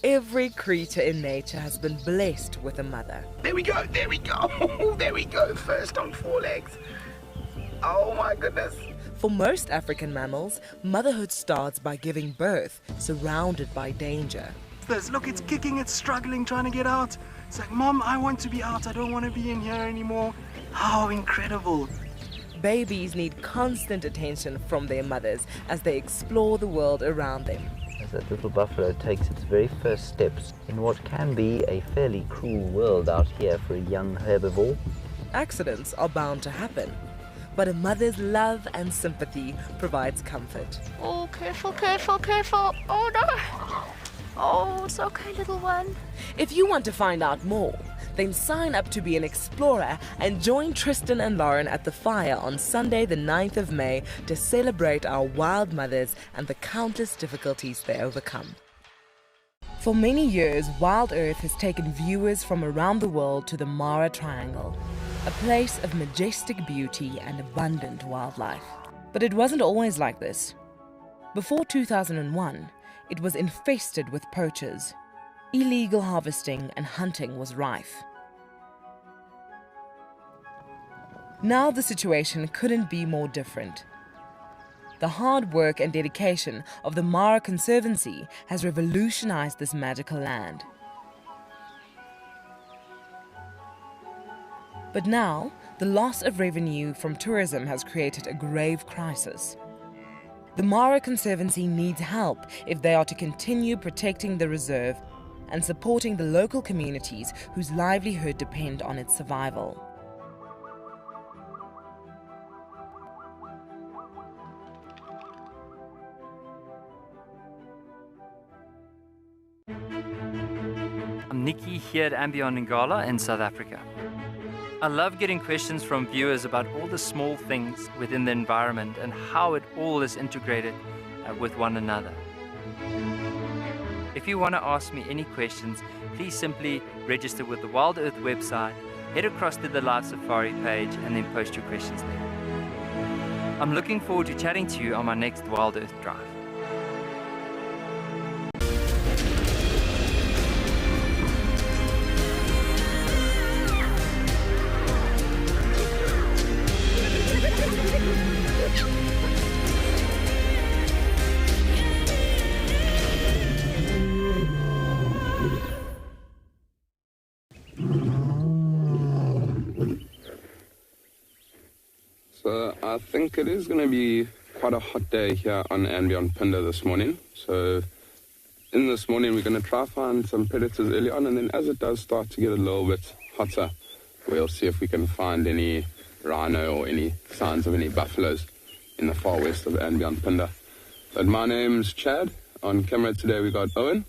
Every creature in nature has been blessed with a mother. There we go, there we go, there we go, first on 4 legs. Oh my goodness. For most African mammals, motherhood starts by giving birth, surrounded by danger. Look, it's kicking, it's struggling, trying to get out. It's like, Mom, I want to be out, I don't want to be in here anymore. How incredible. Babies need constant attention from their mothers as they explore the world around them. As that little buffalo takes its very first steps in what can be a fairly cruel world out here for a young herbivore. Accidents are bound to happen, but a mother's love and sympathy provides comfort. Oh, careful, careful, careful. Oh no. Oh, it's okay, little one. If you want to find out more, then sign up to be an explorer and join Tristan and Lauren at the fire on Sunday the 9th of May to celebrate our wild mothers and the countless difficulties they overcome. For many years, Wild Earth has taken viewers from around the world to the Mara Triangle, a place of majestic beauty and abundant wildlife. But it wasn't always like this. Before 2001, it was infested with poachers. Illegal harvesting and hunting was rife. Now the situation couldn't be more different. The hard work and dedication of the Mara Conservancy has revolutionized this magical land. But now, the loss of revenue from tourism has created a grave crisis. The Mara Conservancy needs help if they are to continue protecting the reserve and supporting the local communities whose livelihood depend on its survival. I'm Nikki here at Ambion Ngala in South Africa. I love getting questions from viewers about all the small things within the environment and how it all is integrated with one another. If you want to ask me any questions, please simply register with the Wild Earth website, head across to the Live Safari page and then post your questions there. I'm looking forward to chatting to you on my next Wild Earth drive. So I think it is going to be quite a hot day here on Ambion Pinda this morning. So in this morning we're going to try find some predators early on, and then as it does start to get a little bit hotter, we'll see if we can find any rhino or any signs of any buffaloes in the far west of Ambion Pinda. But my name's Chad. On camera today we got Owen,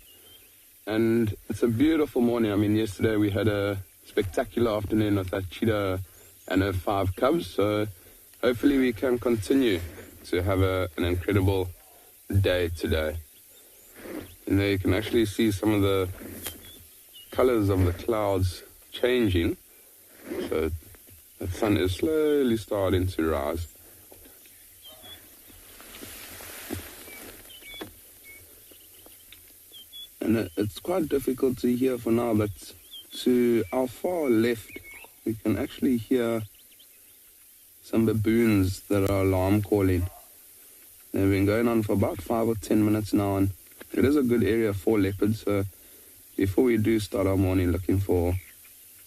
and it's a beautiful morning. I mean, yesterday we had a spectacular afternoon with that cheetah and her 5 cubs, so hopefully we can continue to have an incredible day today. And there you can actually see some of the colors of the clouds changing. So the sun is slowly starting to rise. And it's quite difficult to hear for now, but to our far left we can actually hear some baboons that are alarm calling. They've been going on for about 5 or 10 minutes now, and it is a good area for leopards. So before we do start our morning looking for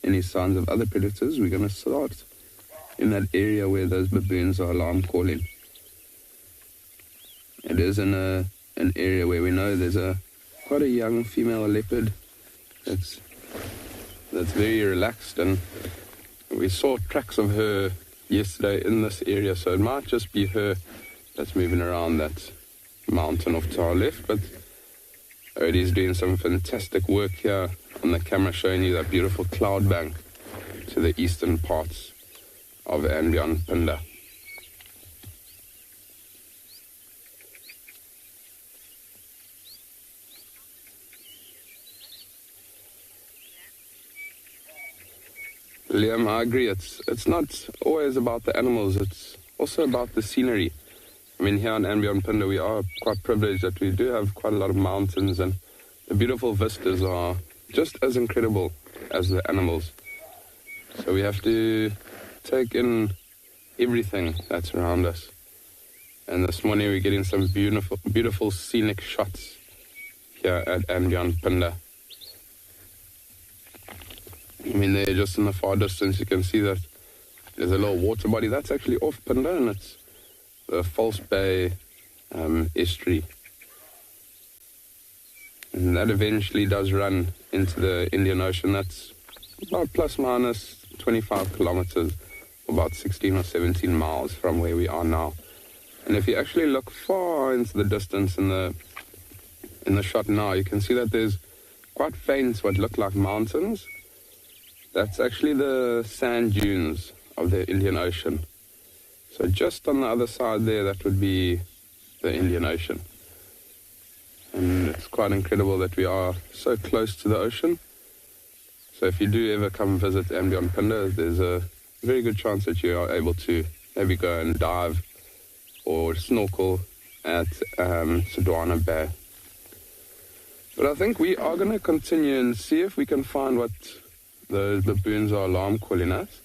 any signs of other predators, we're going to start in that area where those baboons are alarm calling. It is in an area where we know there's quite a young female leopard that's very relaxed, and we saw tracks of her yesterday in this area, so it might just be her that's moving around that mountain off to our left. But Odie's doing some fantastic work here on the camera, showing you that beautiful cloud bank to the eastern parts of Ambion Pinda. Liam, I agree. It's not always about the animals, it's also about the scenery. I mean, here on Ambion Pinda we are quite privileged that we do have quite a lot of mountains, and the beautiful vistas are just as incredible as the animals. So we have to take in everything that's around us. And this morning we're getting some beautiful scenic shots here at Ambient Pinda. I mean, there just in the far distance you can see that there's a little water body. That's actually off Pinda, and it's the False Bay estuary. And that eventually does run into the Indian Ocean. That's about plus minus 25 kilometers, about 16 or 17 miles from where we are now. And if you actually look far into the distance in the shot now, you can see that there's quite faint what look like mountains. That's actually the sand dunes of the Indian Ocean. So just on the other side there, that would be the Indian Ocean. And it's quite incredible that we are so close to the ocean. So if you do ever come visit Ambient Pinda, there's a very good chance that you are able to maybe go and dive or snorkel at Tswalu Bay. But I think we are going to continue and see if we can find what the baboons are alarm calling us.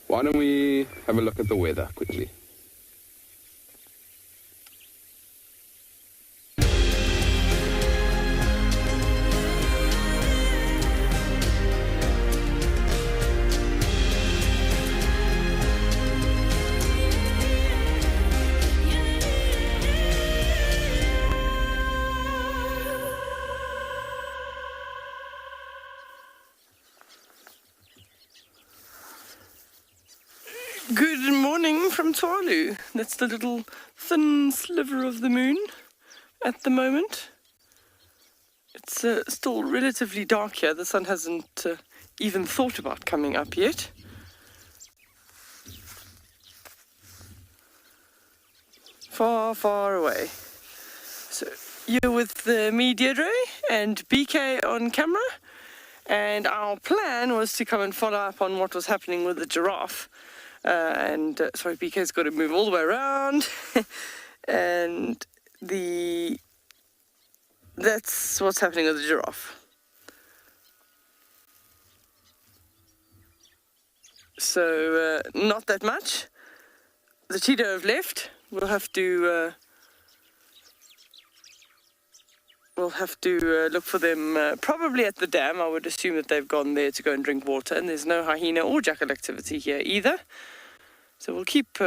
Why don't we have a look at the weather quickly? Good morning from Tswalu. That's the little thin sliver of the moon at the moment. It's still relatively dark here. The sun hasn't even thought about coming up yet. Far, far away. So you're with me, Deirdre, and BK on camera. And our plan was to come and follow up on what was happening with the giraffe. Sorry, BK's got to move all the way around. And that's what's happening with the giraffe. So, not that much. The cheetah have left. We'll have to look for them probably at the dam. I would assume that they've gone there to go and drink water, and there's no hyena or jackal activity here either. So we'll keep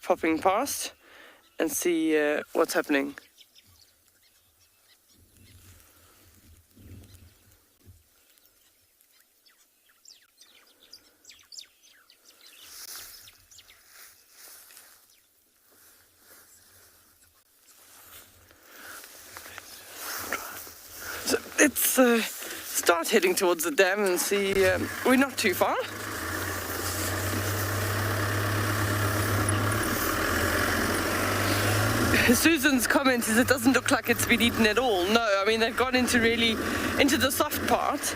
popping past and see what's happening. So let's start heading towards the dam and see. We're not too far. Susan's comment is it doesn't look like it's been eaten at all. No, I mean they've gone into the soft part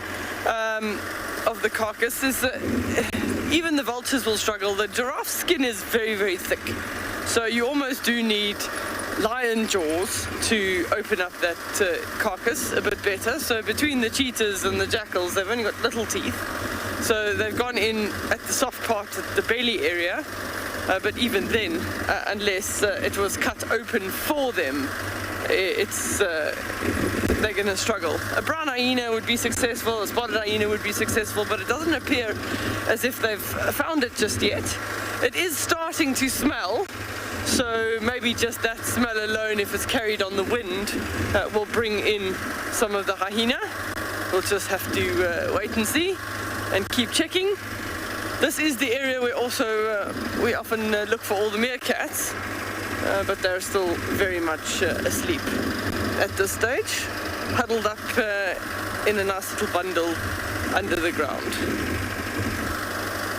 of the carcass. Even the vultures will struggle. The giraffe's skin is very, very thick, so you almost do need lion jaws to open up that carcass a bit better. So between the cheetahs and the jackals, they've only got little teeth, so they've gone in at the soft part, at the belly area. But even then, unless it was cut open for them, they're going to struggle. A brown hyena would be successful, a spotted hyena would be successful, but it doesn't appear as if they've found it just yet. It is starting to smell, so maybe just that smell alone, if it's carried on the wind, will bring in some of the hyena. We'll just have to wait and see and keep checking. This is the area where also we often look for all the meerkats, but they're still very much asleep at this stage, huddled up in a nice little bundle under the ground.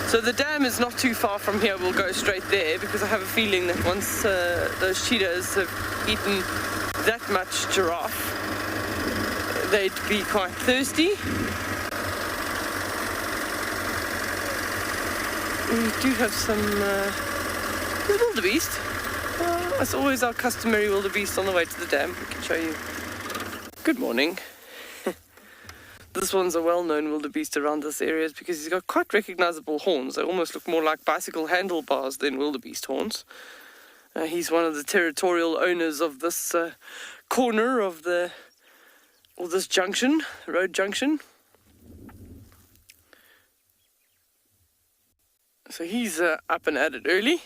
So the dam is not too far from here. We'll go straight there because I have a feeling that once those cheetahs have eaten that much giraffe, they'd be quite thirsty. We do have some wildebeest. As always, our customary wildebeest on the way to the dam. We can show you. Good morning. This one's a well-known wildebeest around this area because he's got quite recognizable horns. They almost look more like bicycle handlebars than wildebeest horns. He's one of the territorial owners of this corner of this junction, road junction. So he's up and at it early.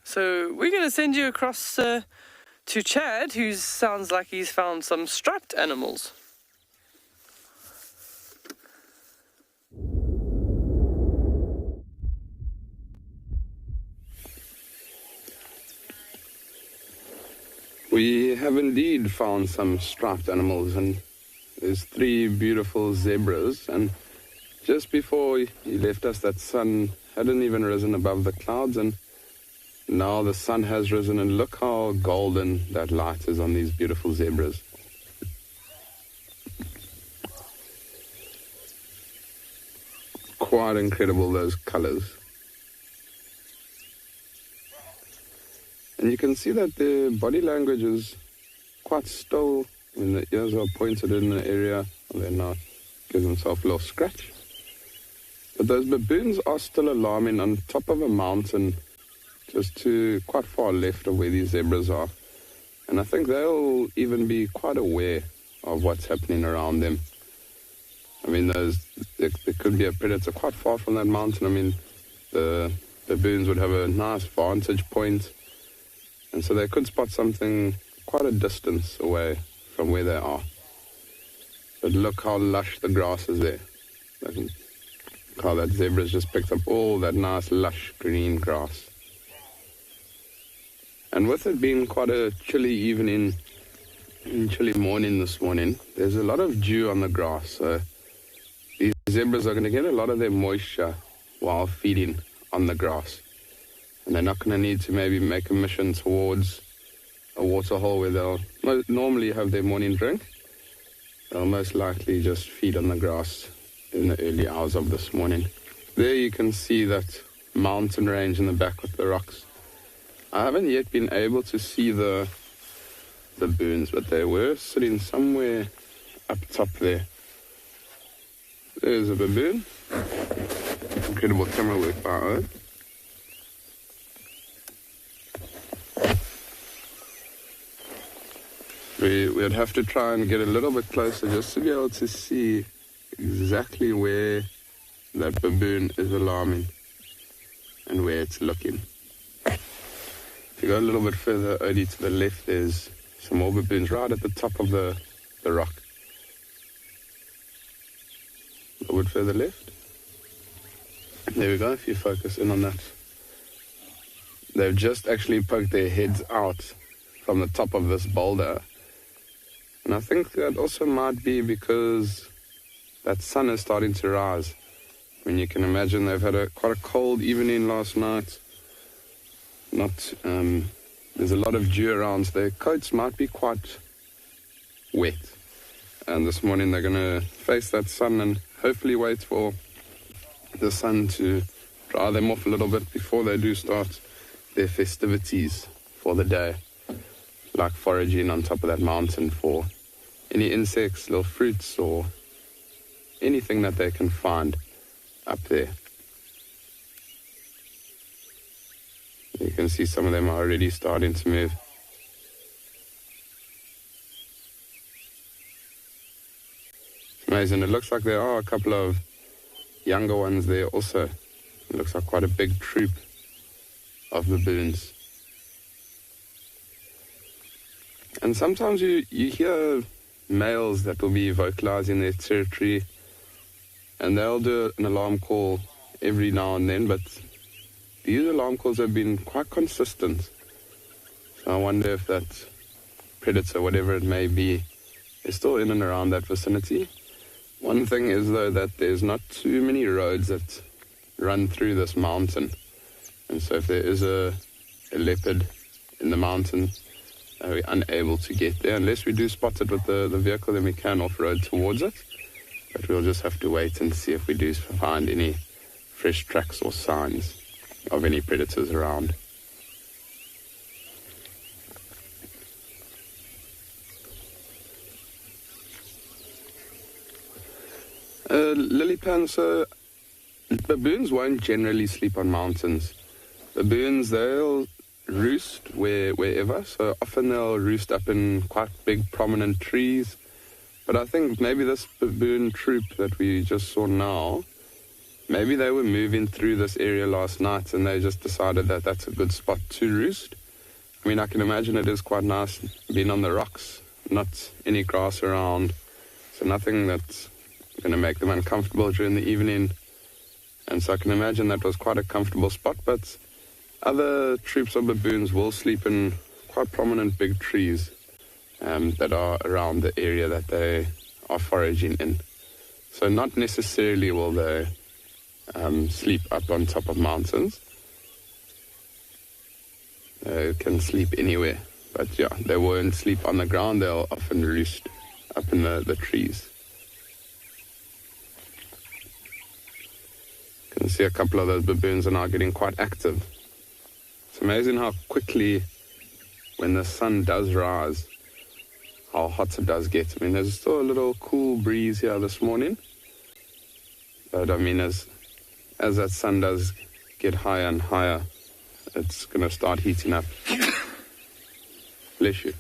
So we're going to send you across to Chad, who sounds like he's found some striped animals. We have indeed found some striped animals, and there's 3 beautiful zebras, and just before he left us, that sun hadn't even risen above the clouds, and now the sun has risen, and look how golden that light is on these beautiful zebras. Quite incredible, those colors. And you can see that their body language is quite still. When the ears are pointed in an area, and then now gives himself a little scratch. But those baboons are still alarming on top of a mountain, just to quite far left of where these zebras are. And I think they'll even be quite aware of what's happening around them. I mean, there could be a predator quite far from that mountain. I mean, the baboons would have a nice vantage point, and so they could spot something quite a distance away from where they are. But look how lush the grass is there. Look how that zebra's just picked up all that nice lush green grass. And with it being quite a chilly evening, chilly morning this morning, there's a lot of dew on the grass. So these zebras are going to get a lot of their moisture while feeding on the grass. And they're not going to need to maybe make a mission towards a water hole where they'll normally have their morning drink. They'll most likely just feed on the grass in the early hours of this morning. There you can see that mountain range in the back with the rocks. I haven't yet been able to see the baboons, but they were sitting somewhere up top there. There's a baboon. Incredible camera work by Owen. We'd have to try and get a little bit closer just to be able to see exactly where that baboon is alarming and where it's looking. If you go a little bit further, only to the left, there's some more baboons right at the top of the rock. A little bit further left. There we go, if you focus in on that. They've just actually poked their heads out from the top of this boulder. And I think that also might be because that sun is starting to rise. I mean, you can imagine they've had quite a cold evening last night. There's a lot of dew around, so their coats might be quite wet. And this morning they're going to face that sun and hopefully wait for the sun to dry them off a little bit before they do start their festivities for the day, like foraging on top of that mountain for any insects, little fruits, or anything that they can find up there. You can see some of them are already starting to move. It's amazing. It looks like there are a couple of younger ones there also. It looks like quite a big troop of baboons. And sometimes you hear males that will be vocalizing their territory, and they'll do an alarm call every now and then, but these alarm calls have been quite consistent. So I wonder if that predator, whatever it may be, is still in and around that vicinity. One thing is, though, that there's not too many roads that run through this mountain. And so if there is a leopard in the mountain, we're unable to get there. Unless we do spot it with the vehicle, then we can off-road towards it. But we'll just have to wait and see if we do find any fresh tracks or signs of any predators around. Lily pan, so baboons won't generally sleep on mountains. Baboons, they'll roost wherever, so often they'll roost up in quite big prominent trees. But I think maybe this baboon troop that we just saw now, maybe they were moving through this area last night and they just decided that that's a good spot to roost. I mean, I can imagine it is quite nice being on the rocks, not any grass around, so nothing that's going to make them uncomfortable during the evening. And so I can imagine that was quite a comfortable spot, but other troops of baboons will sleep in quite prominent big trees that are around the area that they are foraging in. So not necessarily will they sleep up on top of mountains. They can sleep anywhere, but yeah, they won't sleep on the ground. They'll often roost up in the trees. You can see a couple of those baboons are now getting quite active. It's amazing how quickly, when the sun does rise, how hot it does get. I mean, there's still a little cool breeze here this morning, but I mean, as that sun does get higher and higher, it's going to start heating up. Bless you.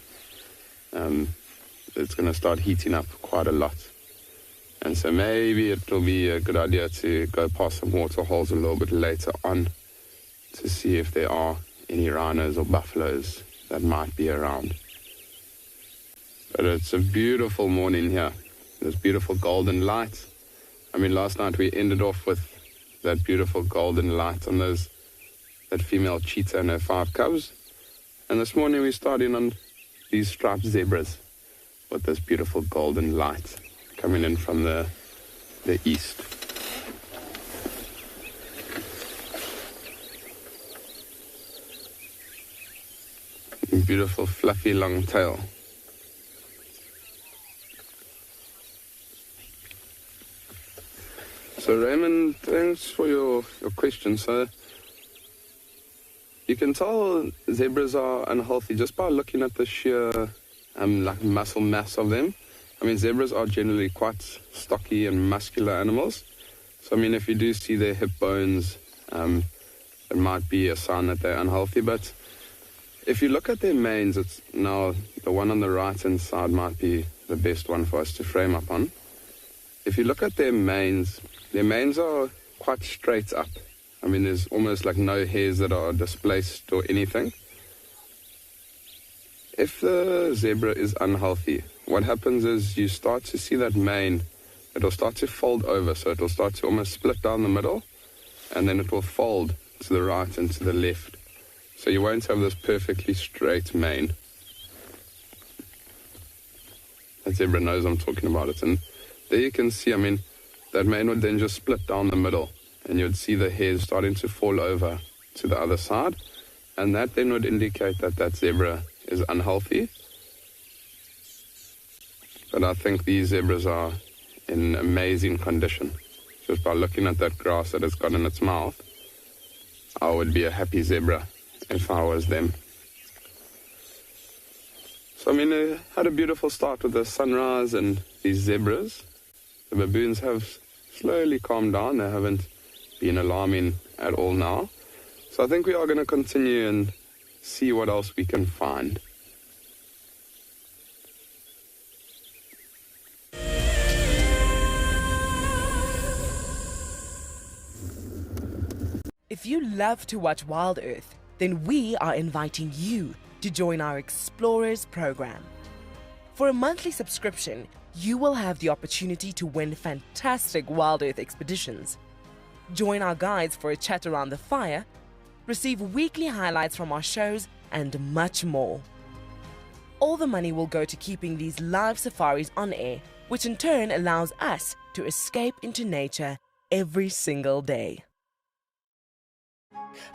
It's going to start heating up quite a lot. And so maybe it will be a good idea to go past some water holes a little bit later on to see if there are any rhinos or buffaloes that might be around. But it's a beautiful morning here. There's beautiful golden light. I mean, last night we ended off with that beautiful golden light on that female cheetah and her 5 cubs. And this morning we're starting on these striped zebras with this beautiful golden light coming in from the east. Beautiful fluffy long tail. So Raymond, thanks for your question. So you can tell zebras are unhealthy just by looking at the sheer like muscle mass of them. I mean, zebras are generally quite stocky and muscular animals. So I mean, if you do see their hip bones, it might be a sign that they're unhealthy. But if you look at their manes, it's now the one on the right-hand side might be the best one for us to frame up on. If you look at their manes are quite straight up. I mean, there's almost like no hairs that are displaced or anything. If the zebra is unhealthy, what happens is you start to see that mane, it'll start to fold over, so it'll start to almost split down the middle, and then it will fold to the right and to the left. So you won't have this perfectly straight mane. That zebra knows I'm talking about it. And there you can see, I mean, that mane would then just split down the middle, and you'd see the hairs starting to fall over to the other side, and that then would indicate that that zebra is unhealthy. But I think these zebras are in amazing condition. Just by looking at that grass that it's got in its mouth, I would be a happy zebra if I was them. So I mean, I had a beautiful start with the sunrise and these zebras. The baboons have slowly calmed down. They haven't been alarming at all now. So I think we are going to continue and see what else we can find. If you love to watch Wild Earth, then we are inviting you to join our Explorers program. For a monthly subscription, you will have the opportunity to win fantastic Wild Earth expeditions. Join our guides for a chat around the fire, receive weekly highlights from our shows, and much more. All the money will go to keeping these live safaris on air, which in turn allows us to escape into nature every single day.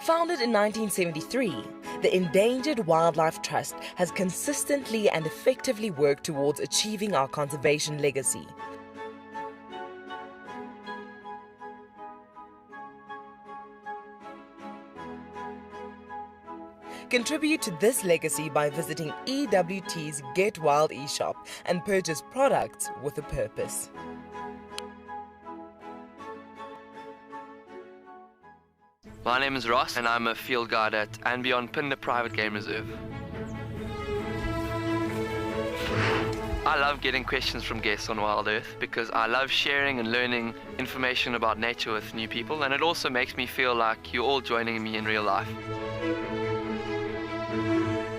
Founded in 1973, the Endangered Wildlife Trust has consistently and effectively worked towards achieving our conservation legacy. Contribute to this legacy by visiting EWT's Get Wild eShop and purchase products with a purpose. My name is Ross and I'm a field guide at and Beyond Pinder Private Game Reserve. I love getting questions from guests on Wild Earth because I love sharing and learning information about nature with new people, and it also makes me feel like you're all joining me in real life.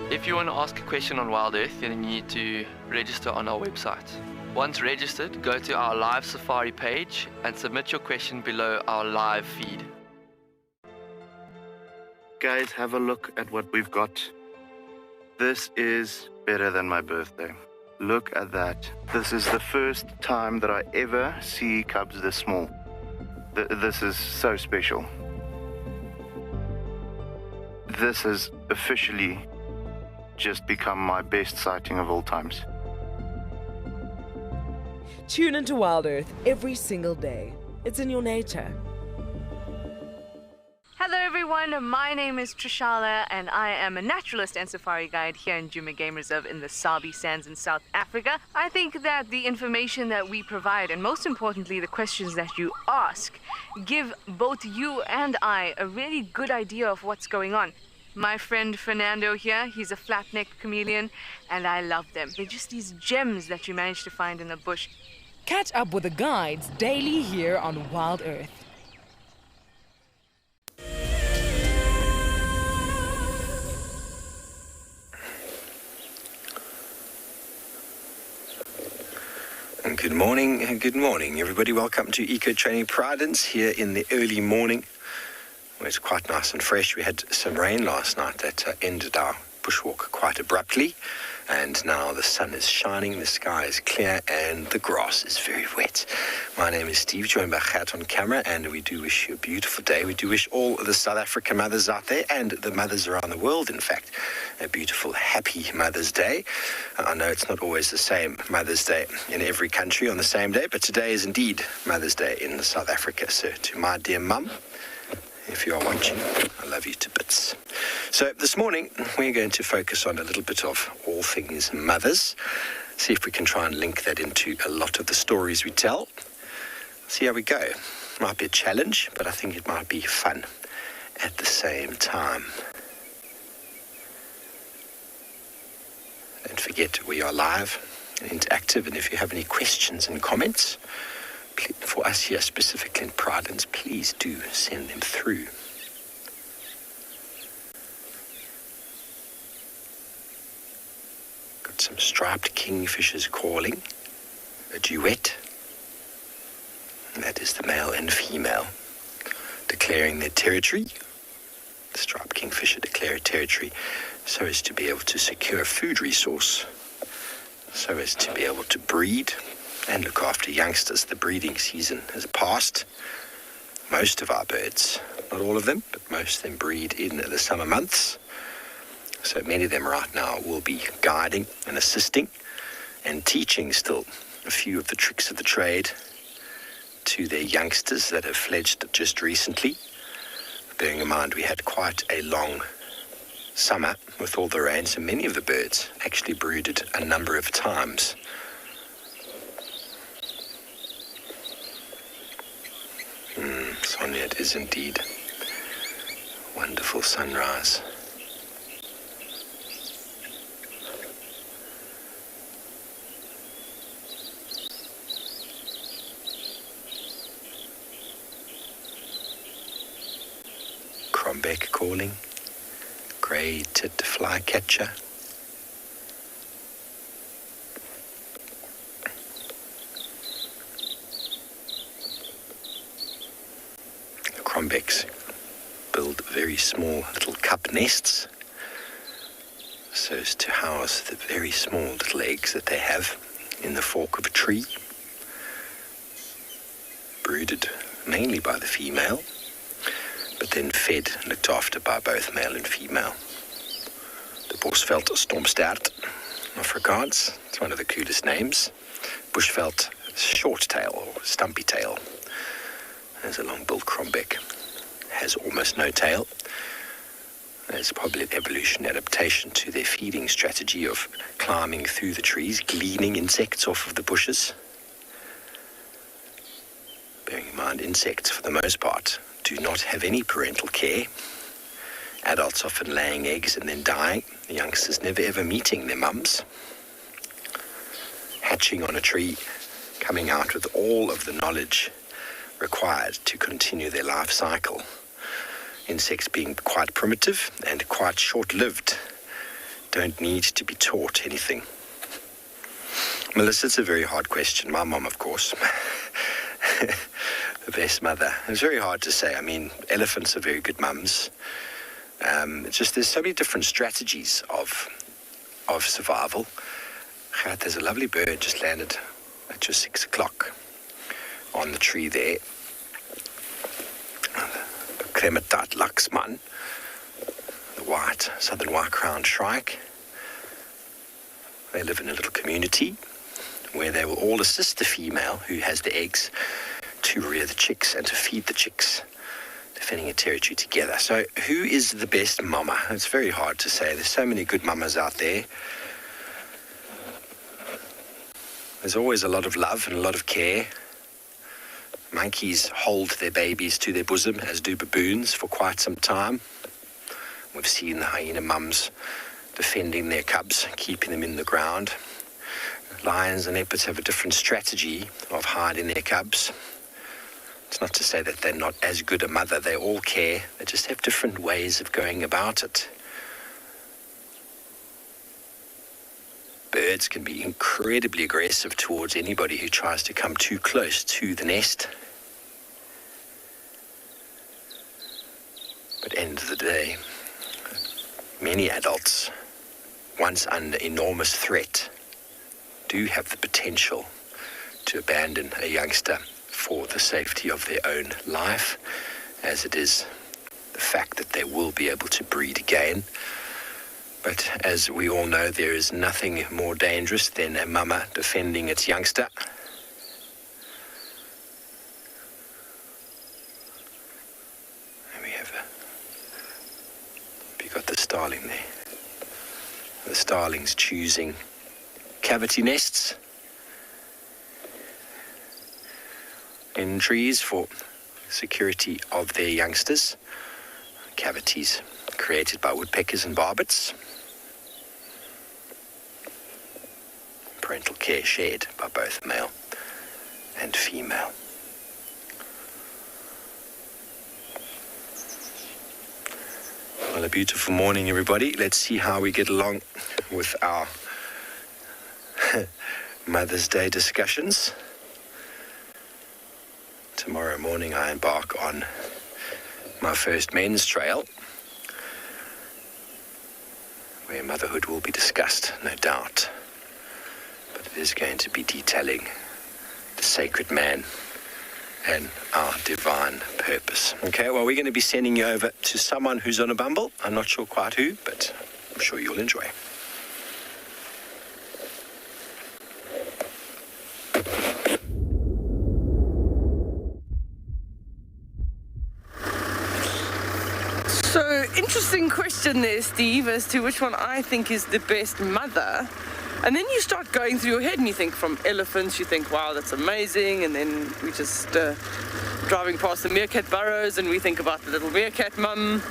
If you want to ask a question on Wild Earth, then you need to register on our website. Once registered, go to our live safari page and submit your question below our live feed. Guys, have a look at what we've got. This is better than my birthday. Look at that. This is the first time that I ever see cubs this small. This is so special. This has officially just become my best sighting of all times. Tune into Wild Earth every single day. It's in your nature. Hello everyone, my name is Trishala and I am a naturalist and safari guide here in Djuma Game Reserve in the Sabi Sands in South Africa. I think that the information that we provide, and most importantly the questions that you ask, give both you and I a really good idea of what's going on. My friend Fernando here, he's a flat-necked chameleon and I love them. They're just these gems that you manage to find in the bush. Catch up with the guides daily here on Wild Earth. Good morning, everybody. Welcome to Eco Training Pridens here in the early morning. Well, it's quite nice and fresh. We had some rain last night that ended our bushwalk quite abruptly, and now the sun is shining, the sky is clear, and the grass is very wet. My name is Steve, joined by Gert on camera, and we do wish you a beautiful day. We do wish all the South African mothers out there, and the mothers around the world, in fact, a beautiful, happy Mother's Day. I know it's not always the same Mother's Day in every country on the same day, but today is indeed Mother's Day in South Africa. So to my dear mum, if you are watching, I love you to bits. So this morning, we're going to focus on a little bit of all things mothers. See if we can try and link that into a lot of the stories we tell. See how we go. Might be a challenge, but I think it might be fun at the same time. Don't forget, we are live and interactive, and if you have any questions and comments for us here specifically in Pridens, please do send them through. Got some striped kingfishers calling, a duet, and that is the male and female declaring their territory. The striped kingfisher declare a territory so as to be able to secure a food resource, so as to be able to breed and look after youngsters. The breeding season has passed. Most of our birds, not all of them, but most of them breed in the summer months. So many of them right now will be guiding and assisting and teaching still a few of the tricks of the trade to their youngsters that have fledged just recently. Bearing in mind we had quite a long summer with all the rain, so many of the birds actually brooded a number of times. Sonia, it is indeed a wonderful sunrise. Crombeck calling, grey-tipped flycatcher. Crombecks build very small little cup nests so as to house the very small little eggs that they have in the fork of a tree, brooded mainly by the female, but then fed and looked after by both male and female. The Bosveld Stormstaart, Afrikaans, it's one of the coolest names. Bushveld short tail or stumpy tail. There's a long-billed crombeck, has almost no tail. There's probably an evolution adaptation to their feeding strategy of climbing through the trees, gleaning insects off of the bushes. Bearing in mind, insects, for the most part, do not have any parental care. Adults often laying eggs and then dying, the youngsters never ever meeting their mums. Hatching on a tree, coming out with all of the knowledge required to continue their life cycle. Insects being quite primitive and quite short-lived, don't need to be taught anything. Melissa, it's a very hard question. My mom, of course, the best mother. It's very hard to say. I mean, elephants are very good mums. It's just there's so many different strategies of survival. There's a lovely bird just landed at just 6 o'clock on the tree there. The Kremetat Laxman, the southern white-crowned shrike. They live in a little community where they will all assist the female who has the eggs to rear the chicks and to feed the chicks, defending a territory together. So who is the best mama? It's very hard to say. There's so many good mamas out there. There's always a lot of love and a lot of care. Monkeys hold their babies to their bosom, as do baboons, for quite some time. We've seen the hyena mums defending their cubs, keeping them in the ground. Lions and leopards have a different strategy of hiding their cubs. It's not to say that they're not as good a mother. They all care. They just have different ways of going about it. Birds can be incredibly aggressive towards anybody who tries to come too close to the nest. But at the end of the day, many adults, once under enormous threat, do have the potential to abandon a youngster for the safety of their own life, as it is the fact that they will be able to breed again. But as we all know, there is nothing more dangerous than a mama defending its youngster. And we have got the starling there. The starlings choosing cavity nests in trees for security of their youngsters. Cavities created by woodpeckers and barbets. Parental care shared by both male and female. Well, a beautiful morning, everybody. Let's see how we get along with our Mother's Day discussions. Tomorrow morning I embark on my first men's trail, where motherhood will be discussed, no doubt. But it is going to be detailing the sacred man and our divine purpose. Okay, well, we're going to be sending you over to someone who's on a bumble. I'm not sure quite who, but I'm sure you'll enjoy. So, interesting question there, Steve, as to which one I think is the best mother. And then you start going through your head and you think from elephants, you think, wow, that's amazing. And then we just driving past the meerkat burrows and we think about the little meerkat mum.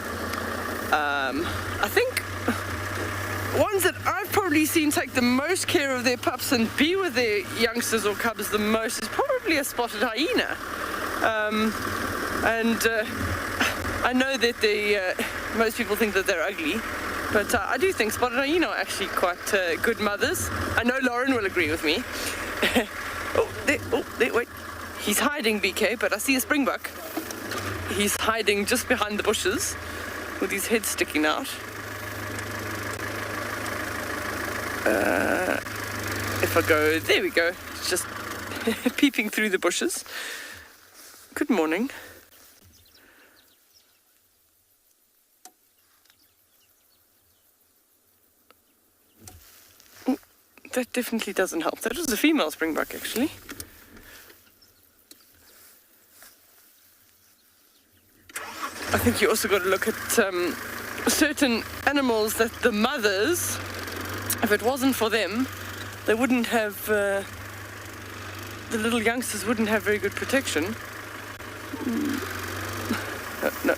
I think ones that I've probably seen take the most care of their pups and be with their youngsters or cubs the most is probably a spotted hyena. I know that most people think that they're ugly, but I do think spotted hyena are actually quite good mothers. I know Lauren will agree with me. There, wait. He's hiding, BK, but I see a springbuck. He's hiding just behind the bushes with his head sticking out. If I go, there we go. It's just peeping through the bushes. Good morning. That definitely doesn't help. That was a female springbuck, actually. I think you also got to look at certain animals that the mothers, if it wasn't for them, they wouldn't have, the little youngsters wouldn't have very good protection. No,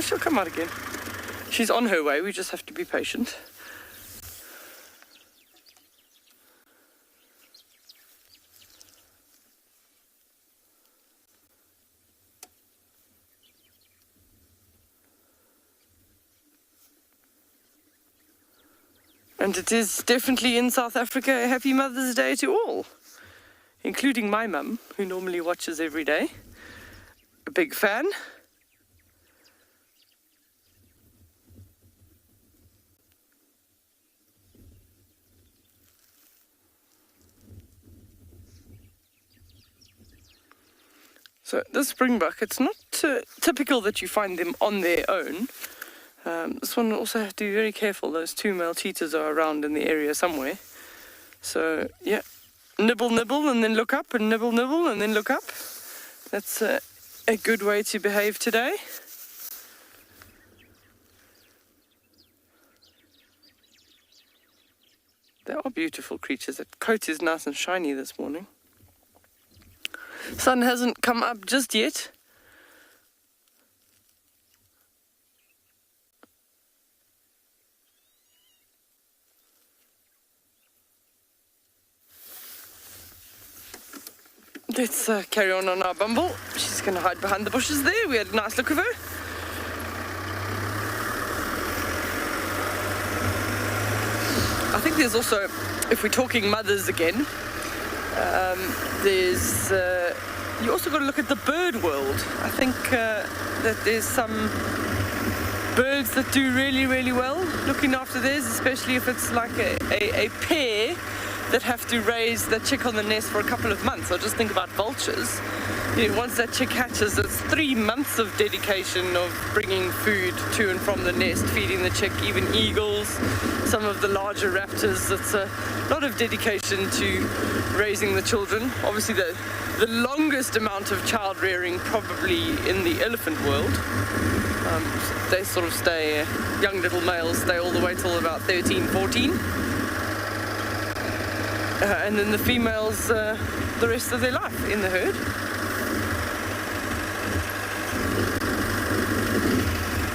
she'll come out again. She's on her way, we just have to be patient. And it is definitely in South Africa a happy Mother's Day to all, including my mum, who normally watches every day. A big fan. So this springbuck, it's not typical that you find them on their own. This one also have to be very careful. Those two male cheetahs are around in the area somewhere. So, yeah, nibble, nibble, and then look up, and nibble, nibble, and then look up. That's a good way to behave today. They are beautiful creatures. That coat is nice and shiny this morning. Sun hasn't come up just yet. Let's carry on our bumble. She's going to hide behind the bushes there. We had a nice look of her. I think there's also, if we're talking mothers again, there's you also got to look at the bird world. I think that there's some birds that do really, really well looking after theirs, especially if it's like a pair that have to raise the chick on the nest for a couple of months. So just think about vultures. You know, once that chick hatches, it's 3 months of dedication of bringing food to and from the nest, feeding the chick, even eagles, some of the larger raptors. It's a lot of dedication to raising the children. Obviously the longest amount of child rearing probably in the elephant world. They sort of stay, young little males stay all the way till about 13, 14. And then the females the rest of their life in the herd.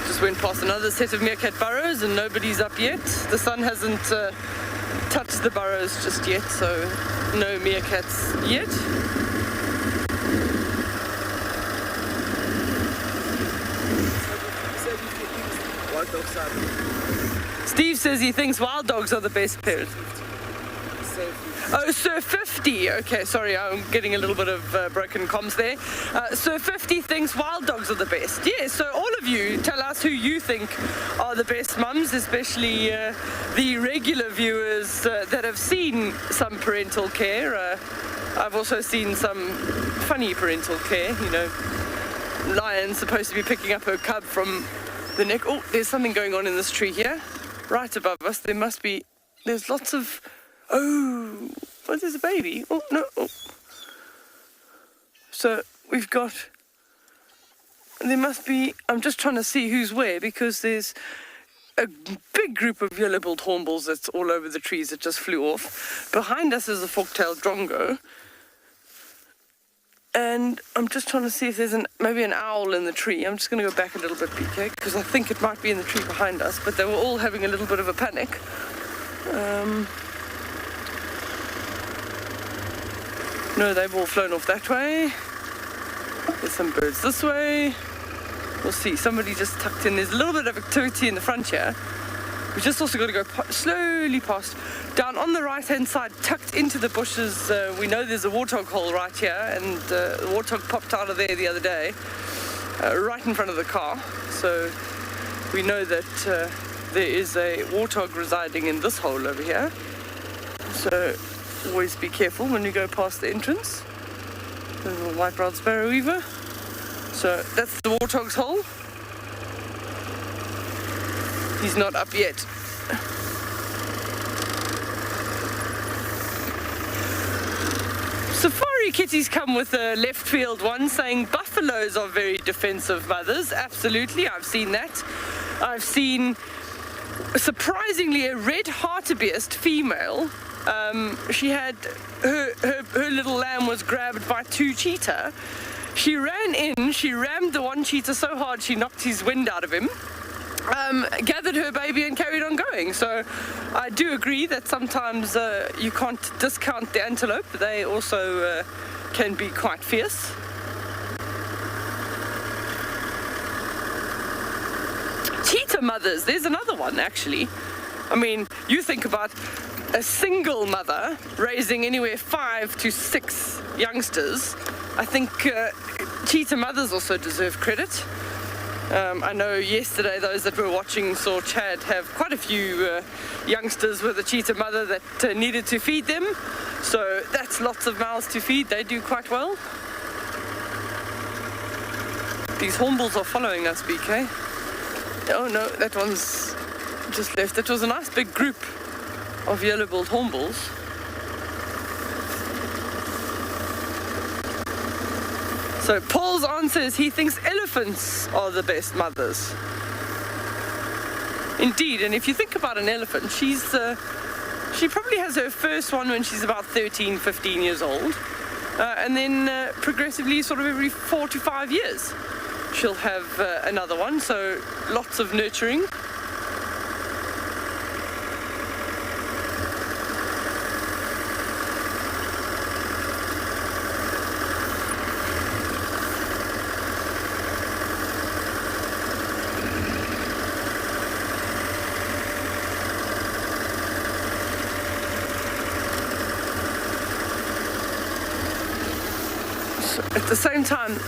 Just went past another set of meerkat burrows and nobody's up yet. The sun hasn't touched the burrows just yet, so no meerkats yet. Steve says he thinks wild dogs are the best pet. Oh, Sir 50. Okay, sorry, I'm getting a little bit of broken comms there. Sir 50 thinks wild dogs are the best. Yeah, so all of you, tell us who you think are the best mums, especially the regular viewers that have seen some parental care. I've also seen some funny parental care, you know. Lion's supposed to be picking up her cub from the neck. Oh, there's something going on in this tree here. Right above us, there's lots of... Oh, well, there's a baby. Oh, no. Oh. So we've got... There must be... I'm just trying to see who's where, because there's a big group of yellow-billed hornbills that's all over the trees that just flew off. Behind us is a fork-tailed drongo. And I'm just trying to see if there's maybe an owl in the tree. I'm just going to go back a little bit, PK, because I think it might be in the tree behind us, but they were all having a little bit of a panic. No, they've all flown off that way. There's some birds this way. We'll see. Somebody just tucked in. There's a little bit of activity in the front here. We just also got to go slowly past. Down on the right-hand side, tucked into the bushes, we know there's a warthog hole right here, and the warthog popped out of there the other day, right in front of the car. So we know that there is a warthog residing in this hole over here. So always be careful when you go past the entrance. There's a white-browed sparrow weaver. So that's the warthog's hole. He's not up yet. Safari kitties come with a left field one saying buffaloes are very defensive mothers. Absolutely, I've seen that. I've seen, surprisingly, a red hartebeest female. She had her little lamb was grabbed by 2 cheetah, She ran in, she rammed the one cheetah so hard she knocked his wind out of him, gathered her baby and carried on going. So I do agree that sometimes you can't discount the antelope. They also can be quite fierce. Cheetah mothers, there's another one actually. I mean, you think about a single mother raising anywhere 5 to 6 youngsters. I think cheetah mothers also deserve credit. I know yesterday those that were watching saw Chad have quite a few youngsters with a cheetah mother that needed to feed them. So that's lots of mouths to feed. They do quite well. These hornbills are following us, BK. Oh no, that one's just left. That was a nice big group of yellow-billed hornbills. So Paul's answer is he thinks elephants are the best mothers. Indeed, and if you think about an elephant, she probably has her first one when she's about 13, 15 years old. And then progressively, sort of every 4 to 5 years, she'll have another one. So lots of nurturing. At the same time,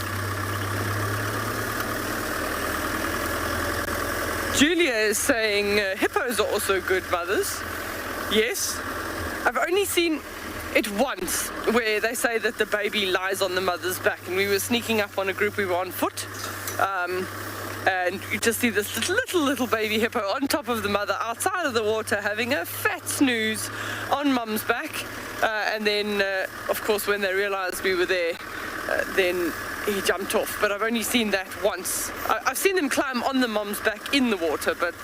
Julia is saying hippos are also good mothers. Yes, I've only seen it once where they say that the baby lies on the mother's back, and we were sneaking up on a group, we were on foot, and you just see this little baby hippo on top of the mother outside of the water having a fat snooze on mum's back, and then of course when they realized we were there, then he jumped off. But I've only seen that once. I've seen them climb on the mom's back in the water, but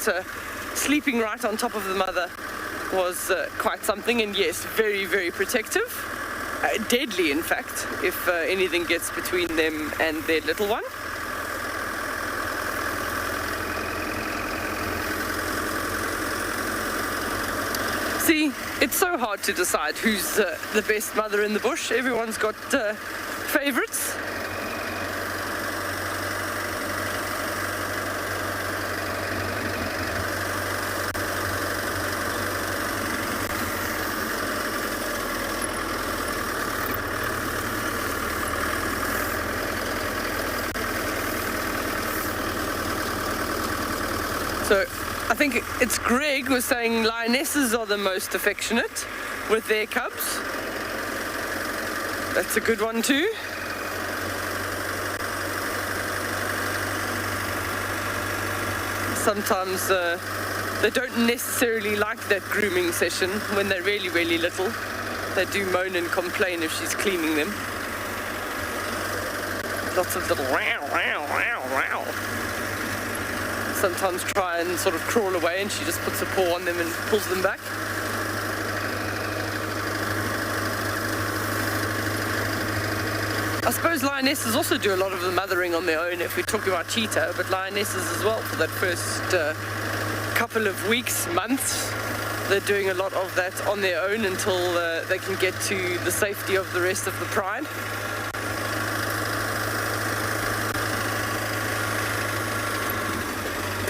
sleeping right on top of the mother was quite something. And yes, very, very protective. Deadly, in fact, if anything gets between them and their little one. See, it's so hard to decide who's the best mother in the bush. Everyone's got favorites. So I think it's Greg was saying lionesses are the most affectionate with their cubs. That's a good one too. Sometimes they don't necessarily like that grooming session when they're really, really little. They do moan and complain if she's cleaning them. Lots of little wow, wow, wow, wow. Sometimes try and sort of crawl away and she just puts a paw on them and pulls them back. I suppose lionesses also do a lot of the mothering on their own if we're talking about cheetah, but lionesses as well for that first couple of weeks, months. They're doing a lot of that on their own until they can get to the safety of the rest of the pride.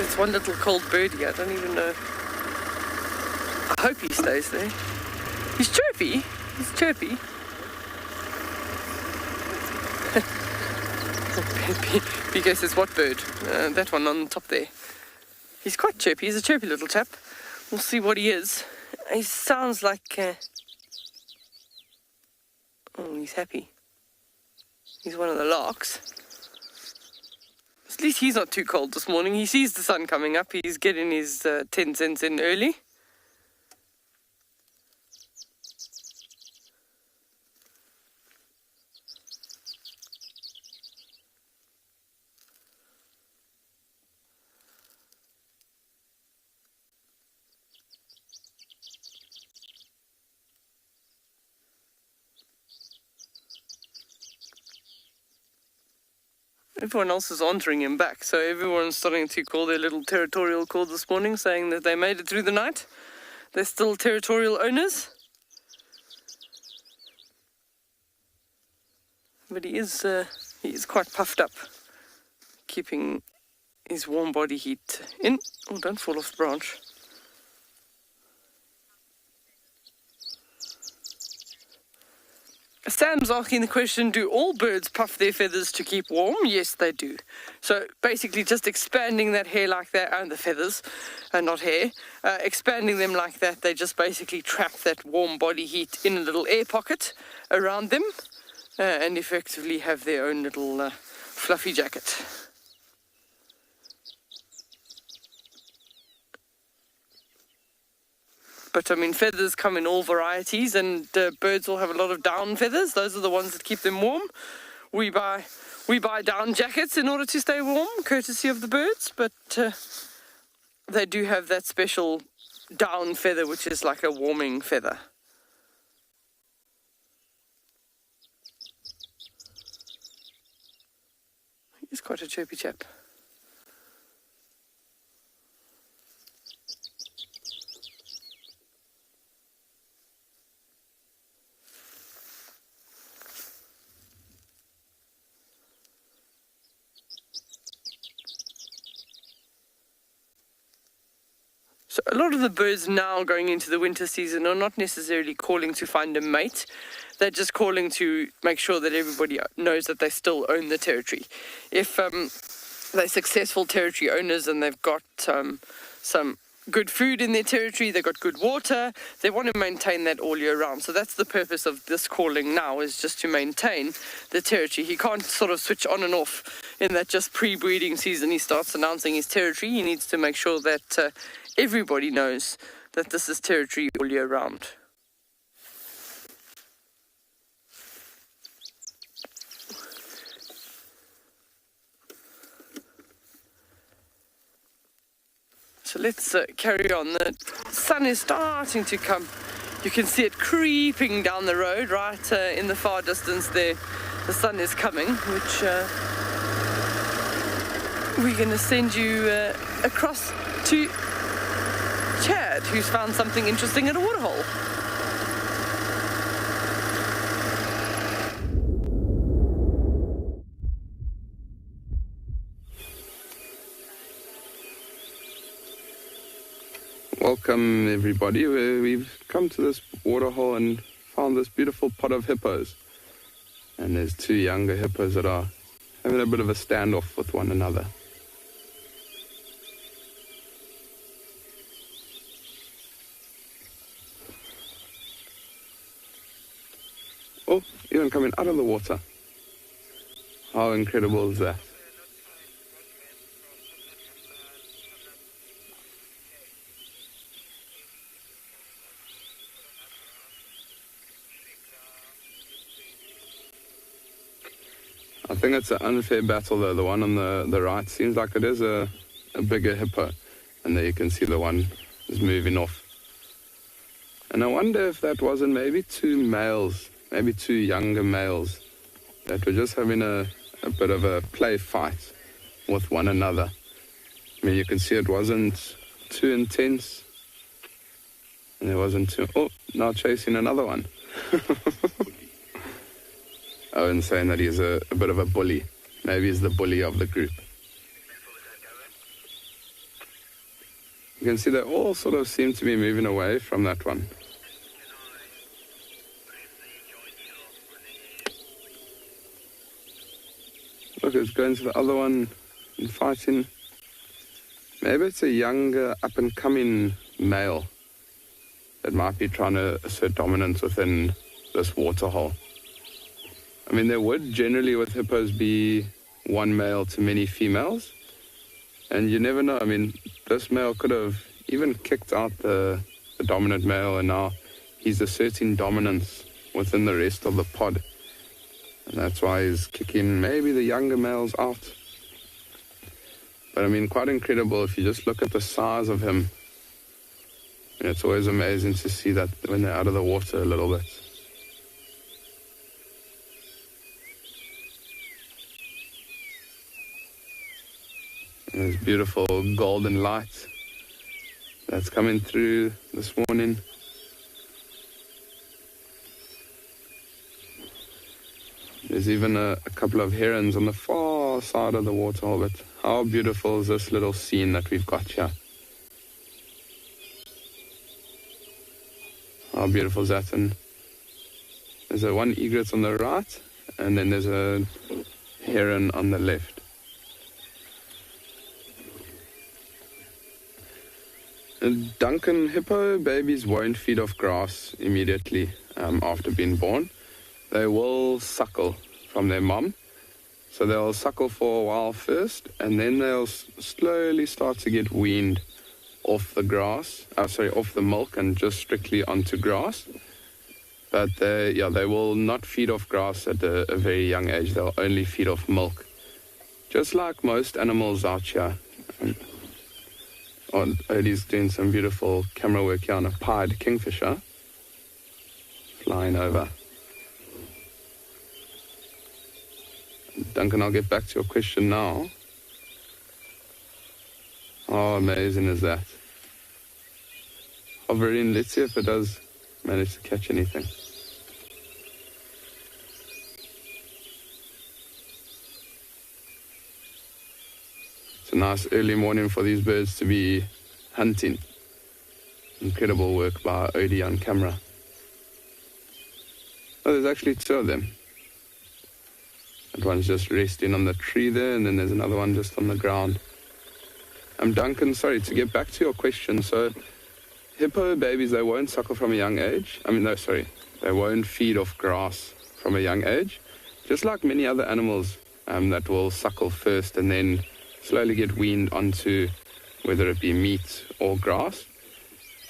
It's one little cold birdie, I don't even know. I hope he stays there. He's chirpy. He's chirpy. BK says, what bird? That one on top there. He's quite chirpy. He's a chirpy little chap. We'll see what he is. He sounds like... Oh, he's happy. He's one of the larks. At least he's not too cold this morning. He sees the sun coming up. He's getting his 10 cents in early. Everyone else is answering him back, so everyone's starting to call their little territorial call this morning, saying that they made it through the night. They're still territorial owners. But he is quite puffed up, keeping his warm body heat in. Oh, don't fall off the branch. Sam's asking the question, do all birds puff their feathers to keep warm? Yes, they do. So basically just expanding that hair like that, and the feathers, and not hair, expanding them like that, they just basically trap that warm body heat in a little air pocket around them, and effectively have their own little fluffy jacket. But I mean, feathers come in all varieties, and birds will have a lot of down feathers. Those are the ones that keep them warm. We buy down jackets in order to stay warm, courtesy of the birds. But they do have that special down feather, which is like a warming feather. He's quite a chirpy chap. So a lot of the birds now going into the winter season are not necessarily calling to find a mate. They're just calling to make sure that everybody knows that they still own the territory. If they're successful territory owners and they've got some good food in their territory, they've got good water, they want to maintain that all year round. So that's the purpose of this calling now, is just to maintain the territory. He can't sort of switch on and off in that just pre-breeding season he starts announcing his territory. He needs to make sure that everybody knows that this is territory all year round. So let's carry on. The sun is starting to come. You can see it creeping down the road right in the far distance there. The sun is coming, which we're going to send you across to Chad, who's found something interesting at a waterhole. Welcome everybody. We've come to this waterhole and found this beautiful pod of hippos. And there's two younger hippos that are having a bit of a standoff with one another. Oh, even coming out of the water. How incredible is that? I think it's an unfair battle though. The one on the right seems like it is a bigger hippo. And there you can see the one is moving off. And I wonder if that wasn't maybe two males, maybe two younger males that were just having a bit of a play fight with one another. I mean, you can see it wasn't too intense. And it wasn't too... Oh, now chasing another one. Oh, and saying that he's a bit of a bully. Maybe he's the bully of the group. You can see they all sort of seem to be moving away from that one. Look, it's going to the other one and fighting. Maybe it's a younger, up-and-coming male that might be trying to assert dominance within this waterhole. I mean, there would generally with hippos be one male to many females. And you never know. I mean, this male could have even kicked out the dominant male, and now he's asserting dominance within the rest of the pod. And that's why he's kicking maybe the younger males out. But I mean, quite incredible if you just look at the size of him. And it's always amazing to see that when they're out of the water a little bit. There's beautiful golden light that's coming through this morning. There's even a couple of herons on the far side of the waterhole, but how beautiful is this little scene that we've got here? How beautiful is that? And there's one egret on the right, and then there's a heron on the left. Duncan, hippo babies won't feed off grass immediately after being born. They will suckle from their mom. So they'll suckle for a while first, and then they'll slowly start to get weaned off the grass, off the milk and just strictly onto grass. But they will not feed off grass at a very young age. They'll only feed off milk. Just like most animals out here. Odie's doing some beautiful camera work here on a pied kingfisher flying over. Duncan, I'll get back to your question now. How amazing is that? Hovering, let's see if it does manage to catch anything. It's a nice early morning for these birds to be hunting. Incredible work by Odie on camera. Oh, there's actually two of them. That one's just resting on the tree there, and then there's another one just on the ground. Duncan, sorry, to get back to your question, so hippo babies, they won't suckle from a young age. They won't feed off grass from a young age. Just like many other animals that will suckle first and then slowly get weaned onto whether it be meat or grass.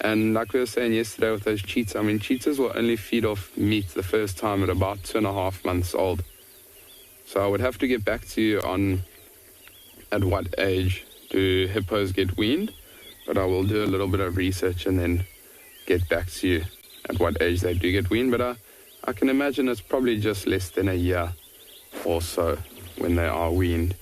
And like we were saying yesterday with those cheetahs, cheetahs will only feed off meat the first time at about 2.5 months old. So I would have to get back to you on at what age do hippos get weaned, but I will do a little bit of research and then get back to you at what age they do get weaned. But I can imagine it's probably just less than a year or so when they are weaned.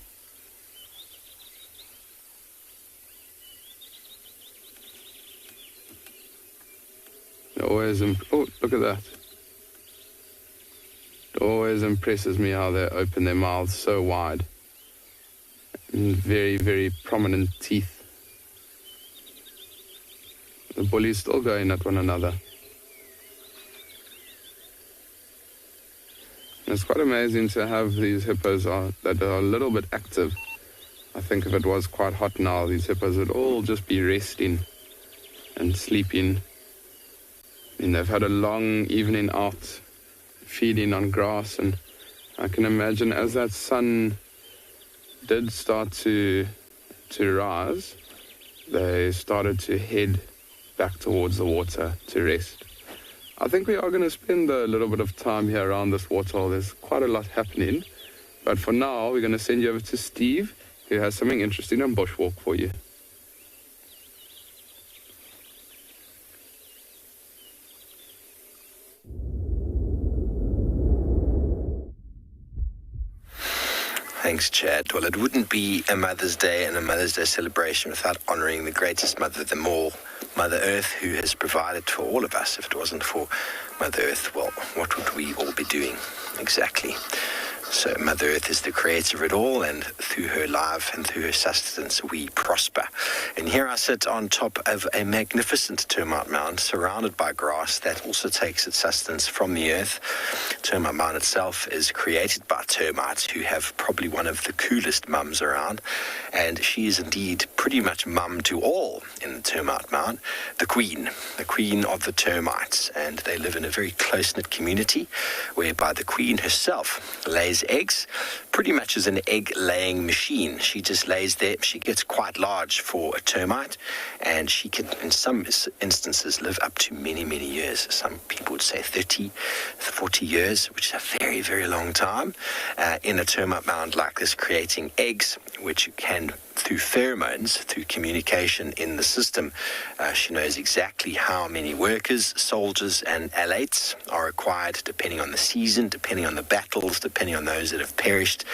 Look at that. It always impresses me how they open their mouths so wide. And very, very prominent teeth. The bullies still going at one another. And it's quite amazing to have these hippos that are a little bit active. I think if it was quite hot now, these hippos would all just be resting and sleeping. They've had a long evening out feeding on grass, and I can imagine as that sun did start to rise, they started to head back towards the water to rest. I think we are going to spend a little bit of time here around this waterhole. There's quite a lot happening, but for now we're going to send you over to Steve, who has something interesting on Bushwalk for you. Thanks, Chad. Well, it wouldn't be a Mother's Day and a Mother's Day celebration without honouring the greatest mother of them all, Mother Earth, who has provided for all of us. If it wasn't for Mother Earth, well, what would we all be doing? Exactly. So Mother Earth is the creator of it all, and through her life and through her sustenance, we prosper. And here I sit on top of a magnificent termite mound surrounded by grass that also takes its sustenance from the earth. Termite mound itself is created by termites, who have probably one of the coolest mums around, and she is indeed pretty much mum to all in the termite mound, the queen of the termites. And they live in a very close-knit community whereby the queen herself lays eggs, pretty much as an egg-laying machine. She just lays there. She gets quite large for a termite, and she can, in some instances, live up to many, many years. Some people would say 30, 40 years, which is a very, very long time in a termite mound like this, creating eggs, which can through pheromones, through communication in the system. She knows exactly how many workers, soldiers and alates are required depending on the season, depending on the battles, depending on those that have perished,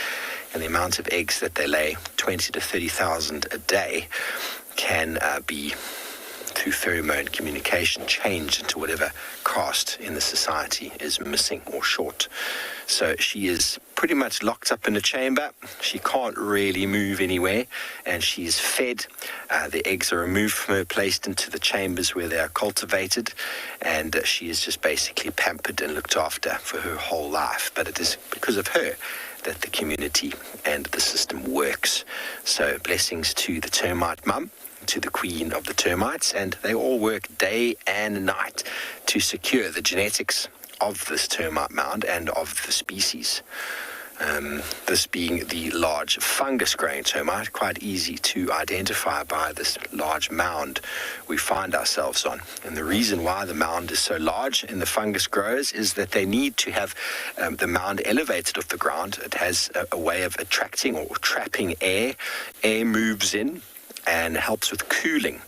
and the amount of eggs that they lay, 20 to 30,000 a day, can be, through pheromone communication, changed into whatever caste in the society is missing or short. So she is pretty much locked up in a chamber. She can't really move anywhere, and she's fed. The eggs are removed from her, placed into the chambers where they are cultivated, and she is just basically pampered and looked after for her whole life. But it is because of her that the community and the system works. So blessings to the termite mum, to the queen of the termites, and they all work day and night to secure the genetics of this termite mound and of the species. This being the large fungus-growing termite, quite easy to identify by this large mound we find ourselves on. And the reason why the mound is so large in the fungus growers is that they need to have the mound elevated off the ground. It has a way of attracting or trapping air. Air moves in and helps with cooling.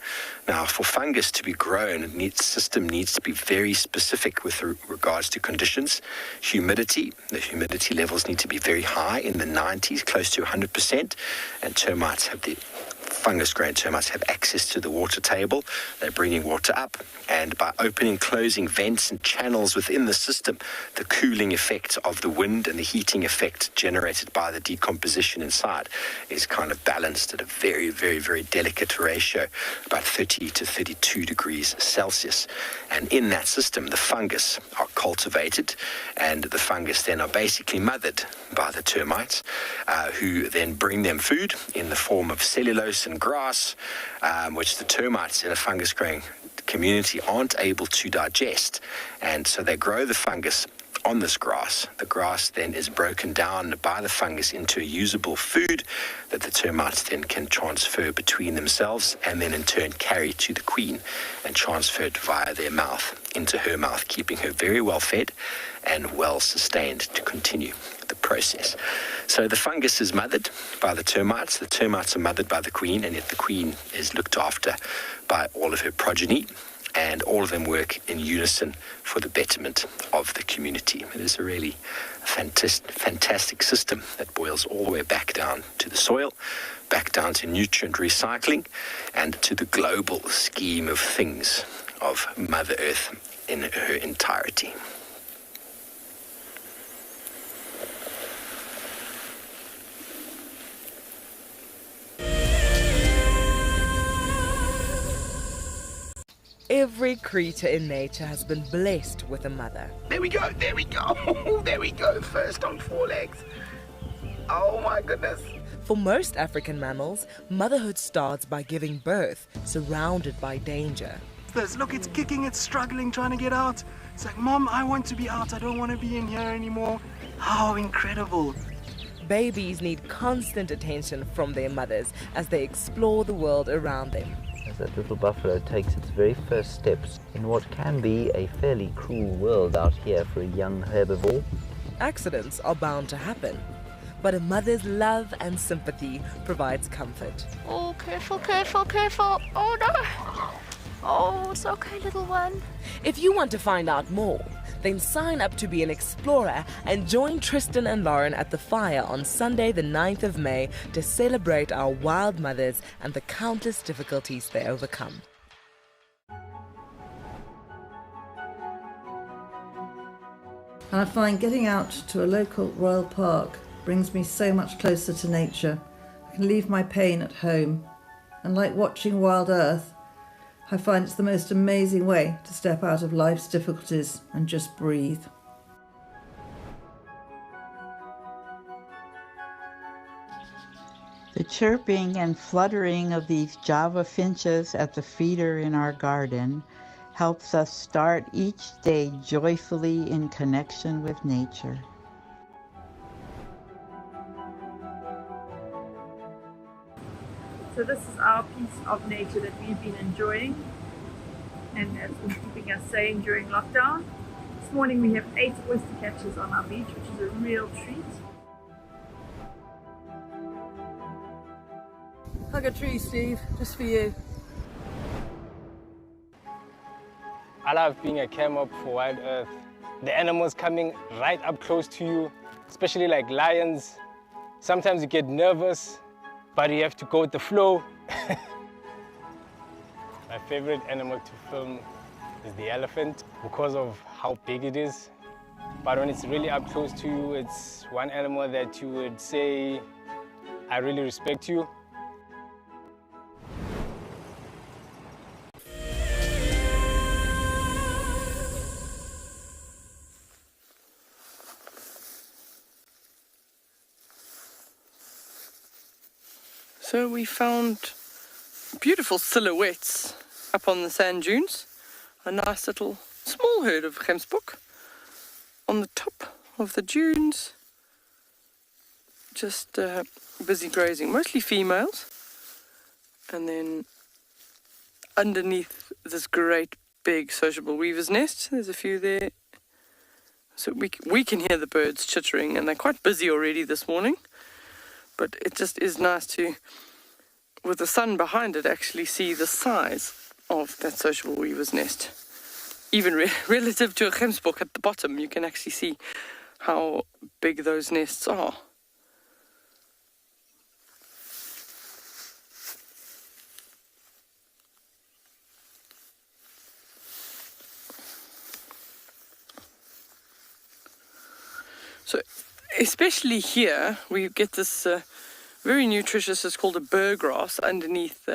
Now, for fungus to be grown, the system needs to be very specific with regards to conditions. Humidity, the humidity levels need to be very high, in the 90s, close to 100%, and fungus-grown termites have access to the water table. They're bringing water up, and by opening and closing vents and channels within the system, the cooling effect of the wind and the heating effect generated by the decomposition inside is kind of balanced at a very, very, very delicate ratio, about 30 to 32 degrees Celsius. And in that system, the fungus are cultivated, and the fungus then are basically mothered by the termites, who then bring them food in the form of cellulose and grass, which the termites in a fungus-growing community aren't able to digest. And so they grow the fungus on this grass. The grass then is broken down by the fungus into a usable food that the termites then can transfer between themselves, and then in turn carry to the queen and transferred via their mouth into her mouth, keeping her very well fed and well sustained to continue the process. So the fungus is mothered by the termites are mothered by the queen, and yet the queen is looked after by all of her progeny, and all of them work in unison for the betterment of the community. It is a really fantastic system that boils all the way back down to the soil, back down to nutrient recycling, and to the global scheme of things of Mother Earth in her entirety. Every creature in nature has been blessed with a mother. There we go, there we go, first on 4 legs. Oh my goodness. For most African mammals, motherhood starts by giving birth, surrounded by danger. Look, it's kicking, it's struggling, trying to get out. It's like, Mom, I want to be out, I don't want to be in here anymore. How incredible. Babies need constant attention from their mothers as they explore the world around them. As that little buffalo takes its very first steps in what can be a fairly cruel world out here for a young herbivore. Accidents are bound to happen, but a mother's love and sympathy provides comfort. Oh, careful, careful, careful. Oh no. Oh, it's okay, little one. If you want to find out more, then sign up to be an explorer and join Tristan and Lauren at the fire on Sunday the 9th of May to celebrate our wild mothers and the countless difficulties they overcome. And I find getting out to a local royal park brings me so much closer to nature. I can leave my pain at home, and like watching Wild Earth, I find it's the most amazing way to step out of life's difficulties and just breathe. The chirping and fluttering of these Java finches at the feeder in our garden helps us start each day joyfully in connection with nature. So this is our piece of nature that we've been enjoying, and it's been keeping us sane during lockdown. This morning we have 8 oyster catches on our beach, which is a real treat. Hug a tree, Steve, just for you. I love being a camera for Wild Earth. The animals coming right up close to you, especially like lions. Sometimes you get nervous, but you have to go with the flow. My favorite animal to film is the elephant because of how big it is. But when it's really up close to you, it's one animal that you would say, I really respect you. So we found beautiful silhouettes up on the sand dunes. A nice little small herd of gemsbok on the top of the dunes. Just busy grazing, mostly females. And then underneath this great big sociable weaver's nest, there's a few there. So we can hear the birds chittering, and they're quite busy already this morning. But it just is nice to, with the sun behind it, actually see the size of that sociable weaver's nest. Even relative to a gemsbok at the bottom, you can actually see how big those nests are. So, especially here, we get this very nutritious, it's called a burr grass underneath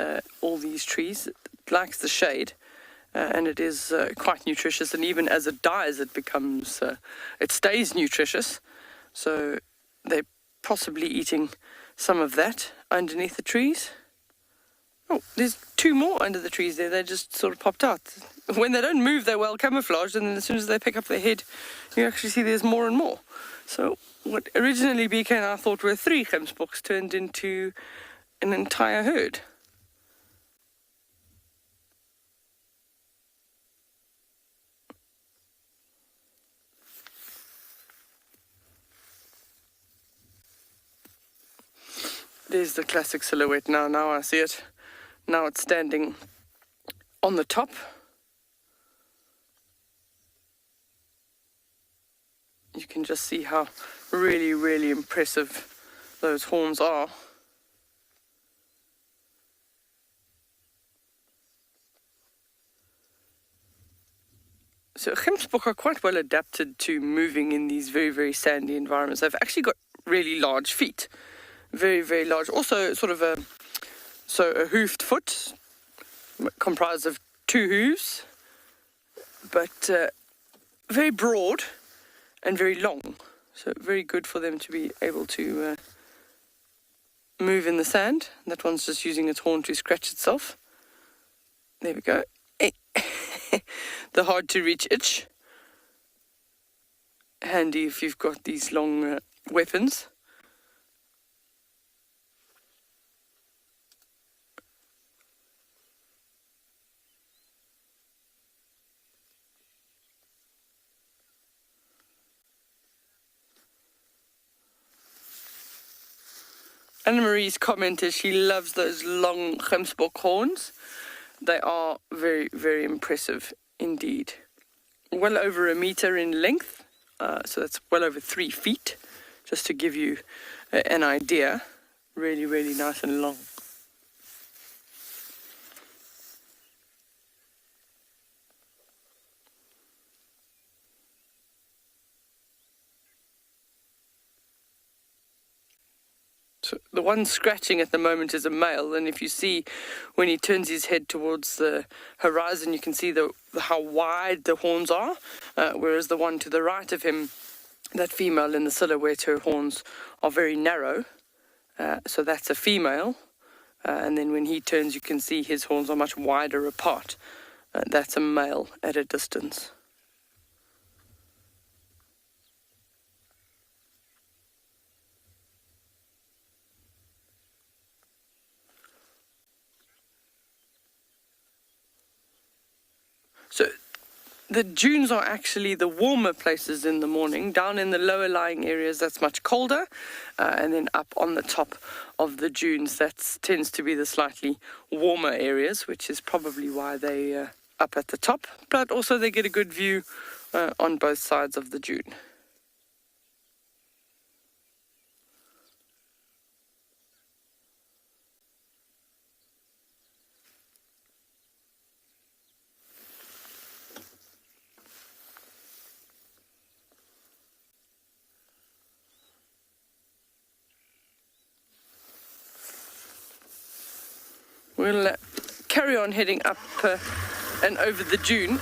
all these trees. It likes the shade, and it is quite nutritious, and even as it dies, it becomes, it stays nutritious. So they're possibly eating some of that underneath the trees. Oh, there's two more under the trees there. They just sort of popped out. When they don't move, they're well camouflaged, and then as soon as they pick up their head, you actually see there's more and more. So what originally BK and I thought were 3 gemsboks turned into an entire herd. There's the classic silhouette now. Now I see it. Now it's standing on the top. You can just see how really, really impressive those horns are. So gemsbok are quite well adapted to moving in these very, very sandy environments. They've actually got really large feet. Very, very large. Also sort of a hoofed foot, comprised of 2 hooves, but very broad and very long. So very good for them to be able to move in the sand. That one's just using its horn to scratch itself. There we go. The hard to reach itch. Handy if you've got these long weapons. Anna-Marie's commented she loves those long gemsbok horns. They are very, very impressive indeed. Well over 1 meter in length, so that's well over 3 feet, just to give you an idea. Really, really nice and long. So the one scratching at the moment is a male, and if you see when he turns his head towards the horizon, you can see how wide the horns are, whereas the one to the right of him, that female in the silhouette, her horns are very narrow, so that's a female, and then when he turns you can see his horns are much wider apart. That's a male at a distance. So The dunes are actually the warmer places in the morning. Down in the lower lying areas, that's much colder. And then up on the top of the dunes, that tends to be the slightly warmer areas, which is probably why they up at the top. But also they get a good view on both sides of the dune. We'll carry on heading up and over the dune.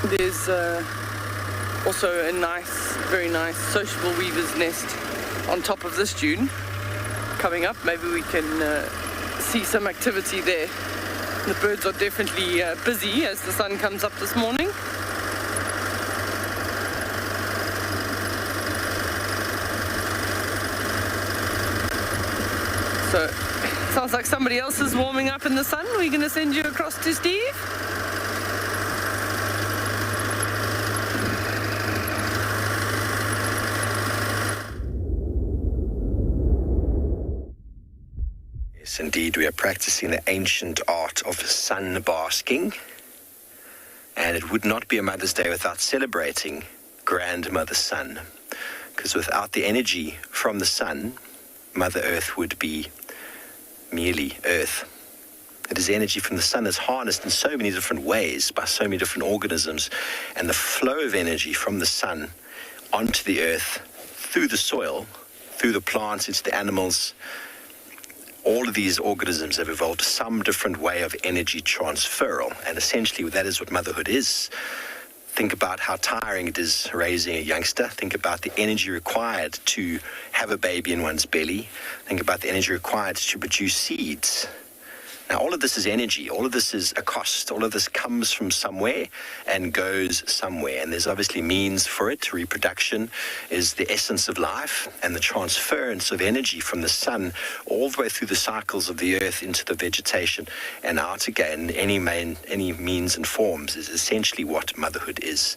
There's also a nice, very nice sociable weaver's nest on top of this dune coming up. Maybe we can see some activity there. The birds are definitely busy as the sun comes up this morning. So, sounds like somebody else is warming up in the sun. We're going to send you across to Steve. Yes, indeed, we are practicing the ancient art of sun basking. And it would not be a Mother's Day without celebrating Grandmother Sun. Because without the energy from the sun, Mother Earth would be merely Earth. It is energy from the sun that's harnessed in so many different ways by so many different organisms, and the flow of energy from the sun onto the earth, through the soil, through the plants, into the animals. All of these organisms have evolved some different way of energy transferal, and essentially that is what motherhood is. Think about how tiring it is raising a youngster. Think about the energy required to have a baby in one's belly. Think about the energy required to produce seeds. Now, all of this is energy. All of this is a cost. All of this comes from somewhere and goes somewhere. And there's obviously means for it. Reproduction is the essence of life, and the transference of energy from the sun all the way through the cycles of the earth into the vegetation and out again, any means and forms, is essentially what motherhood is.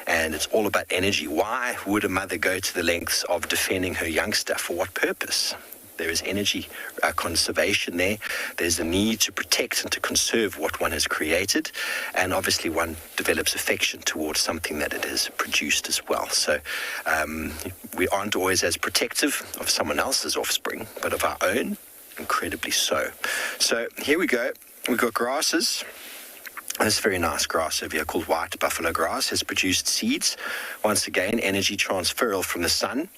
And it's all about energy. Why would a mother go to the lengths of defending her youngster? For what purpose? There is energy conservation there. There's a need to protect and to conserve what one has created. And obviously one develops affection towards something that it has produced as well. So we aren't always as protective of someone else's offspring, but of our own, incredibly so. So here we go. We've got grasses. This very nice grass over here called white buffalo grass has produced seeds. Once again, energy transferal from the sun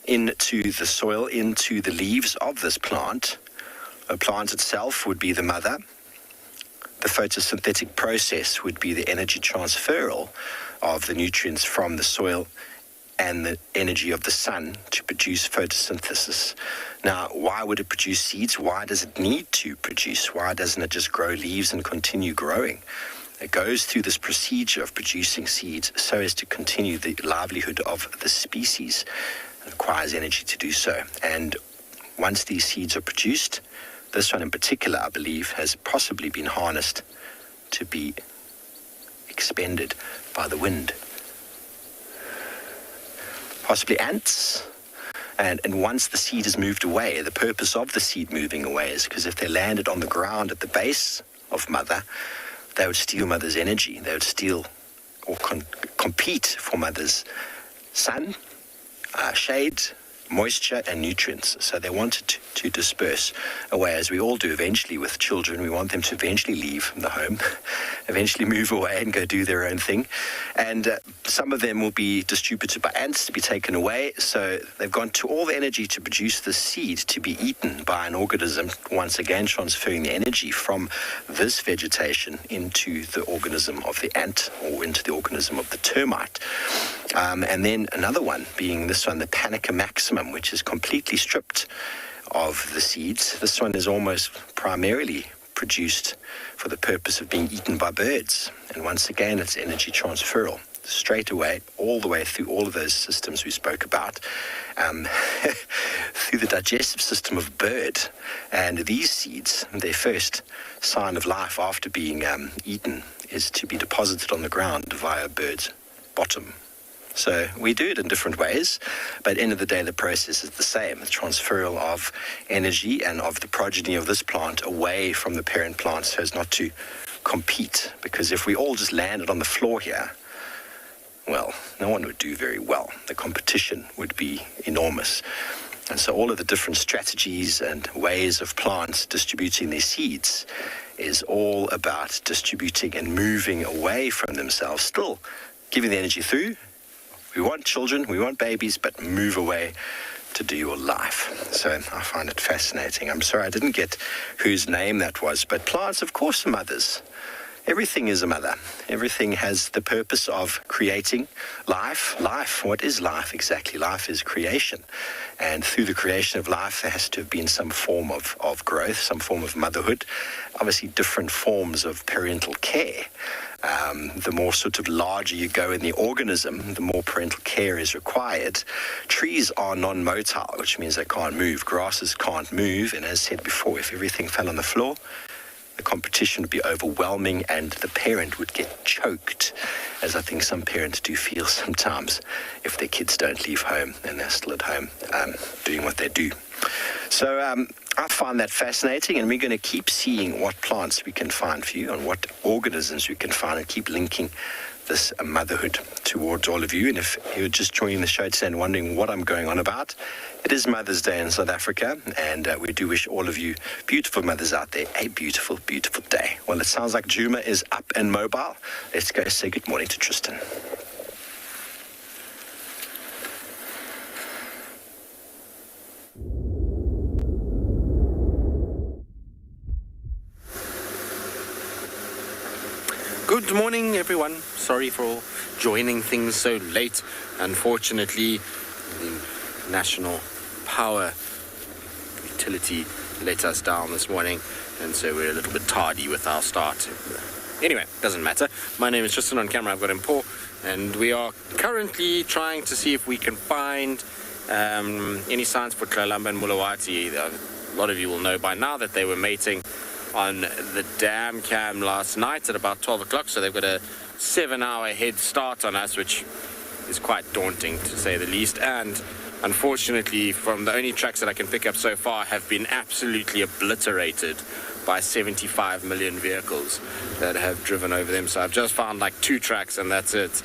into the soil, into the leaves of this plant. The plant itself would be the mother. The photosynthetic process would be the energy transferal of the nutrients from the soil and the energy of the sun to produce photosynthesis. Now, why would it produce seeds? Why does it need to produce? Why doesn't it just grow leaves and continue growing? It goes through this procedure of producing seeds so as to continue the livelihood of the species. It requires energy to do so. And once these seeds are produced, this one in particular, I believe, has possibly been harnessed to be expended by the wind. Possibly ants. And once the seed is moved away, the purpose of the seed moving away is because if they landed on the ground at the base of mother, they would steal mother's energy. They would steal or compete for mother's sun, shade, moisture and nutrients. So they wanted to disperse away, as we all do eventually with children. We want them to eventually leave the home, eventually move away and go do their own thing. And some of them will be distributed by ants to be taken away. So they've gone to all the energy to produce the seed to be eaten by an organism, once again transferring the energy from this vegetation into the organism of the ant or into the organism of the termite. And then another one being this one, the Panica maximum, which is completely stripped of the seeds. This one is almost primarily produced for the purpose of being eaten by birds. And once again, it's energy transferal. straight away, all the way through all of those systems we spoke about, through the digestive system of bird. And these seeds, their first sign of life after being eaten is to be deposited on the ground via a bird's bottom. So we do it in different ways, but at the end of the day, the process is the same. The transferal of energy and of the progeny of this plant away from the parent plant so as not to compete. Because if we all just landed on the floor here, well, no one would do very well. The competition would be enormous. And so all of the different strategies and ways of plants distributing their seeds is all about distributing and moving away from themselves, still giving the energy through. We want children, we want babies, but move away to do your life. So I find it fascinating. I'm sorry I didn't get whose name that was, but plants, of course, are mothers. Everything is a mother. Everything has the purpose of creating life. Life, what is life exactly? Life is creation. And through the creation of life, there has to have been some form of growth, some form of motherhood, obviously different forms of parental care. The more sort of larger you go in the organism, the more parental care is required. Trees are non-motile, which means they can't move. Grasses can't move. And as said before, if everything fell on the floor, the competition would be overwhelming and the parent would get choked, as I think some parents do feel sometimes if their kids don't leave home and they're still at home doing what they do. So I find that fascinating, and we're going to keep seeing what plants we can find for you and what organisms we can find and keep linking this motherhood towards all of you. And if you're just joining the show today and wondering what I'm going on about, it is Mother's Day in South Africa, and we do wish all of you beautiful mothers out there a beautiful, beautiful day. Well, it sounds like Juma is up and mobile. Let's go say good morning to Tristan. Good morning, everyone. Sorry for joining things so late. Unfortunately, the National Power Utility let us down this morning, and so we're a little bit tardy with our start. Anyway, doesn't matter. My name is Tristan. On camera, I've got Mpo, and we are currently trying to see if we can find any signs for Kalahari and Mulawati. A lot of you will know by now that they were mating on the dam cam last night at about 12 o'clock, so they've got a 7-hour head start on us, which is quite daunting to say the least. And unfortunately, from the only tracks that I can pick up so far, have been absolutely obliterated by 75 million vehicles that have driven over them. So I've just found like 2 tracks, and that's it,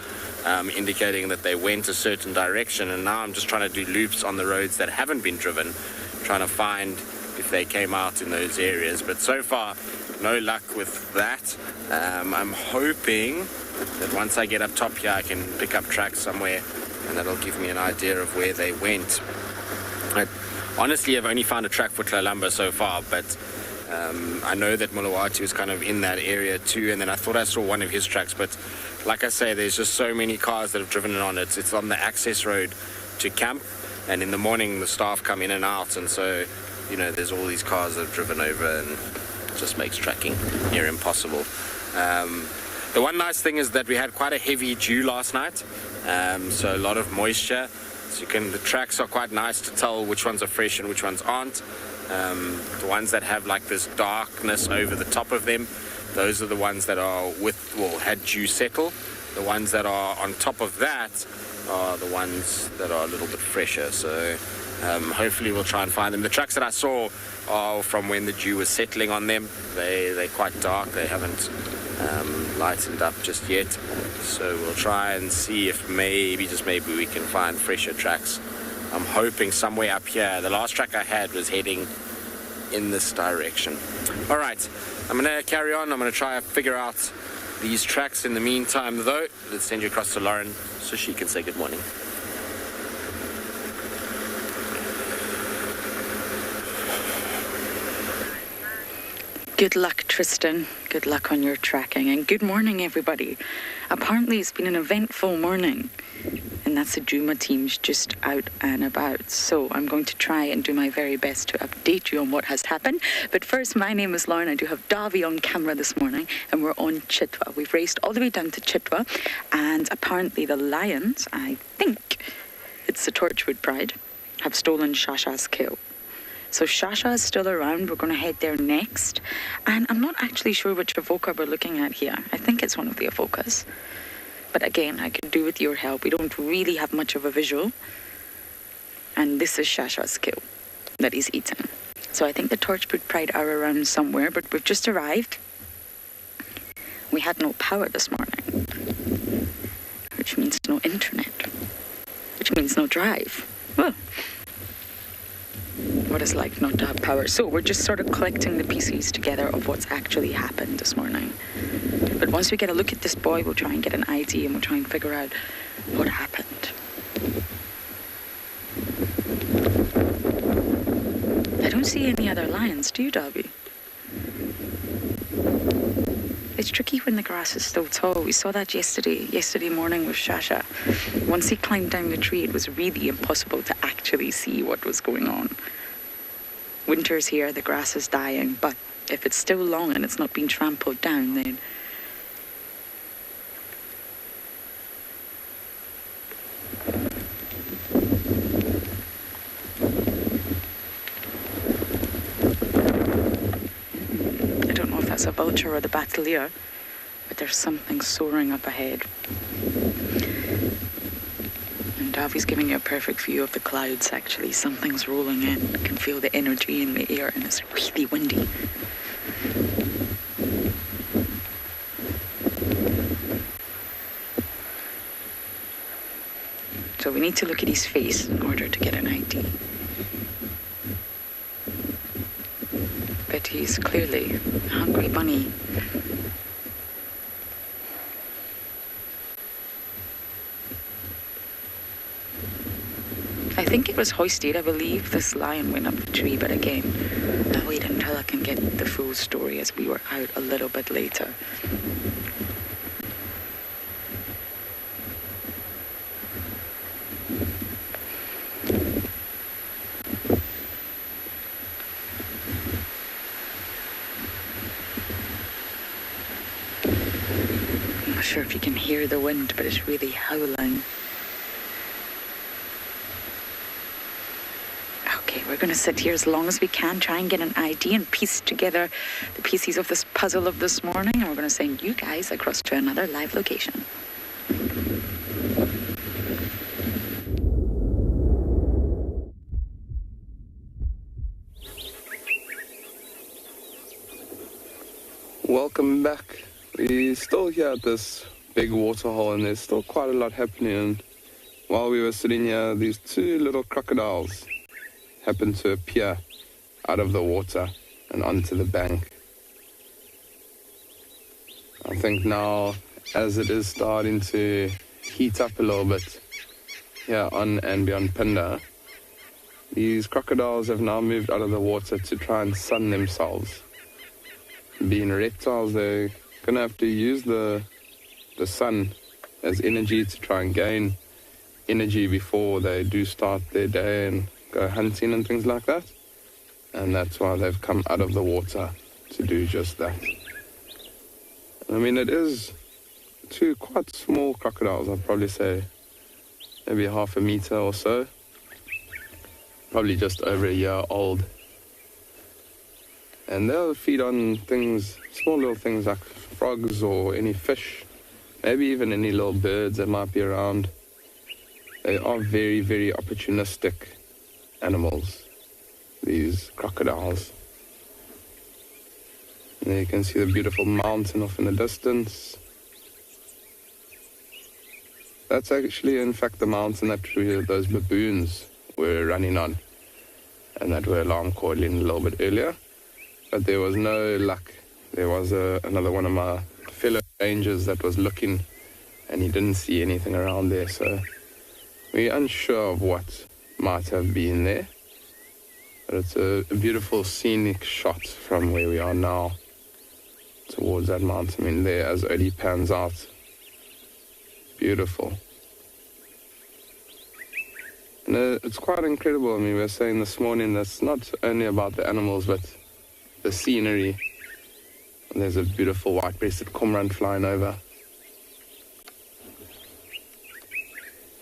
indicating that they went a certain direction. And now I'm just trying to do loops on the roads that haven't been driven, trying to find if they came out in those areas. But so far, no luck with that. I'm hoping that once I get up top here, I can pick up tracks somewhere, and that'll give me an idea of where they went. I honestly have only found a track for Kalahari so far, but I know that Mulawati was kind of in that area too, and then I thought I saw one of his tracks, but like I say, there's just so many cars that have driven on it. It's on the access road to camp, and in the morning the staff come in and out, and so, you know, there's all these cars that have driven over, and it just makes tracking near impossible. The one nice thing is that we had quite a heavy dew last night, so a lot of moisture. So the tracks are quite nice to tell which ones are fresh and which ones aren't. The ones that have like this darkness over the top of them, those are the ones that are had dew settle. The ones that are on top of that are the ones that are a little bit fresher. So hopefully we'll try and find them. The tracks that I saw are from when the dew was settling on them. They're quite dark. They haven't lightened up just yet. So we'll try and see if maybe we can find fresher tracks. I'm hoping somewhere up here. The last track I had was heading in this direction. All right, I'm going to carry on. I'm going to try and figure out these tracks. In the meantime, though, let's send you across to Lauren so she can say good morning. Good luck, Tristan. Good luck on your tracking. And good morning, everybody. Apparently, it's been an eventful morning in and that's the Djuma team's just out and about. So I'm going to try and do my very best to update you on what has happened. But first, my name is Lauren. I do have Davi on camera this morning, and we're on Chitwa. We've raced all the way down to Chitwa, and apparently the Lions, I think it's the Torchwood Pride, have stolen Shasha's kill. So Shasha is still around. We're going to head there next. And I'm not actually sure which Avoca we're looking at here. I think it's one of the Avocas. But again, I could do with your help. We don't really have much of a visual. And this is Shasha's kill that he's eaten. So I think the Torchwood Pride are around somewhere, but we've just arrived. We had no power this morning, which means no internet, which means no drive. Well, what is life not to have power? So we're just sort of collecting the pieces together of what's actually happened this morning. But once we get a look at this boy, we'll try and get an ID and we'll try and figure out what happened. I don't see any other lions, do you, Darby? It's tricky when the grass is still tall. We saw that yesterday morning with Shasha. Once he climbed down the tree, it was really impossible to actually see what was going on. Winter's here, the grass is dying, but if it's still long and it's not being trampled down, then I don't know if that's a vulture or the battalier, but there's something soaring up ahead. And Davi's giving you a perfect view of the clouds, actually. Something's rolling in. You can feel the energy in the air, and it's really windy. So we need to look at his face in order to get an ID. But he's clearly a hungry bunny. I think it was hoisted. I believe this lion went up the tree, but again, I'll wait until I can get the full story as we were out a little bit later. I'm not sure if you can hear the wind, but it's really howling. We're going to sit here as long as we can, try and get an ID and piece together the pieces of this puzzle of this morning, and we're going to send you guys across to another live location. Welcome back. We're still here at this big waterhole, and there's still quite a lot happening. And while we were sitting here, these two little crocodiles happened to appear out of the water and onto the bank. I think now, as it is starting to heat up a little bit here on and beyond Pinda, these crocodiles have now moved out of the water to try and sun themselves. Being reptiles, they're going to have to use the sun as energy to try and gain energy before they do start their day and go hunting and things like that. And that's why they've come out of the water to do just that. I mean, it is two quite small crocodiles. I'd probably say maybe 1/2 meter or so. Probably just over a year old. And they'll feed on things, small little things like frogs or any fish, maybe even any little birds that might be around. They are very, very opportunistic animals, these crocodiles. And there you can see the beautiful mountain off in the distance. That's actually, in fact, the mountain that those baboons were running on, and that were alarm calling a little bit earlier. But there was no luck. There was another one of my fellow rangers that was looking, and he didn't see anything around there, so we're unsure of what might have been there. But it's a beautiful scenic shot from where we are now towards that mountain in there as Odie pans out. Beautiful. And it's quite incredible. I mean, we were saying this morning that's not only about the animals, but the scenery. And there's a beautiful white-breasted cormorant flying over.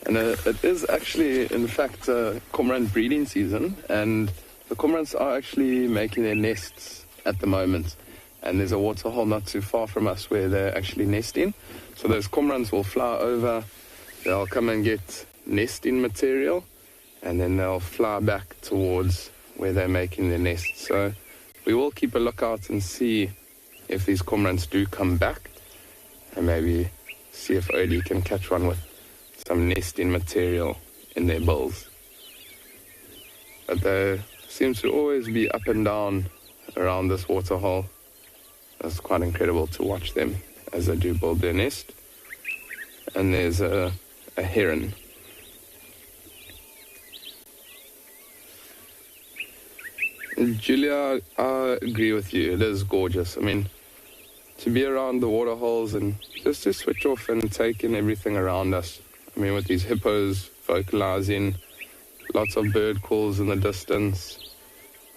And it is actually, in fact, cormorant breeding season, and the cormorants are actually making their nests at the moment. And there's a waterhole not too far from us where they're actually nesting. So those cormorants will fly over, they'll come and get nesting material, and then they'll fly back towards where they're making their nests. So we will keep a lookout and see if these cormorants do come back, and maybe see if Odie can catch one with some nesting material in their bills. But they seem to always be up and down around this waterhole. It's quite incredible to watch them as they do build their nest. And there's a heron. Julia, I agree with you. It is gorgeous. I mean, to be around the waterholes and just to switch off and take in everything around us. I mean, with these hippos vocalizing, lots of bird calls in the distance.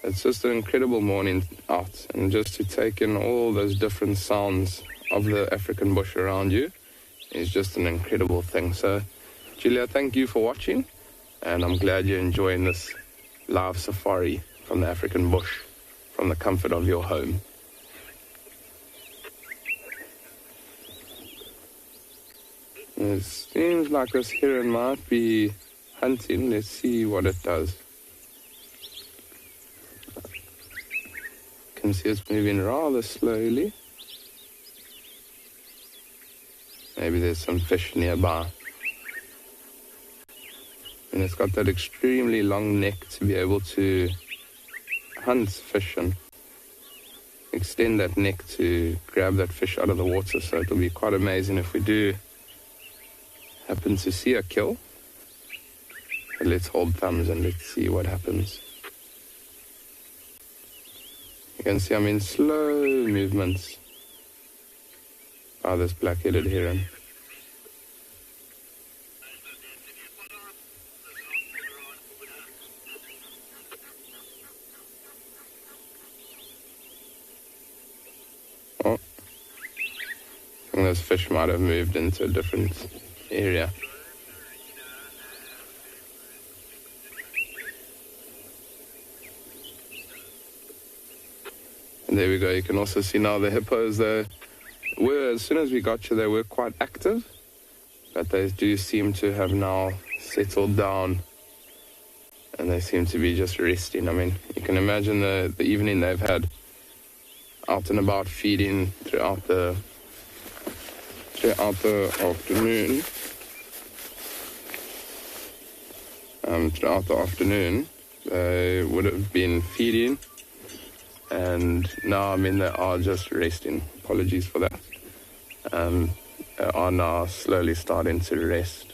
It's just an incredible morning out, and just to take in all those different sounds of the African bush around you is just an incredible thing. So, Julia, thank you for watching, and I'm glad you're enjoying this live safari from the African bush, from the comfort of your home. It seems like this heron might be hunting. Let's see what it does. You can see it's moving rather slowly. Maybe there's some fish nearby. And it's got that extremely long neck to be able to hunt fish and extend that neck to grab that fish out of the water. So it'll be quite amazing if we do happen to see a kill. But let's hold thumbs and let's see what happens. You can see I'm in slow movements by this black-headed heron. Oh, I think those fish might have moved into a different area. And there we go. You can also see now the hippos there were, as soon as we got here, they were quite active, but they do seem to have now settled down, and they seem to be just resting. I mean, you can imagine the evening they've had out and about feeding throughout the afternoon. Throughout the afternoon, they would have been feeding, and now, I mean, they are just resting. Apologies for that. They are now slowly starting to rest.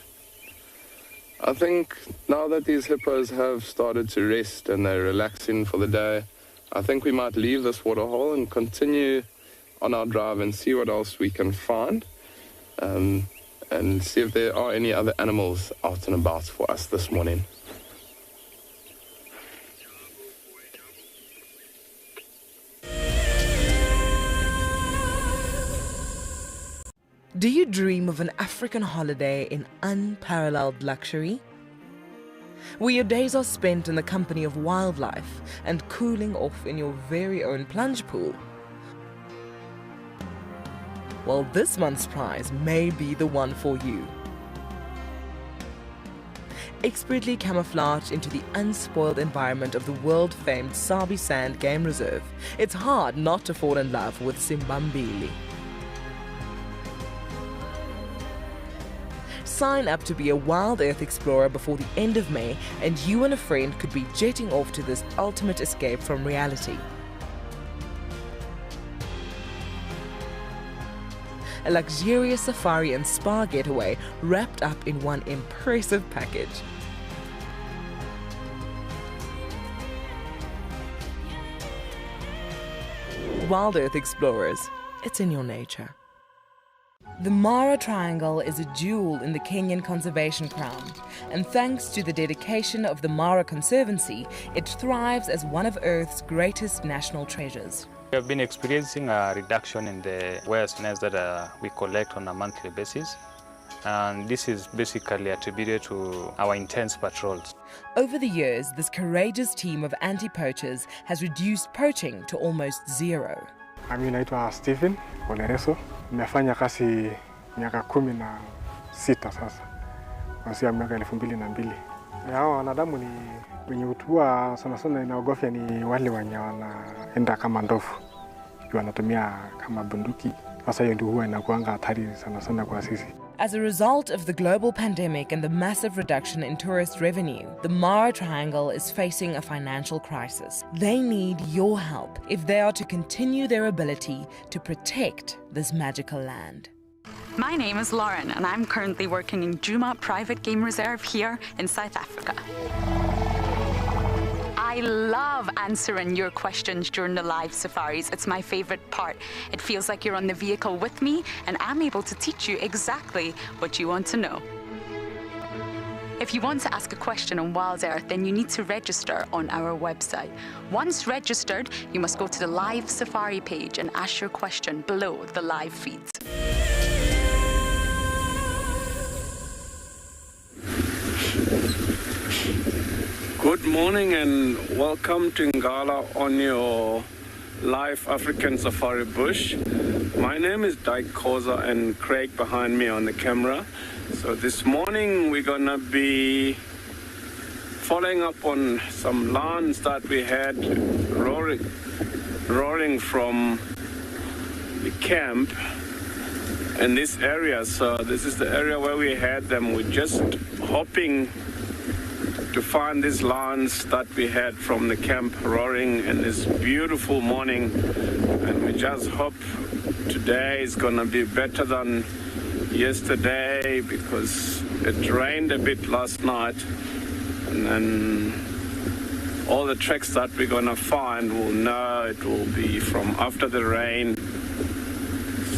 I think now that these hippos have started to rest and they're relaxing for the day, I think we might leave this waterhole and continue on our drive and see what else we can find, and see if there are any other animals out and about for us this morning. Do you dream of an African holiday in unparalleled luxury? Where your days are spent in the company of wildlife and cooling off in your very own plunge pool? Well, this month's prize may be the one for you. Expertly camouflaged into the unspoiled environment of the world-famed Sabi Sand Game Reserve, it's hard not to fall in love with Simbambili. Sign up to be a Wild Earth explorer before the end of May, and you and a friend could be jetting off to this ultimate escape from reality. A luxurious safari and spa getaway wrapped up in one impressive package. Wild Earth Explorers, it's in your nature. The Mara Triangle is a jewel in the Kenyan conservation crown, and thanks to the dedication of the Mara Conservancy, it thrives as one of Earth's greatest national treasures. We have been experiencing a reduction in the whale snails that we collect on a monthly basis, and this is basically attributed to our intense patrols. Over the years, this courageous team of anti-poachers has reduced poaching to almost zero. Mimi naitwa Stephen Olereso. Nimefanya kazi miaka 16 sasa. Kuanzia miaka 2002. Hao wanadamu ni wenye utua sana inaogofya ni wale wenye wanaenda kama ndovu. Wanatumia kama bunduki. Sasa hiyo ndio huwa inakuanga hatari sana kwa sisi. As a result of the global pandemic and the massive reduction in tourist revenue, the Mara Triangle is facing a financial crisis. They need your help if they are to continue their ability to protect this magical land. My name is Lauren, and I'm currently working in Djuma Private Game Reserve here in South Africa. I love answering your questions during the live safaris. It's my favorite part. It feels like you're on the vehicle with me, and I'm able to teach you exactly what you want to know. If you want to ask a question on Wild Earth, then you need to register on our website. Once registered, you must go to the live safari page and ask your question below the live feeds. Good morning and welcome to Ngala on your live African Safari Bush. My name is Dyke Khoza and Craig behind me on the camera. So this morning we're gonna be following up on some lawns that we had roaring from the camp in this area. So this is the area where we had them. We're just hoping to find these lawns that we had from the camp roaring in this beautiful morning, and we just hope today is gonna be better than yesterday because it rained a bit last night, and then all the tracks that we're gonna find will know it will be from after the rain.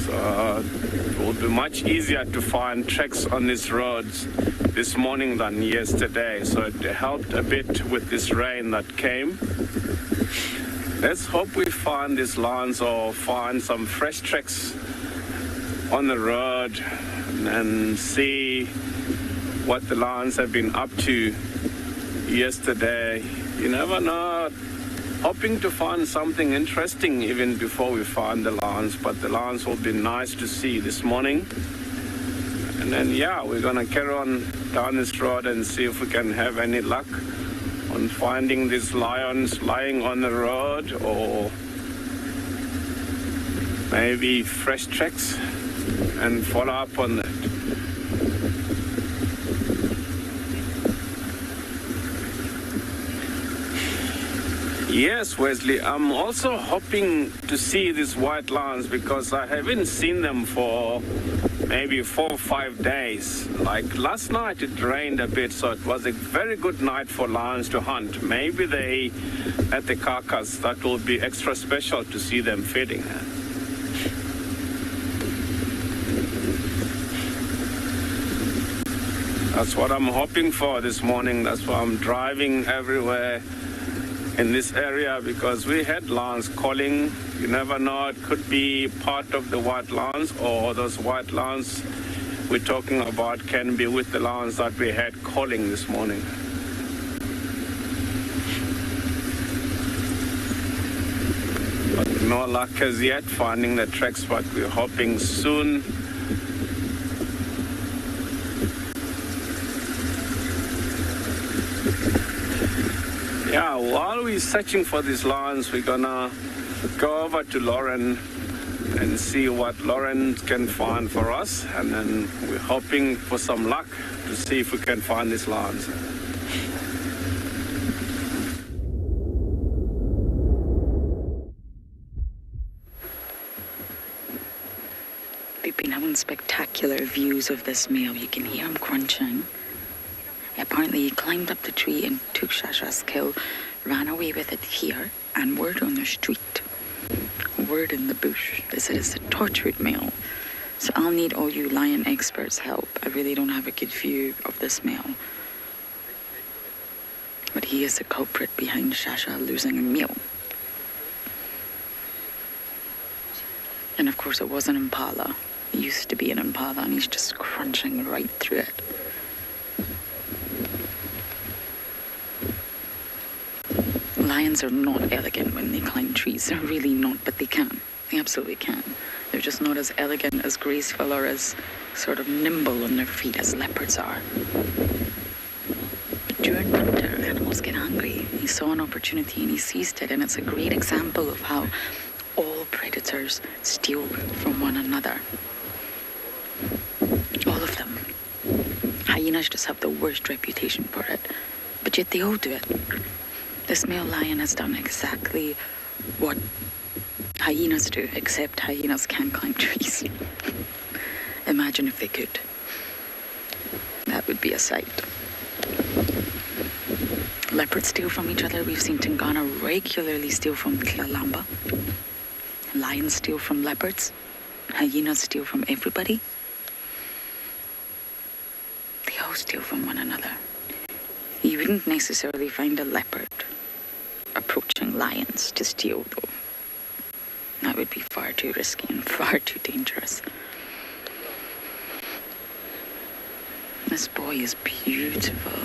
So it will be much easier to find tracks on these roads this morning than yesterday. So it helped a bit with this rain that came. Let's hope we find these lawns or find some fresh tracks on the road and see what the lawns have been up to yesterday. You never know. Hoping to find something interesting even before we find the lawns, but the lawns will be nice to see this morning. And then, yeah, we're gonna carry on down this road and see if we can have any luck on finding these lions lying on the road or maybe fresh tracks and follow up on that. Yes, Wesley, I'm also hoping to see these white lawns because I haven't seen them for maybe 4 or 5 days. Like last night it rained a bit, so it was a very good night for lions to hunt. Maybe they at the carcass, that will be extra special to see them feeding. That's what I'm hoping for this morning. That's why I'm driving everywhere in this area because we had lawns calling. You never know, it could be part of the white lawns or those white lawns we're talking about can be with the lawns that we had calling this morning. But no luck as yet finding the tracks, but we're hoping soon. Yeah, while we're searching for these lawns, we're gonna go over to Lauren and see what Lauren can find for us, and then we're hoping for some luck to see if we can find these lawns. We've been having spectacular views of this male. You can hear him crunching. Apparently he climbed up the tree and took Shasha's kill, ran away with it here, and word on the street, word in the bush, is it is a tortured male. So I'll need all you lion experts' help. I really don't have a good view of this male. But he is the culprit behind Shasha losing a meal. And of course it was an impala. It used to be an impala and he's just crunching right through it. Lions are not elegant when they climb trees. They're really not, but they can. They absolutely can. They're just not as elegant, as graceful, or as sort of nimble on their feet as leopards are. But during winter, animals get hungry. He saw an opportunity and he seized it, and it's a great example of how all predators steal from one another. All of them. Hyenas just have the worst reputation for it, but yet they all do it. This male lion has done exactly what hyenas do, except hyenas can't climb trees. Imagine if they could. That would be a sight. Leopards steal from each other. We've seen Tingana regularly steal from Tlalamba. Lions steal from leopards. Hyenas steal from everybody. They all steal from one another. You wouldn't necessarily find a leopard approaching lions to steal, though. That would be far too risky and far too dangerous. This boy is beautiful.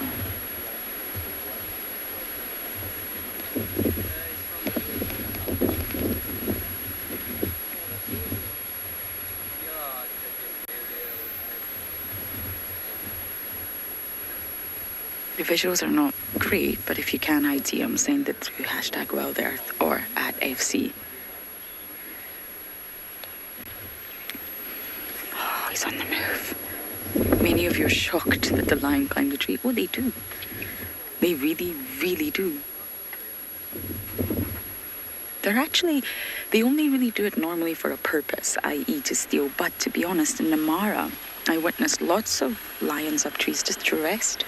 The visuals are not great, but if you can ID them, send it through #WildEarth or @FC. Oh, he's on the move. Many of you are shocked that the lion climbed the tree. Oh, they do. They really, really do. They only really do it normally for a purpose, i.e. to steal. But to be honest, in Namara, I witnessed lots of lions up trees just to rest.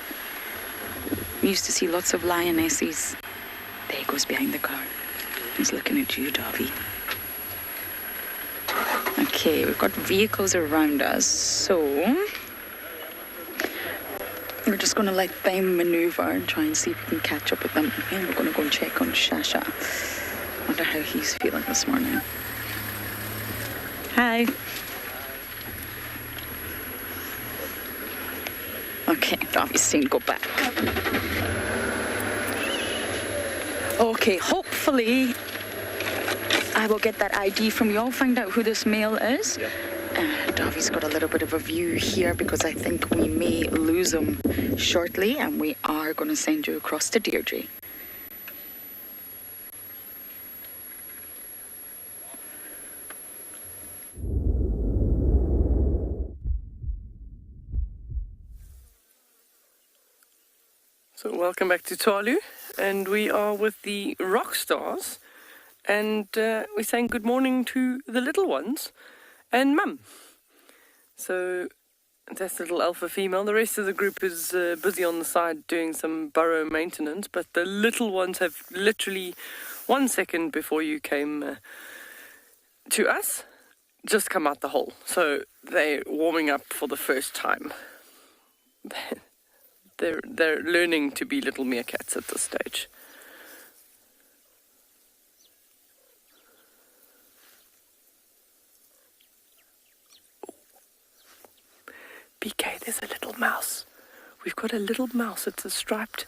We used to see lots of lionesses. There he goes behind the car. He's looking at you, Davi. Okay, we've got vehicles around us, so we're just going to let them maneuver and try and see if we can catch up with them. And we're going to go and check on Shasha. Wonder how he's feeling this morning. Hi. Okay, Davi's seen go back. Okay, hopefully I will get that ID from you all, find out who this male is. Yeah. Davi's got a little bit of a view here because I think we may lose him shortly, and we are going to send you across to Deirdre. So welcome back to Tswalu, and we are with the rock stars, and we're saying good morning to the little ones and Mum. So that's the little alpha female. The rest of the group is busy on the side doing some burrow maintenance, but the little ones have literally 1 second before you came to us just come out the hole. So they're warming up for the first time. They're learning to be little meerkats at this stage. BK, there's a little mouse. We've got a little mouse. It's a striped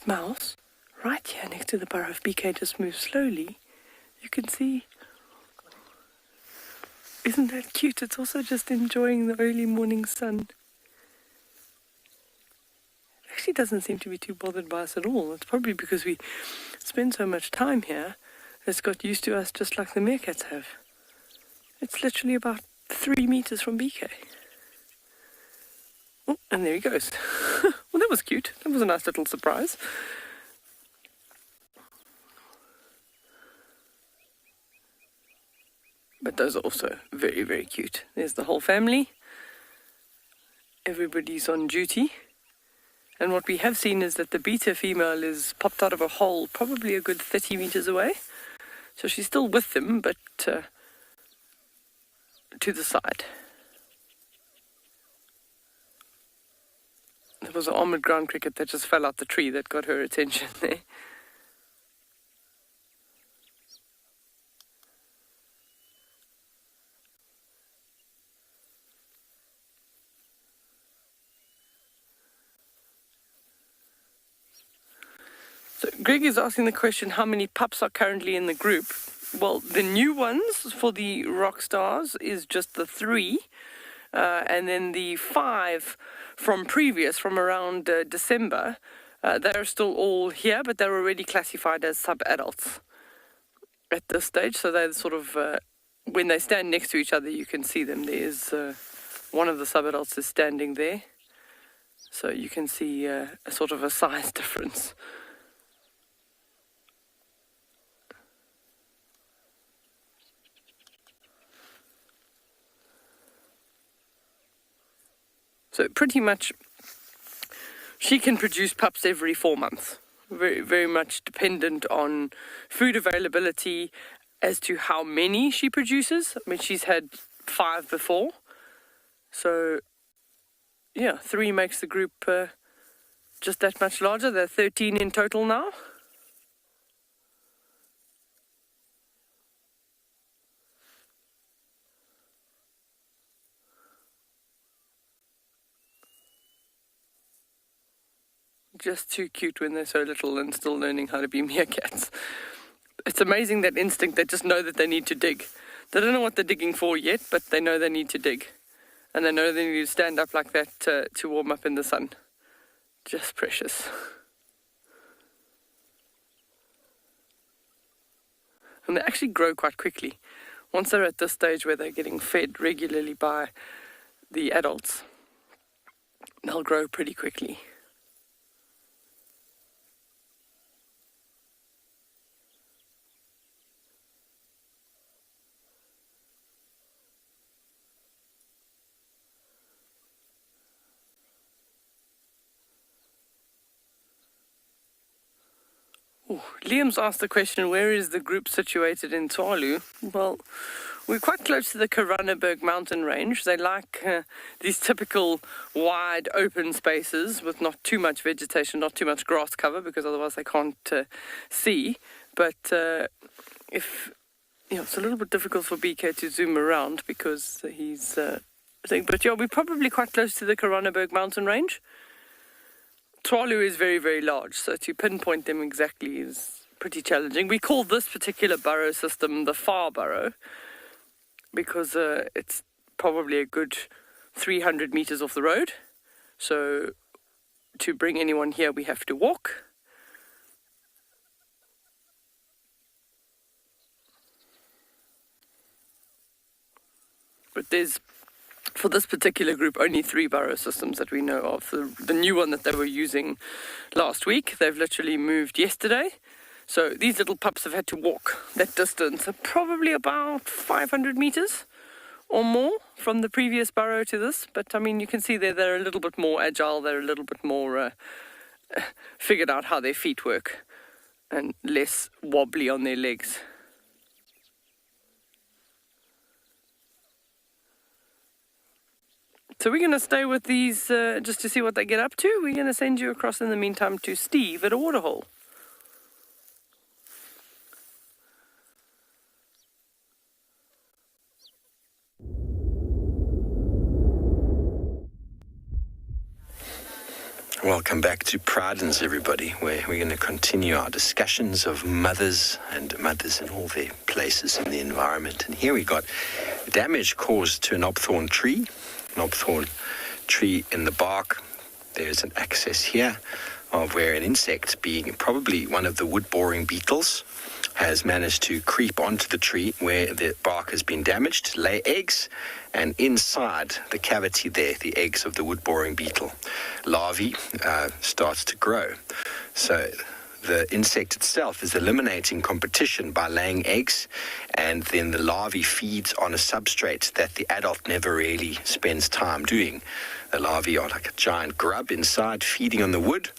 mouse right here next to the burrow. If BK just moves slowly, you can see. Isn't that cute? It's also just enjoying the early morning sun. Actually doesn't seem to be too bothered by us at all. It's probably because we spend so much time here, it's got used to us just like the meerkats have. It's literally about 3 meters from BK. Oh, and there he goes. Well, that was cute. That was a nice little surprise. But those are also very, very cute. There's the whole family. Everybody's on duty. And what we have seen is that the beta female is popped out of a hole probably a good 30 meters away. So she's still with them, but to the side. There was an armoured ground cricket that just fell out the tree that got her attention there. So Greg is asking the question, how many pups are currently in the group? Well, the new ones for the rock stars is just the 3, and then the 5 from around December, they're still all here, but they're already classified as sub-adults at this stage. So they're sort of, when they stand next to each other, you can see them. There's one of the sub-adults is standing there, so you can see a sort of a size difference. So pretty much, she can produce pups every 4 months. Very, very much dependent on food availability as to how many she produces. I mean, she's had 5 before. So, yeah, 3 makes the group just that much larger. There are 13 in total now. Just too cute when they're so little and still learning how to be meerkats. It's amazing, that instinct. They just know that they need to dig. They don't know what they're digging for yet, but they know they need to dig. And they know they need to stand up like that to warm up in the sun. Just precious. And they actually grow quite quickly. Once they're at this stage where they're getting fed regularly by the adults, they'll grow pretty quickly. Liam's asked the question, where is the group situated in Tswalu? Well, we're quite close to the Karanneberg mountain range. They like these typical wide open spaces with not too much vegetation, not too much grass cover, because otherwise they can't see. But it's a little bit difficult for BK to zoom around because he's but yeah, we're probably quite close to the Karanneberg mountain range. Tswalu is very, very large, so to pinpoint them exactly is pretty challenging. We call this particular burrow system the far burrow because it's probably a good 300 meters off the road. So to bring anyone here, we have to walk. But there's, for this particular group, only 3 burrow systems that we know of. The new one that they were using last week, they've literally moved yesterday. So these little pups have had to walk that distance, probably about 500 meters or more from the previous burrow to this. But I mean, you can see they're a little bit more agile, they're a little bit more figured out how their feet work and less wobbly on their legs. So we're going to stay with these just to see what they get up to. We're going to send you across in the meantime to Steve at a waterhole. Welcome back to Pridens, everybody, where we're going to continue our discussions of mothers and mothers in all their places in the environment. And here we got damage caused to an opthorn tree. An opthorn tree in the bark. There's an access here of where an insect, being probably one of the wood-boring beetles, has managed to creep onto the tree where the bark has been damaged, lay eggs, and inside the cavity there, the eggs of the wood-boring beetle larvae starts to grow. So the insect itself is eliminating competition by laying eggs, and then the larvae feeds on a substrate that the adult never really spends time doing. The larvae are like a giant grub inside feeding on the wood,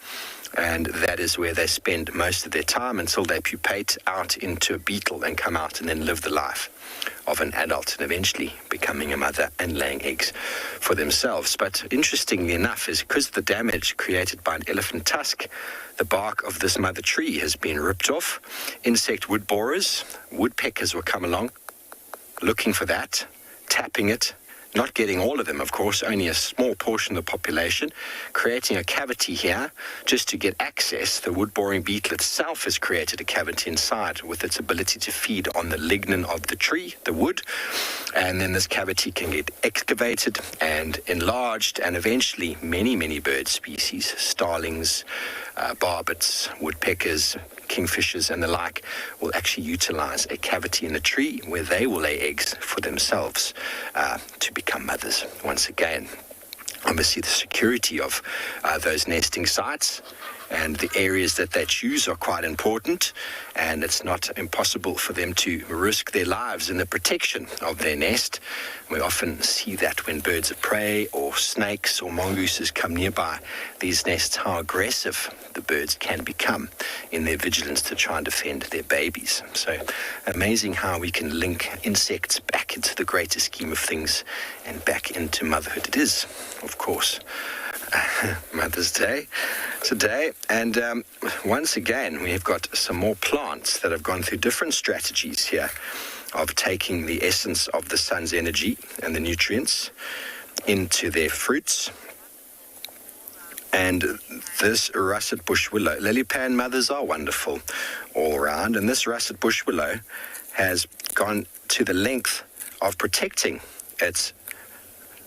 And that is where they spend most of their time until they pupate out into a beetle and come out and then live the life of an adult and eventually becoming a mother and laying eggs for themselves. But interestingly enough, is because of the damage created by an elephant tusk, the bark of this mother tree has been ripped off. Insect wood borers, woodpeckers will come along looking for that, tapping it, not getting all of them, of course, only a small portion of the population, creating a cavity here just to get access. The wood-boring beetle itself has created a cavity inside with its ability to feed on the lignin of the tree, the wood, and then this cavity can get excavated and enlarged, and eventually many bird species, starlings, barbets, woodpeckers, kingfishers and the like, will actually utilize a cavity in the tree where they will lay eggs for themselves to become mothers once again. Obviously, the security of those nesting sites and the areas that they choose are quite important, and it's not impossible for them to risk their lives in the protection of their nest. We often see that when birds of prey or snakes or mongooses come nearby these nests, how aggressive the birds can become in their vigilance to try and defend their babies. So amazing how we can link insects back into the greater scheme of things and back into motherhood. It is, of course, Mother's Day today, and once again we've got some more plants that have gone through different strategies here of taking the essence of the sun's energy and the nutrients into their fruits. And this russet bush willow, lily pan mothers are wonderful all around, and this russet bush willow has gone to the length of protecting its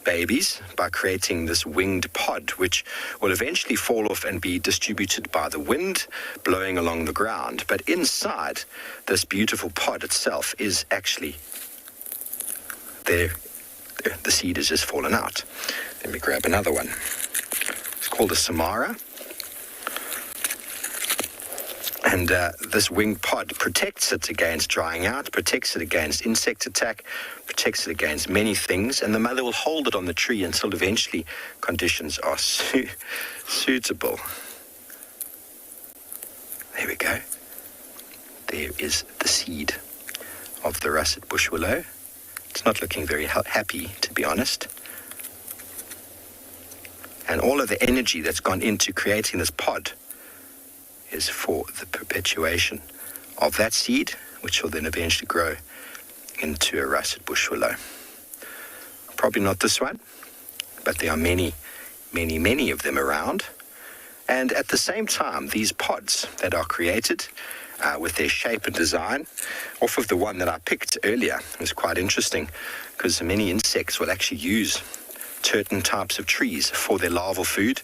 babies by creating this winged pod, which will eventually fall off and be distributed by the wind blowing along the ground. But inside this beautiful pod itself is actually there. The seed has just fallen out. Let me grab another one. It's called a samara. And this winged pod protects it against drying out, protects it against insect attack, protects it against many things, and the mother will hold it on the tree until eventually conditions are suitable. There we go. There is the seed of the russet bush willow. It's not looking very happy, to be honest. And all of the energy that's gone into creating this pod is for the perpetuation of that seed, which will then eventually grow into a russet bush willow. Probably not this one, but there are many of them around. And at the same time, these pods that are created with their shape and design, off of the one that I picked earlier, was quite interesting, because many insects will actually use certain types of trees for their larval food.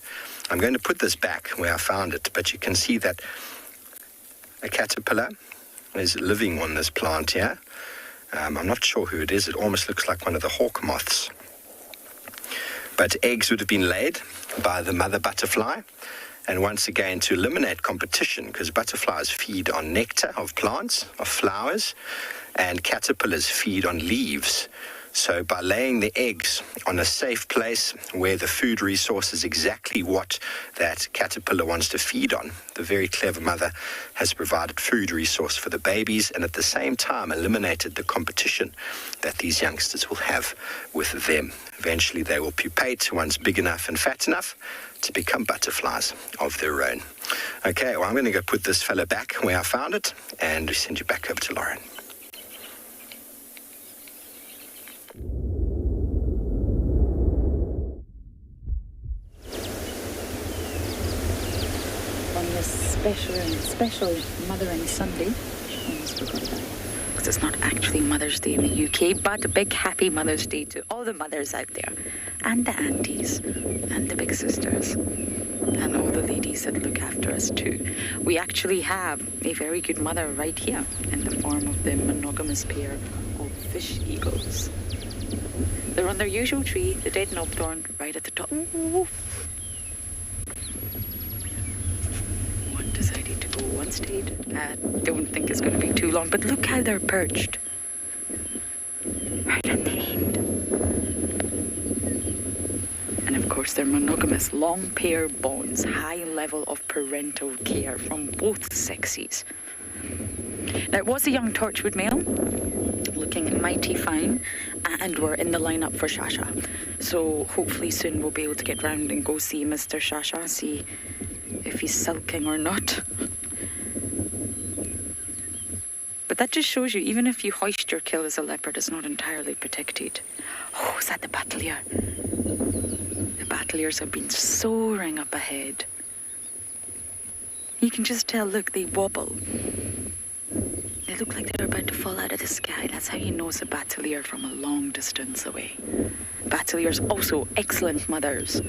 I'm going to put this back where I found it, but you can see that a caterpillar is living on this plant here. I'm not sure who it is. It almost looks like one of the hawk moths. But eggs would have been laid by the mother butterfly. And once again, to eliminate competition, because butterflies feed on nectar of plants, of flowers, and caterpillars feed on leaves. So by laying the eggs on a safe place where the food resource is exactly what that caterpillar wants to feed on, the very clever mother has provided food resource for the babies, and at the same time eliminated the competition that these youngsters will have with them. Eventually they will pupate once big enough and fat enough to become butterflies of their own. Okay, well, I'm going to go put this fella back where I found it and send you back over to Lauren. Special Mothering Sunday. Almost forgot that. Because it's not actually Mother's Day in the UK, but a big happy Mother's Day to all the mothers out there, and the aunties, and the big sisters, and all the ladies that look after us too. We actually have a very good mother right here in the form of the monogamous pair of fish eagles. They're on their usual tree, the dead knobthorn, right at the top. Ooh. Decided to go one stage. I don't think it's going to be too long, but look how they're perched. Right at the end. And of course, course, they're monogamous, long pair bonds, high level of parental care from both sexes. Now, it was a young Torchwood male, looking mighty fine, and we're in the lineup for Shasha. So hopefully soon we'll be able to get round and go see Mr. Shasha, see if he's sulking or not. But that just shows you, even if you hoist your kill as a leopard, it's not entirely protected. Oh, is that the battalier? The battaliers have been soaring up ahead. You can just tell, look, they wobble. They look like they're about to fall out of the sky. That's how you know it's a battalier from a long distance away. Battaliers also excellent mothers.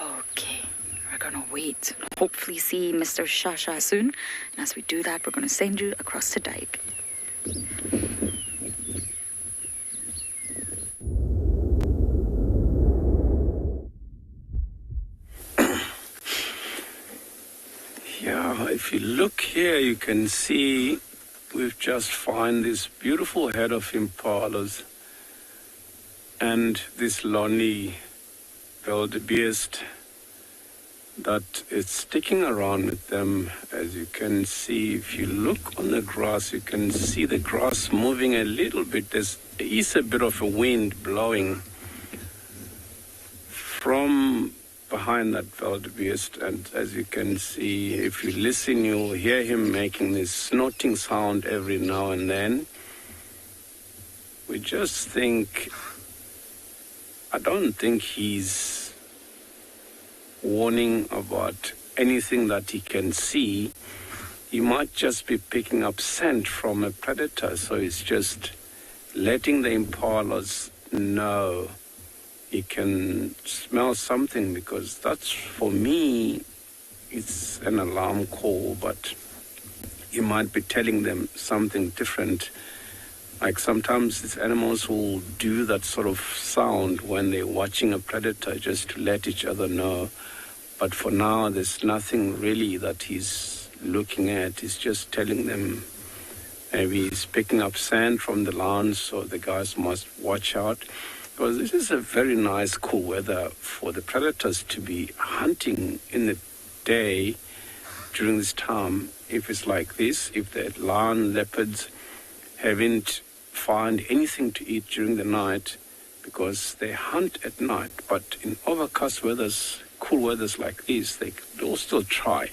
Okay, we're gonna wait. Hopefully see Mr. Shasha soon. And as we do that, we're gonna send you across the dike. Yeah, if you look here, you can see we've just found this beautiful head of impalas and this lonely wildebeest that is sticking around with them. As you can see, if you look on the grass, you can see the grass moving a little bit. There is a bit of a wind blowing from behind that wildebeest, and as you can see, if you listen, you'll hear him making this snorting sound every now and then. We just think, I don't think he's warning about anything that he can see. He might just be picking up scent from a predator, so he's just letting the impalas know he can smell something, because that's, for me, it's an alarm call, but he might be telling them something different. Like sometimes these animals will do that sort of sound when they're watching a predator, just to let each other know. But for now, there's nothing really that he's looking at. He's just telling them maybe he's picking up sand from the lawns, so the guys must watch out. Because this is a very nice, cool weather for the predators to be hunting in the day during this time. If it's like this, if the lion leopards haven't found anything to eat during the night, because they hunt at night, but in overcast weathers, cool weathers like this, they'll still try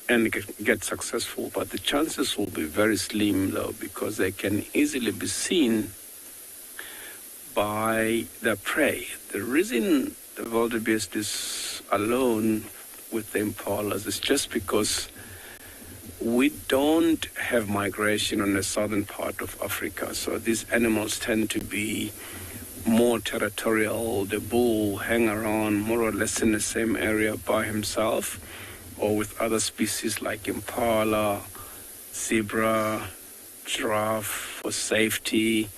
and get successful, but the chances will be very slim though, because they can easily be seen by their prey. The reason the wildebeest is alone with the impalas is just because we don't have migration on the southern part of Africa, so these animals tend to be more territorial. The bull hang around more or less in the same area by himself, or with other species like impala, zebra, giraffe for safety.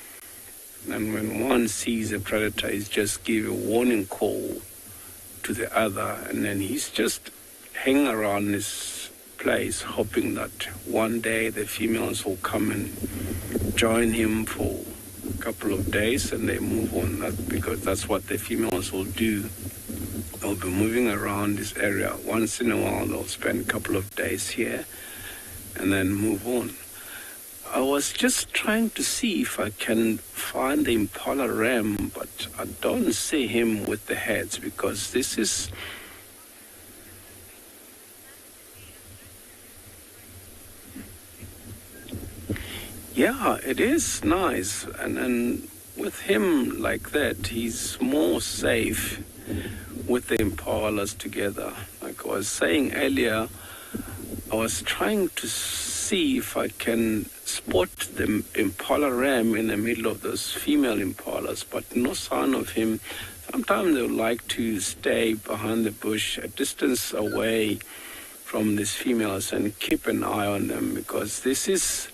And when one sees a predator, he's just give a warning call to the other, and then he's just hanging around this place, hoping that one day the females will come and join him for a couple of days, and they move on. Because that's what the females will do. They'll be moving around this area. Once in a while, they'll spend a couple of days here, and then move on. I was just trying to see if I can find the impala ram, but I don't see him with the heads, because this is... Yeah, it is nice. And then with him like that, he's more safe with the impalas together. Like I was saying earlier, I was trying to see if I can spot the impala ram in the middle of those female impalas, but no sign of him. Sometimes they would like to stay behind the bush, a distance away from these females, and keep an eye on them, because this is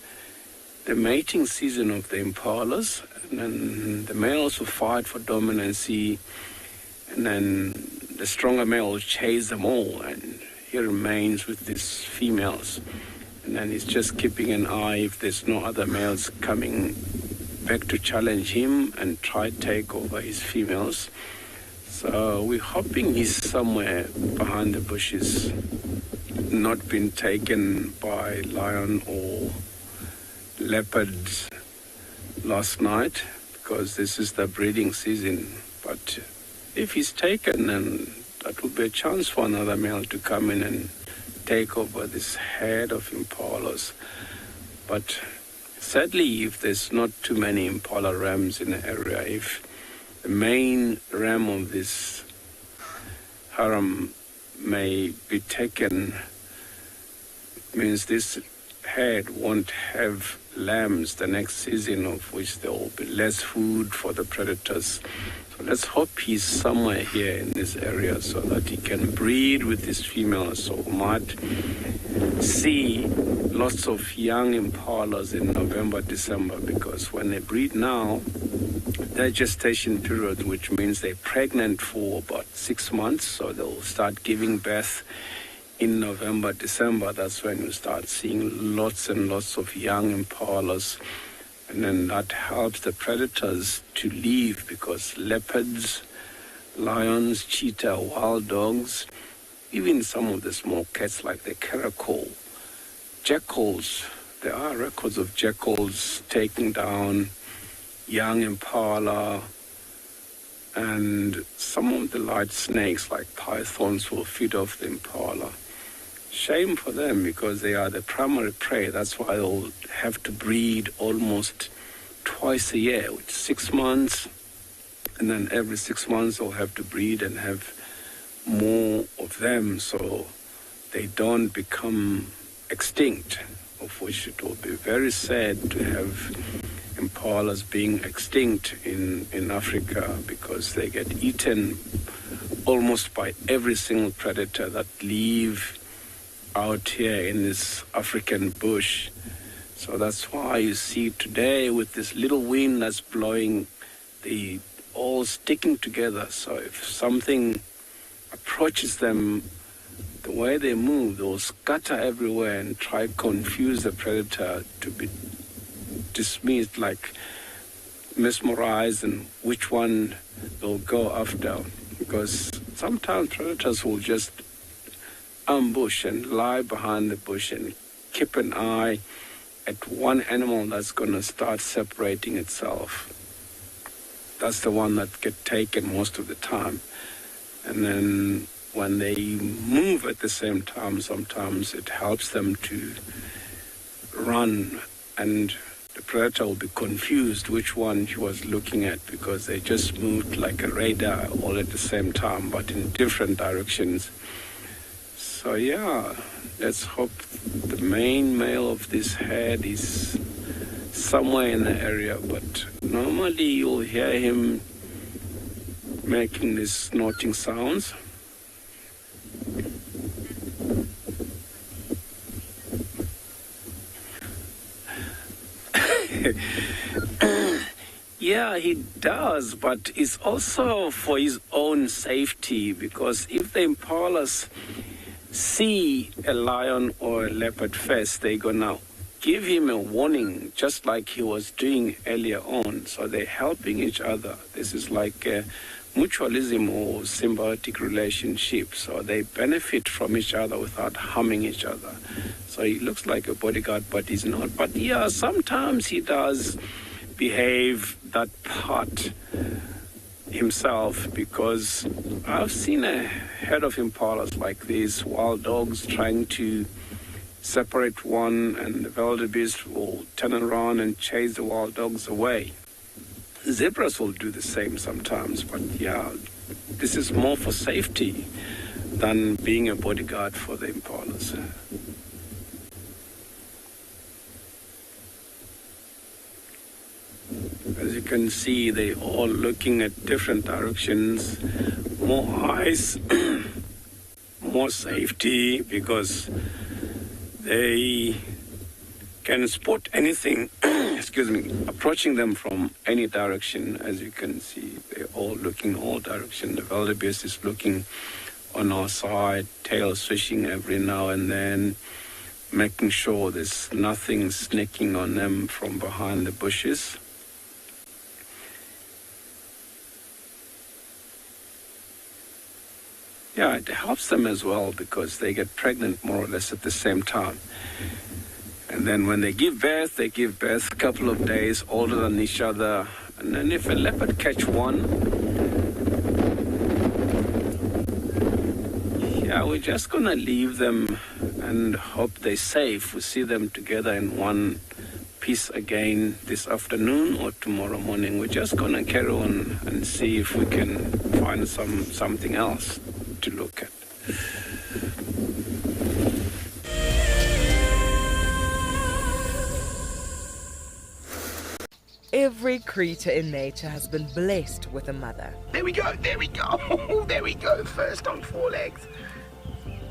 the mating season of the impalas, and then the males will fight for dominancy, and then the stronger male will chase them all, and he remains with these females. And then he's just keeping an eye if there's no other males coming back to challenge him and try to take over his females. So we're hoping he's somewhere behind the bushes, not been taken by lion or leopards last night, because this is the breeding season. But if he's taken, then that will be a chance for another male to come in and take over this herd of impalas. But sadly, if there's not too many impala rams in the area, if the main ram of this harem may be taken, it means this herd won't have lambs the next season, of which there will be less food for the predators. So let's hope he's somewhere here in this area so that he can breed with his females. So we might see lots of young impalas in November, December, because when they breed now, their gestation period, which means they're pregnant for about 6 months, so they'll start giving birth in November, December. That's when you start seeing lots and lots of young impalas. And then that helps the predators to leave, because leopards, lions, cheetah, wild dogs, even some of the small cats like the caracal, jackals, there are records of jackals taking down young impala, and some of the light snakes like pythons will feed off the impala. Shame for them, because they are the primary prey. That's why they'll have to breed almost twice a year, which is 6 months, and then every 6 months they'll have to breed and have more of them, so they don't become extinct, of which it will be very sad to have impalas being extinct in Africa, because they get eaten almost by every single predator that live out here in this African bush. So that's why you see today with this little wind that's blowing, they all sticking together. So if something approaches them, the way they move, they'll scatter everywhere and try to confuse the predator to be dismissed, like mesmerized, and which one they'll go after. Because sometimes predators will just ambush and lie behind the bush and keep an eye at one animal that's going to start separating itself. That's the one that gets taken most of the time. And then when they move at the same time, sometimes it helps them to run, and the predator will be confused which one he was looking at, because they just moved like a radar all at the same time, but in different directions. So yeah, let's hope the main male of this herd is somewhere in the area, but normally you'll hear him making these snorting sounds. Yeah, he does, but it's also for his own safety, because if the impalas see a lion or a leopard first, they're gonna give him a warning, just like he was doing earlier on. So they're helping each other. This is like a mutualism or symbiotic relationship. So they benefit from each other without harming each other. So he looks like a bodyguard, but he's not. But yeah, sometimes he does behave that part himself, because I've seen a herd of impalas like these wild dogs trying to separate one, and the wildebeest will turn around and chase the wild dogs away. Zebras will do the same sometimes, but yeah, this is more for safety than being a bodyguard for the impalas. As you can see, they're all looking at different directions. More eyes, more safety, because they can spot anything, excuse me, approaching them from any direction. As you can see, they're all looking all directions. The wildebeest is looking on our side, tail swishing every now and then, making sure there's nothing sneaking on them from behind the bushes. Yeah, it helps them as well because they get pregnant more or less at the same time. And then when they give birth a couple of days older than each other. And then if a leopard catch one, yeah, we're just gonna leave them and hope they're safe. We see them together in one piece again this afternoon or tomorrow morning. We're just gonna carry on and see if we can find something else to look at. Every creature in nature has been blessed with a mother. There we go, there we go, there we go, first on 4 legs.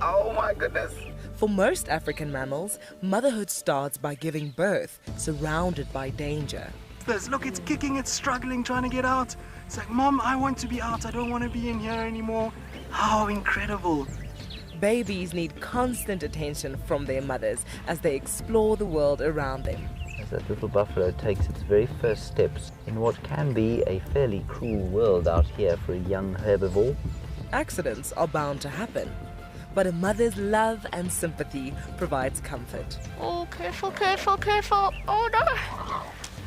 Oh my goodness. For most African mammals, motherhood starts by giving birth, surrounded by danger. Look, it's kicking, it's struggling, trying to get out. It's like, Mom, I want to be out, I don't want to be in here anymore. How incredible. Babies need constant attention from their mothers as they explore the world around them. As that little buffalo takes its very first steps in what can be a fairly cruel world out here for a young herbivore. Accidents are bound to happen, but a mother's love and sympathy provides comfort. Oh, careful, careful, careful. Oh no.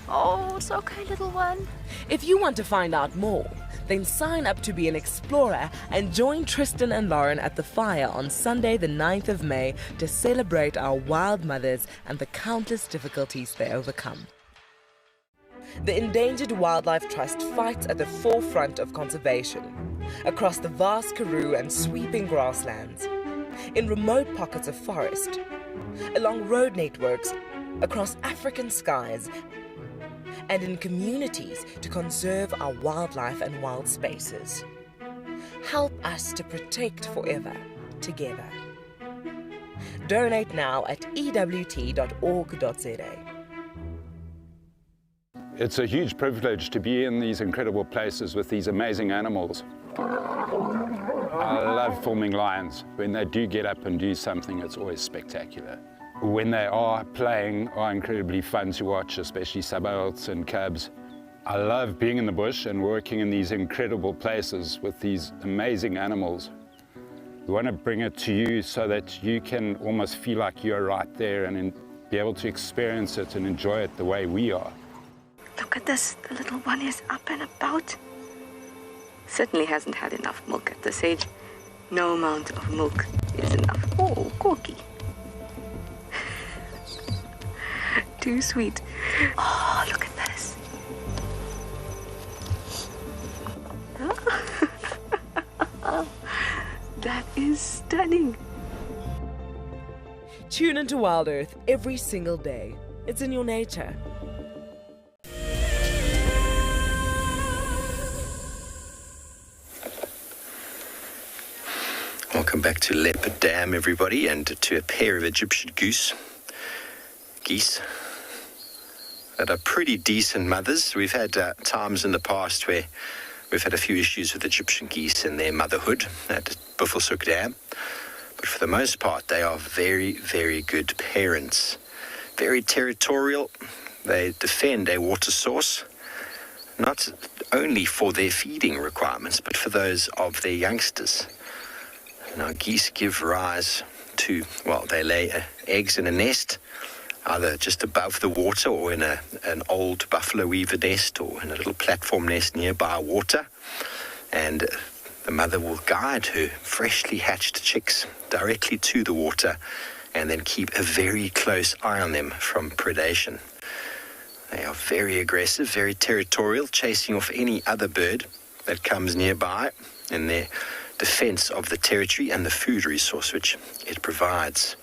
Oh, it's okay, little one. If you want to find out more, then sign up to be an explorer and join Tristan and Lauren at the fire on Sunday the 9th of May to celebrate our wild mothers and the countless difficulties they overcome. The Endangered Wildlife Trust fights at the forefront of conservation, across the vast Karoo and sweeping grasslands, in remote pockets of forest, along road networks, across African skies, and in communities to conserve our wildlife and wild spaces. Help us to protect forever, together. Donate now at ewt.org.za. It's a huge privilege to be in these incredible places with these amazing animals. I love filming lions. When they do get up and do something, it's always spectacular. When they are playing, are incredibly fun to watch, especially sub-adults and cubs. I love being in the bush and working in these incredible places with these amazing animals. We want to bring it to you so that you can almost feel like you're right there and be able to experience it and enjoy it the way we are. Look at this, the little one is up and about. Certainly hasn't had enough milk at this age. No amount of milk is enough. Oh, Corky. Too sweet. Oh, look at this. That is stunning. Tune into Wild Earth every single day. It's in your nature. Welcome back to Leopard Dam, everybody, and to a pair of Egyptian geese that are pretty decent mothers. We've had times in the past where we've had a few issues with Egyptian geese and their motherhood at Buffelshoek Dam. But for the most part, they are very, very good parents. Very territorial. They defend a water source, not only for their feeding requirements, but for those of their youngsters. Now, geese give rise to, well, they lay eggs in a nest, either just above the water or in an old buffalo weaver nest or in a little platform nest nearby water. And the mother will guide her freshly hatched chicks directly to the water and then keep a very close eye on them from predation. They are very aggressive, very territorial, chasing off any other bird that comes nearby in their defense of the territory and the food resource which it provides.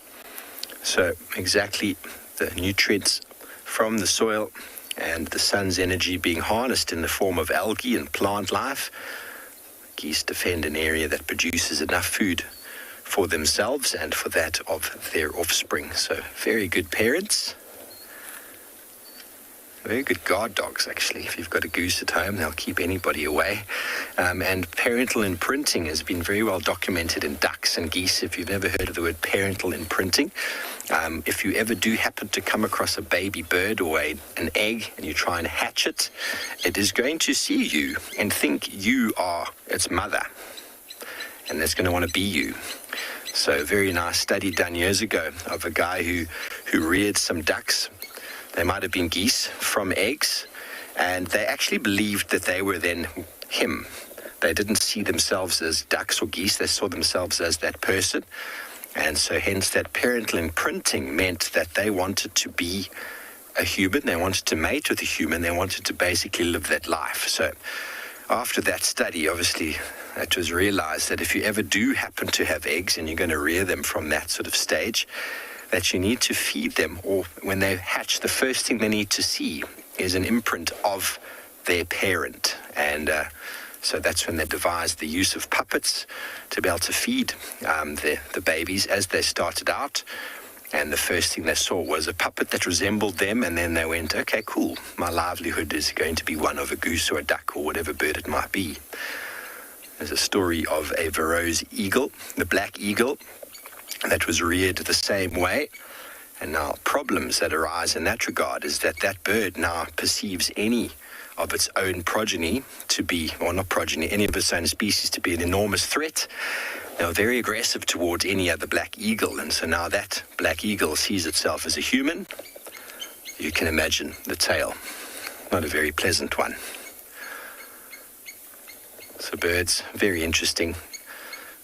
So exactly the nutrients from the soil and the sun's energy being harnessed in the form of algae and plant life, geese defend an area that produces enough food for themselves and for that of their offspring. So very good parents. Very good guard dogs, actually. If you've got a goose at home, they'll keep anybody away. And parental imprinting has been very well documented in ducks and geese. If you've never heard of the word parental imprinting, if you ever do happen to come across a baby bird or an egg and you try and hatch it, it is going to see you and think you are its mother. And it's going to want to be you. So a very nice study done years ago of a guy who reared some ducks. They might have been geese from eggs, and they actually believed that they were then him. They didn't see themselves as ducks or geese, they saw themselves as that person. And so hence that parental imprinting meant that they wanted to be a human, they wanted to mate with a human, they wanted to basically live that life. So after that study, obviously, it was realized that if you ever do happen to have eggs and you're going to rear them from that sort of stage, that you need to feed them, or when they hatch, the first thing they need to see is an imprint of their parent. And so that's when they devised the use of puppets to be able to feed the babies as they started out. And the first thing they saw was a puppet that resembled them, and then they went, okay, cool, my livelihood is going to be one of a goose or a duck or whatever bird it might be. There's a story of a Verreaux's eagle, the black eagle, that was reared the same way. And now problems that arise in that regard is that that bird now perceives any of its own progeny to be, or not progeny, any of its own species to be an enormous threat. They're very aggressive towards any other black eagle, and so now that black eagle sees itself as a human. You can imagine the tale. Not a very pleasant one. So birds, very interesting,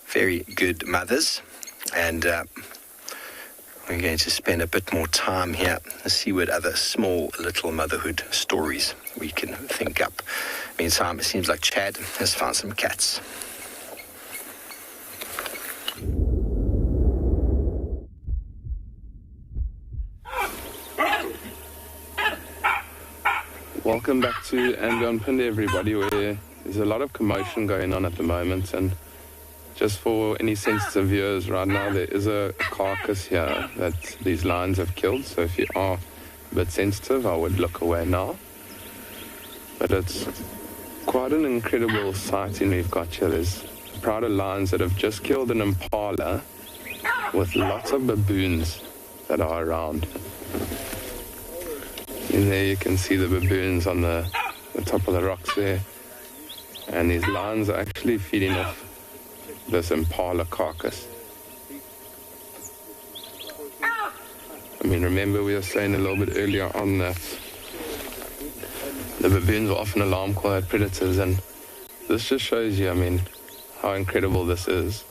very good mothers. And we're going to spend a bit more time here and see what other small little motherhood stories we can think up. Meantime, it seems like Chad has found some cats. Welcome back to Anbion Pinde, everybody, where there's a lot of commotion going on at the moment. And just for any sensitive viewers right now, there is a carcass here that these lions have killed. So if you are a bit sensitive, I would look away now. But it's quite an incredible sighting we've got here. There's a crowd of lions that have just killed an impala with lots of baboons that are around. In there you can see the baboons on the top of the rocks there. And these lions are actually feeding off this impala carcass. I mean, remember we were saying a little bit earlier on that the baboons are often alarm call at predators, and this just shows you, I mean, how incredible this is.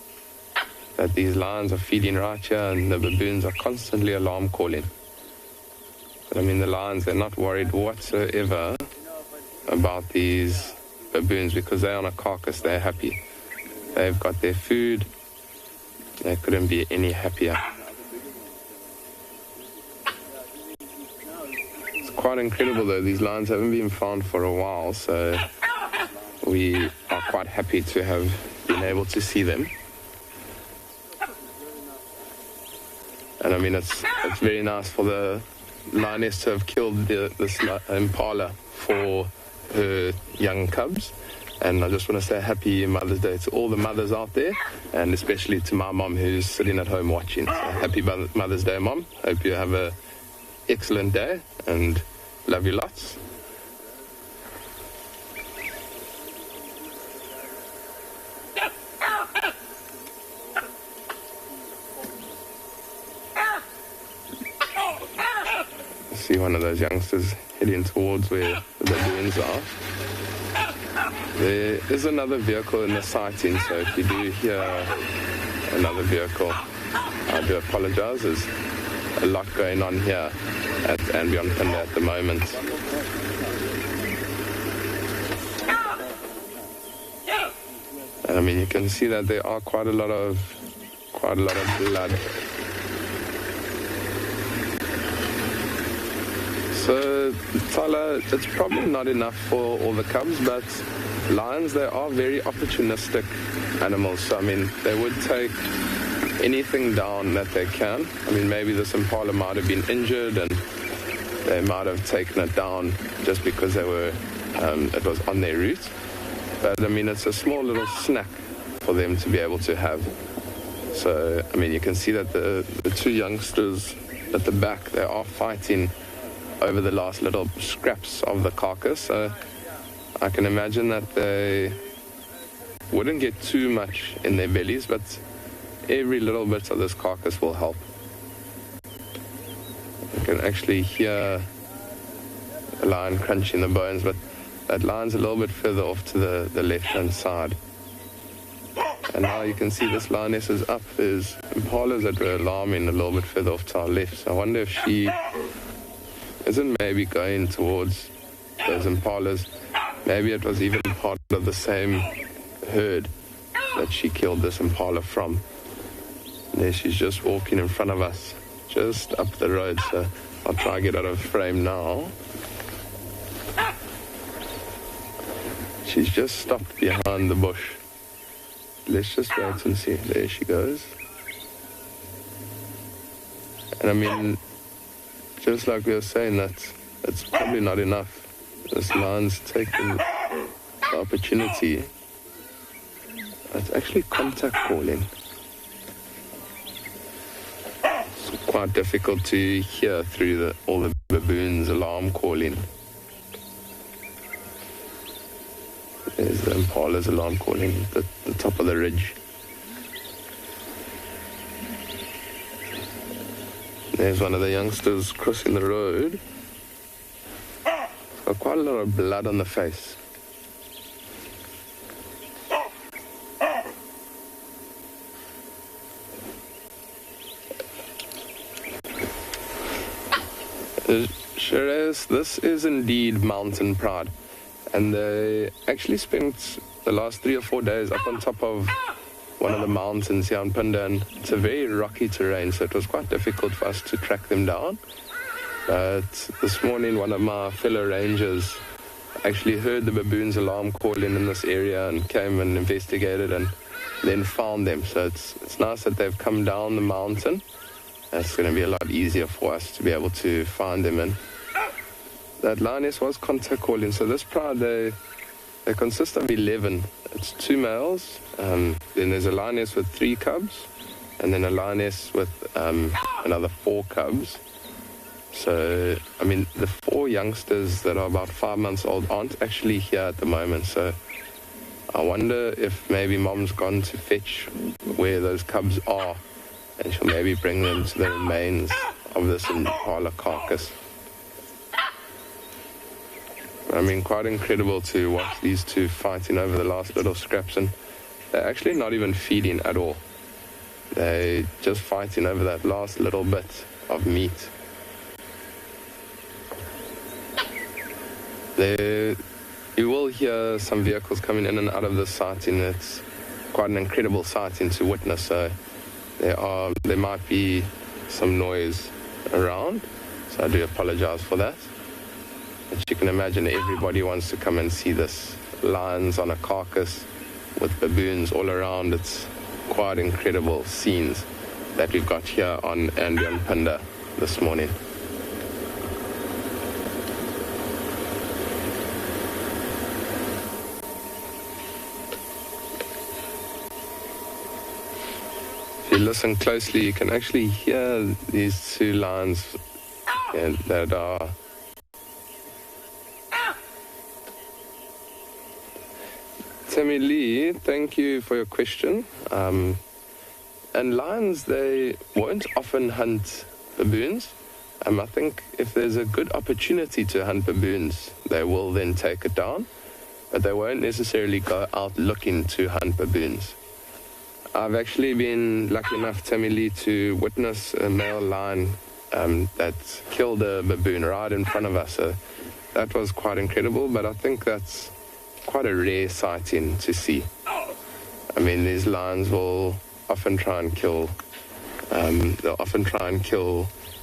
That these lions are feeding right here and the baboons are constantly alarm calling. But I mean, the lions, they're not worried whatsoever about these baboons because they're on a carcass, they're happy. They've got their food. They couldn't be any happier. It's quite incredible though. These lions haven't been found for a while, so we are quite happy to have been able to see them. And I mean, it's very nice for the lioness to have killed this impala for her young cubs. And I just want to say happy Mother's Day to all the mothers out there, and especially to my mom who's sitting at home watching. So happy Mother's Day, Mom. Hope you have an excellent day and love you lots. See one of those youngsters heading towards where the baboons are. There is another vehicle in the sighting, so if you do hear another vehicle, I do apologize. There's a lot going on here at Anbion Pinde at the moment. And I mean, you can see that there are quite a lot of blood. So, Tala, it's probably not enough for all the cubs, but lions, they are very opportunistic animals. So, I mean, they would take anything down that they can. I mean, maybe this impala might have been injured and they might have taken it down just because it was on their route. But I mean, it's a small little snack for them to be able to have. So, I mean, you can see that the two youngsters at the back, they are fighting over the last little scraps of the carcass. So I can imagine that they wouldn't get too much in their bellies, but every little bit of this carcass will help. You can actually hear the lion crunching the bones, but that lion's a little bit further off to the left-hand side. And now you can see this lioness is up. There's impalas that were alarming a little bit further off to our left. So I wonder if she isn't maybe going towards those impalas. Maybe it was even part of the same herd that she killed this impala from. And there she's just walking in front of us, just up the road. So I'll try to get out of frame now. She's just stopped behind the bush. Let's just wait and see. There she goes. And I mean, just like we were saying, that's probably not enough. This lion's taking the opportunity. It's actually contact calling. It's quite difficult to hear through all the baboons' alarm calling. There's the impala's alarm calling at the top of the ridge. There's one of the youngsters crossing the road. Got quite a lot of blood on the face. Shiraz, this is indeed mountain pride. And they actually spent the last 3 or 4 days up on top of one of the mountains here in Punda, and it's a very rocky terrain, so it was quite difficult for us to track them down. But this morning, one of my fellow rangers actually heard the baboons' alarm calling in this area and came and investigated and then found them. So it's nice that they've come down the mountain. It's going to be a lot easier for us to be able to find them. And that lioness was contact calling. So this pride, they consist of 11. It's 2 males. Then there's a lioness with 3 cubs, and then a lioness with another 4 cubs. So, I mean, the 4 youngsters that are about 5 months old aren't actually here at the moment. So I wonder if maybe mom's gone to fetch where those cubs are, and she'll maybe bring them to the remains of this impala carcass. I mean, quite incredible to watch these two fighting over the last little scraps, and they're actually not even feeding at all. They're just fighting over that last little bit of meat. You will hear some vehicles coming in and out of this sighting. It's quite an incredible sighting to witness, so there might be some noise around, so I do apologize for that. But you can imagine everybody wants to come and see this. Lions on a carcass with baboons all around. It's quite incredible scenes that we've got here on Anbion Punda this morning. If you listen closely, you can actually hear these 2 lions that are Tammy Lee, thank you for your question. And lions, they won't often hunt baboons. I think if there's a good opportunity to hunt baboons, they will then take it down, but they won't necessarily go out looking to hunt baboons. I've actually been lucky enough, Tammy Lee, to witness a male lion that killed a baboon right in front of us. So that was quite incredible, but I think that's quite a rare sighting to see. I mean, these lions will often try and kill,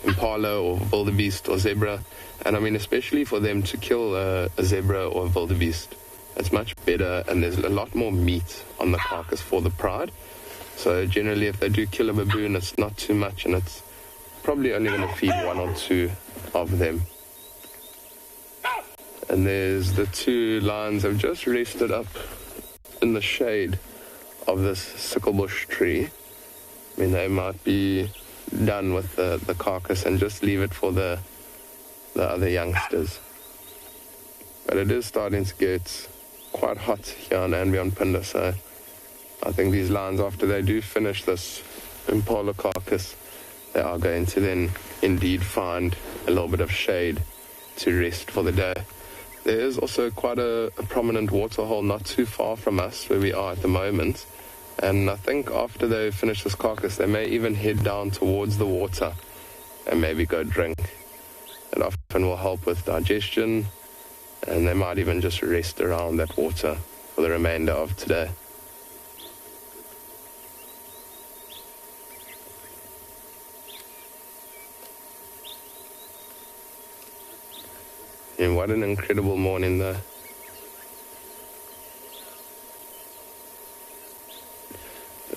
impala or wildebeest or zebra. And I mean, especially for them to kill a zebra or a wildebeest, it's much better, and there's a lot more meat on the carcass for the pride. So generally, if they do kill a baboon, it's not too much, and it's probably only going to feed 1 or 2 of them. And there's the two lions have just rested up in the shade of this sicklebush tree. I mean, they might be done with the carcass and just leave it for the other youngsters. But it is starting to get quite hot here on Anbionpinda, so I think these lions, after they do finish this impala carcass, they are going to then indeed find a little bit of shade to rest for the day. There is also quite a prominent waterhole not too far from us where we are at the moment, and I think after they finish this carcass they may even head down towards the water and maybe go drink. It often will help with digestion, and they might even just rest around that water for the remainder of today. And what an incredible morning though.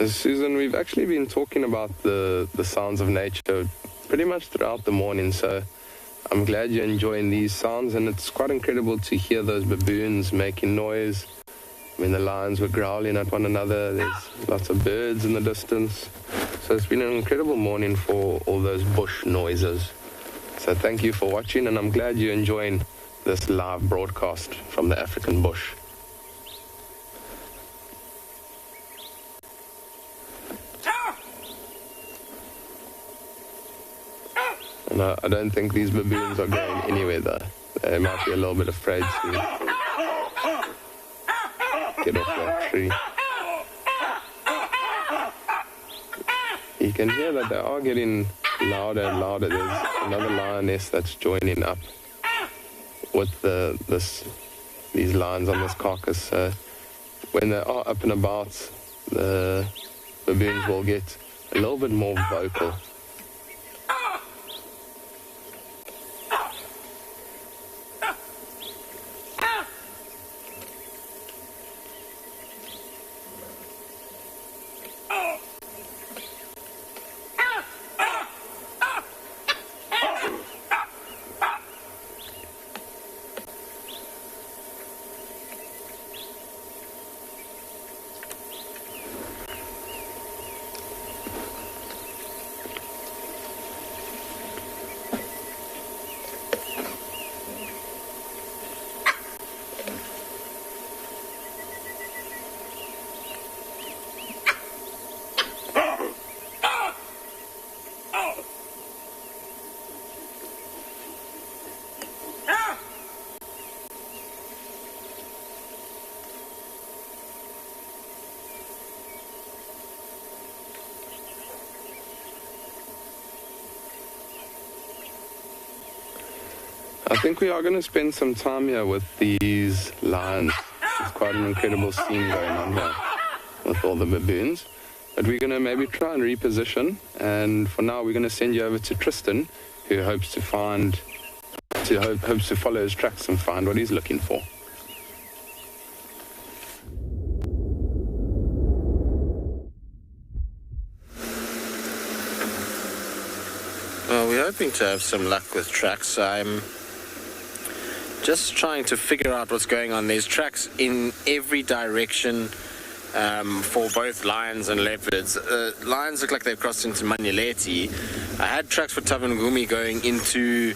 Susan, we've actually been talking about the sounds of nature pretty much throughout the morning, so I'm glad you're enjoying these sounds, and it's quite incredible to hear those baboons making noise. I mean, the lions were growling at one another, there's lots of birds in the distance. So it's been an incredible morning for all those bush noises. So thank you for watching, and I'm glad you're enjoying this live broadcast from the African bush. And I don't think these baboons are going anywhere though. They might be a little bit afraid to get off that tree. You can hear that they are getting louder and louder. There's another lioness that's joining up with these lions on this carcass. So when they are up and about, the baboons will get a little bit more vocal. I think we are going to spend some time here with these lions. It's quite an incredible scene going on here with all the baboons. But we're going to maybe try and reposition, and for now we're going to send you over to Tristan, who hopes to follow his tracks and find what he's looking for. Well, we're hoping to have some luck with tracks. I'm just trying to figure out what's going on. There's tracks in every direction for both lions and leopards. Lions look like they've crossed into Manyeleti. I had tracks for Tavangumi going into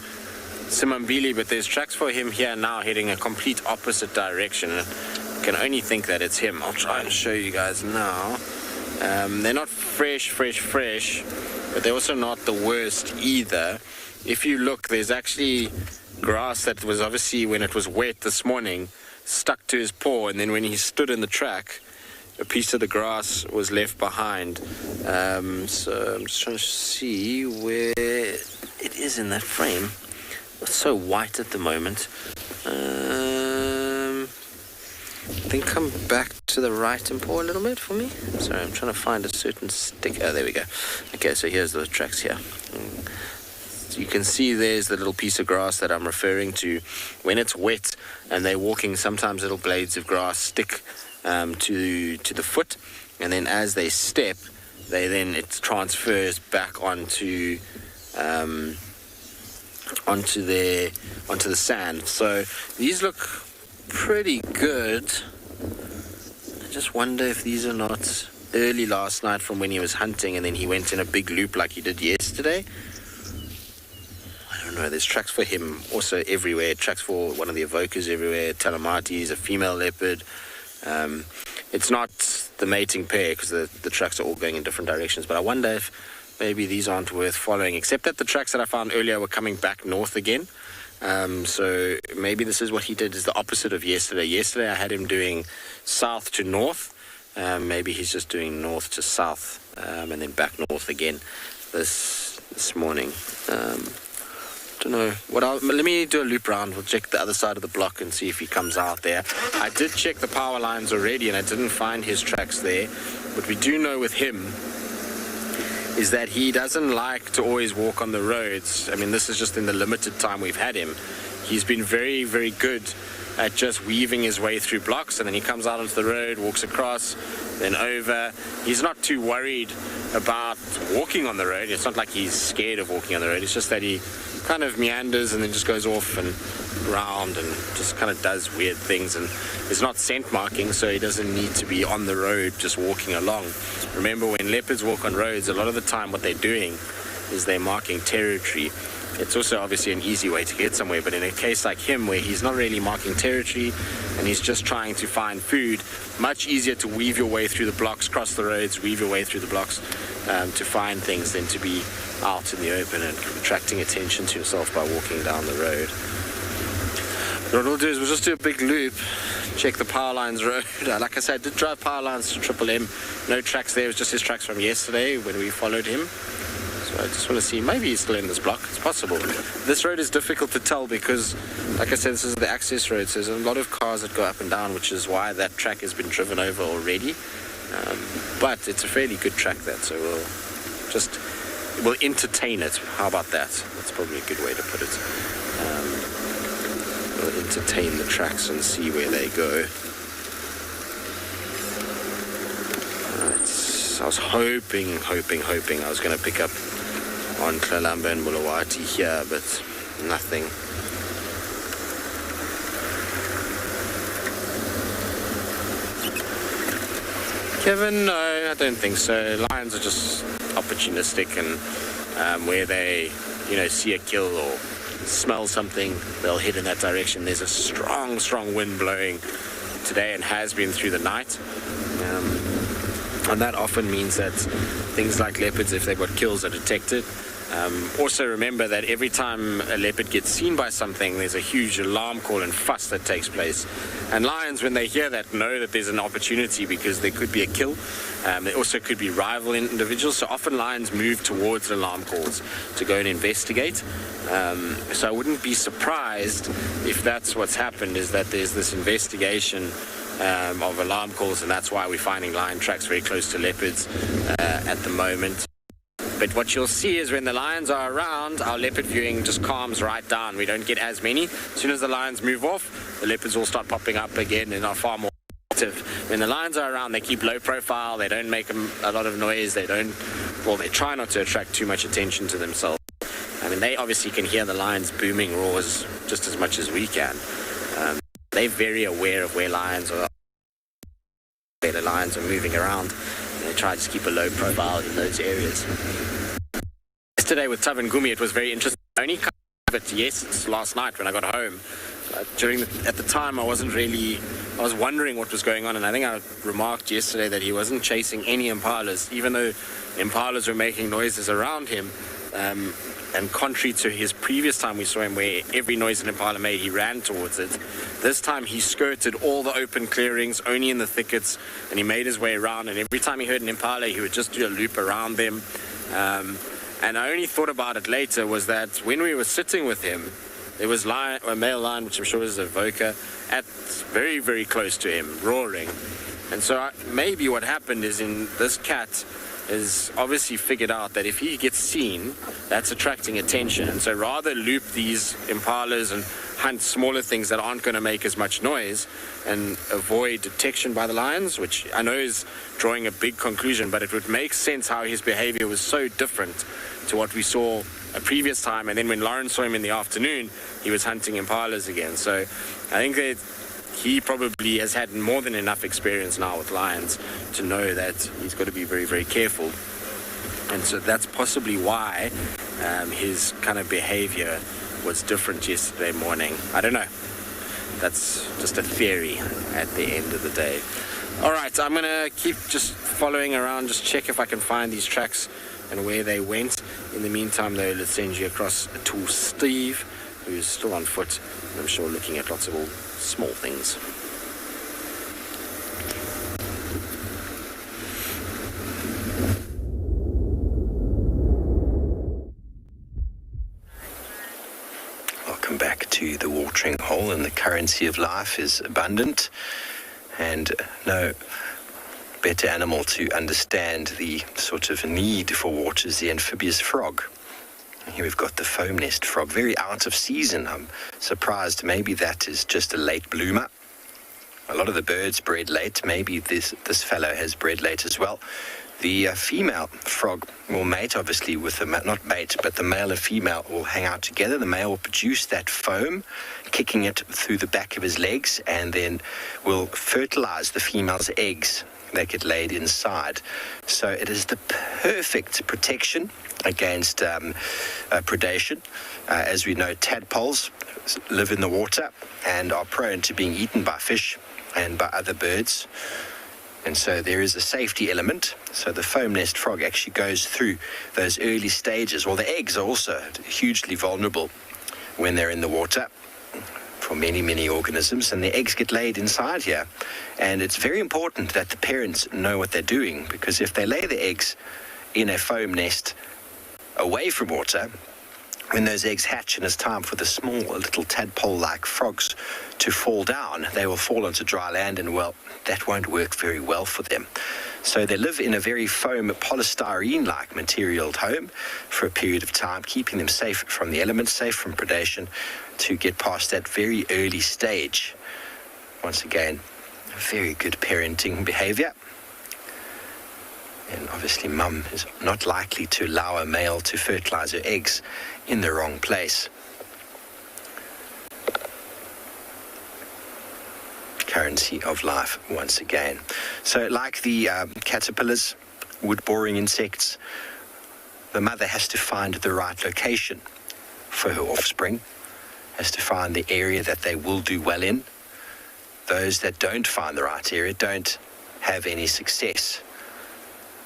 Simambili, but there's tracks for him here now heading a complete opposite direction. I can only think that it's him. I'll try and show you guys now. They're not fresh, but they're also not the worst either. If you look, there's actually grass that was obviously, when it was wet this morning, stuck to his paw, and then when he stood in the track, a piece of the grass was left behind. So I'm just trying to see where it is in that frame. It's so white at the moment. I think come back to the right and paw a little bit for me. Sorry, I'm trying to find a certain stick. Oh, there we go. Okay, so here's the tracks here. You can see there's the little piece of grass that I'm referring to. When it's wet and they're walking, sometimes little blades of grass stick to the foot, and then as they step, it transfers back onto onto the sand. So these look pretty good. I just wonder if these are not early last night from when he was hunting and then he went in a big loop like he did yesterday. I don't know, there's tracks for him also everywhere, tracks for one of the evokers everywhere, Talamati, a female leopard. It's not the mating pair because the tracks are all going in different directions, but I wonder if maybe these aren't worth following, except that the tracks that I found earlier were coming back north again. So maybe this is what he did, is the opposite of yesterday. Yesterday I had him doing south to north. Maybe he's just doing north to south and then back north again this morning. Don't know. Let me do a loop round. We'll check the other side of the block and see if he comes out there. I did check the power lines already and I didn't find his tracks there. What we do know with him is that he doesn't like to always walk on the roads. I mean, this is just in the limited time we've had him. He's been very, very good at just weaving his way through blocks, and then he comes out onto the road, walks across, then over. He's not too worried about walking on the road. It's not like he's scared of walking on the road. It's just that he kind of meanders and then just goes off and around and just kind of does weird things, and is not scent marking, so he doesn't need to be on the road just walking along. Remember, when leopards walk on roads, a lot of the time what they're doing is they're marking territory. It's also obviously an easy way to get somewhere, but in a case like him where he's not really marking territory and he's just trying to find food, much easier to weave your way through the blocks, cross the roads, weave your way through the blocks to find things than to be out in the open and attracting attention to yourself by walking down the road. What we'll do is we'll just do a big loop, check the power lines road. Like I said, I did drive power lines to Triple M. No tracks there, it was just his tracks from yesterday when we followed him. So I just want to see, maybe he's still in this block. It's possible. This road is difficult to tell because, like I said, this is the access road, so there's a lot of cars that go up and down, which is why that track has been driven over already. But it's a fairly good track, that, so we'll entertain it. How about that? That's probably a good way to put it. We'll entertain the tracks and see where they go. I was hoping I was going to pick up on Klalamba and Mulawati here, but nothing. Kevin, no, I don't think so. Lions are just opportunistic, and where they, see a kill or smell something, they'll head in that direction. There's a strong wind blowing today and has been through the night. And that often means that things like leopards, if they've got kills, are detected. Also remember that every time a leopard gets seen by something, there's a huge alarm call and fuss that takes place. And lions, when they hear that, know that there's an opportunity because there could be a kill. There also could be rival individuals. So often lions move towards alarm calls to go and investigate. So I wouldn't be surprised if that's what's happened, is that there's this investigation of alarm calls, and that's why we're finding lion tracks very close to leopards at the moment. But what you'll see is when the lions are around, our leopard viewing just calms right down. We don't get as many. As soon as the lions move off, the leopards all start popping up again and are far more active. When the lions are around, they keep low profile, they don't make a lot of noise, they try not to attract too much attention to themselves. I mean, they obviously can hear the lions' booming roars just as much as we can. They're very aware of where lions are, where the lions are moving around. They try to keep a low profile in those areas. Yesterday with Tav and Gumi, it was very interesting. I only covered it last night when I got home. At the time, I was wondering what was going on, and I think I remarked yesterday that he wasn't chasing any impalas, even though impalas were making noises around him. And contrary to his previous time we saw him, where every noise an impala made, he ran towards it. This time he skirted all the open clearings, only in the thickets, and he made his way around, and every time he heard an impala, he would just do a loop around them. And I only thought about it later was that when we were sitting with him, there was a male lion, which I'm sure is a voca, at very, very close to him, roaring. And so maybe what happened is this cat is obviously figured out that if he gets seen, that's attracting attention. And so rather loop these impalas and hunt smaller things that aren't going to make as much noise and avoid detection by the lions, which I know is drawing a big conclusion, but it would make sense how his behavior was so different to what we saw a previous time, and then when Lauren saw him in the afternoon, he was hunting impalas again. So I think that he probably has had more than enough experience now with lions to know that he's got to be very, very careful. And so that's possibly why his kind of behavior was different yesterday morning. I don't know. That's just a theory at the end of the day. All right, I'm going to keep just following around, just check if I can find these tracks and where they went. In the meantime, though, let's send you across to Steve, who's still on foot, and I'm sure looking at lots of all small things. Welcome back to the watering hole, and the currency of life is abundant, and no better animal to understand the sort of need for water is the amphibious frog. And here we've got the foam nest frog, very out of season. I'm surprised maybe that is just a late bloomer. A lot of the birds bred late. Maybe this fellow has bred late as well. The female frog will mate, obviously, with the not mate, but the male and female will hang out together. The male will produce that foam, kicking it through the back of his legs, and then will fertilize the female's eggs that get laid inside. So it is the perfect protection against predation. As we know, tadpoles live in the water and are prone to being eaten by fish and by other birds. And so there is a safety element. So the foam nest frog actually goes through those early stages. Well, the eggs are also hugely vulnerable when they're in the water for many, many organisms, and the eggs get laid inside here. And it's very important that the parents know what they're doing, because if they lay the eggs in a foam nest away from water, when those eggs hatch and it's time for the small little tadpole-like frogs to fall down, they will fall onto dry land, and well, that won't work very well for them. So they live in a very foam polystyrene-like materialed home for a period of time, keeping them safe from the elements, safe from predation, to get past that very early stage. Once again, very good parenting behavior. And obviously mum is not likely to allow a male to fertilize her eggs in the wrong place. Currency of life once again. So like the caterpillars, wood-boring insects, the mother has to find the right location for her offspring, has to find the area that they will do well in. Those that don't find the right area don't have any success.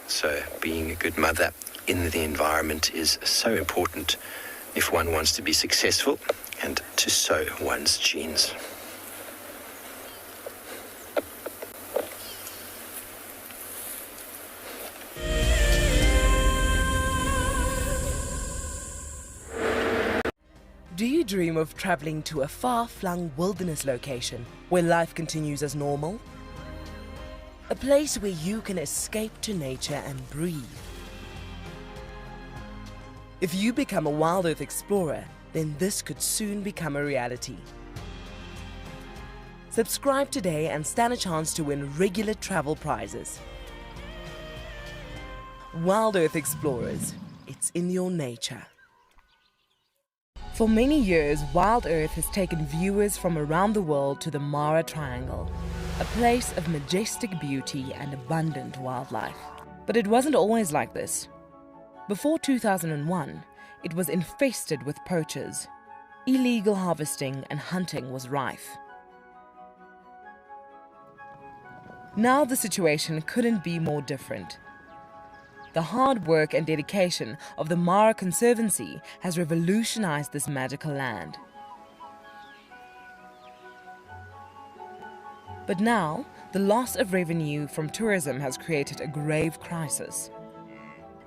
So being a good mother in the environment is so important if one wants to be successful and to sow one's genes. Do you dream of traveling to a far-flung wilderness location where life continues as normal? A place where you can escape to nature and breathe. If you become a Wild Earth explorer, then this could soon become a reality. Subscribe today and stand a chance to win regular travel prizes. Wild Earth Explorers, it's in your nature. For many years, Wild Earth has taken viewers from around the world to the Mara Triangle, a place of majestic beauty and abundant wildlife. But it wasn't always like this. Before 2001, it was infested with poachers. Illegal harvesting and hunting was rife. Now the situation couldn't be more different. The hard work and dedication of the Mara Conservancy has revolutionized this magical land. But now, the loss of revenue from tourism has created a grave crisis.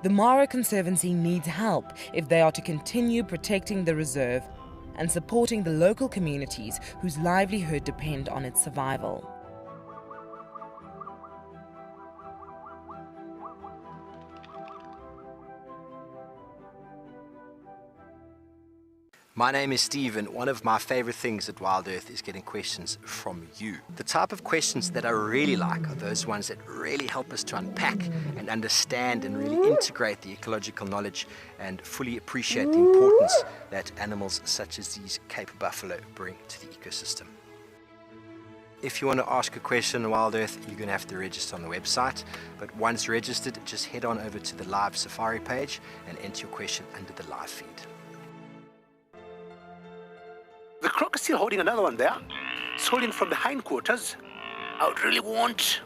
The Mara Conservancy needs help if they are to continue protecting the reserve and supporting the local communities whose livelihood depend on its survival. My name is Stephen. One of my favorite things at Wild Earth is getting questions from you. The type of questions that I really like are those ones that really help us to unpack and understand and really integrate the ecological knowledge and fully appreciate the importance that animals such as these Cape buffalo bring to the ecosystem. If you want to ask a question on Wild Earth, you're going to have to register on the website. But once registered, just head on over to the live safari page and enter your question under the live feed. The croc is still holding another one there. It's holding from the hindquarters. I would really want.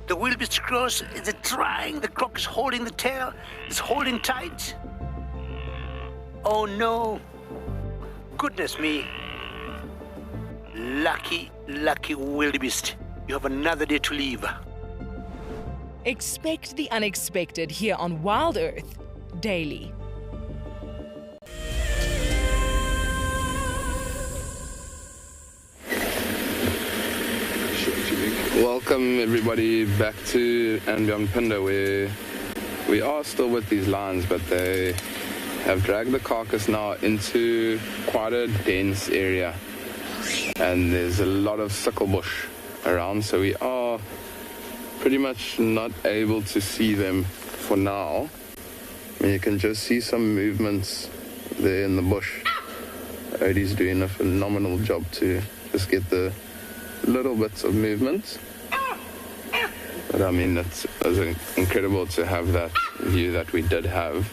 The wildebeest cross is trying. The croc is holding the tail. It's holding tight. Oh no. Goodness me. Lucky, lucky wildebeest. You have another day to live. Expect the unexpected here on Wild Earth daily. Welcome everybody back to Pinda, where we are still with these lions, but they have dragged the carcass now into quite a dense area, and there's a lot of sickle bush around, so we are pretty much not able to see them for now. I mean, you can just see some movements there in the bush. Odie's doing a phenomenal job to just get the little bits of movement. But I mean, it's incredible to have that view that we did have.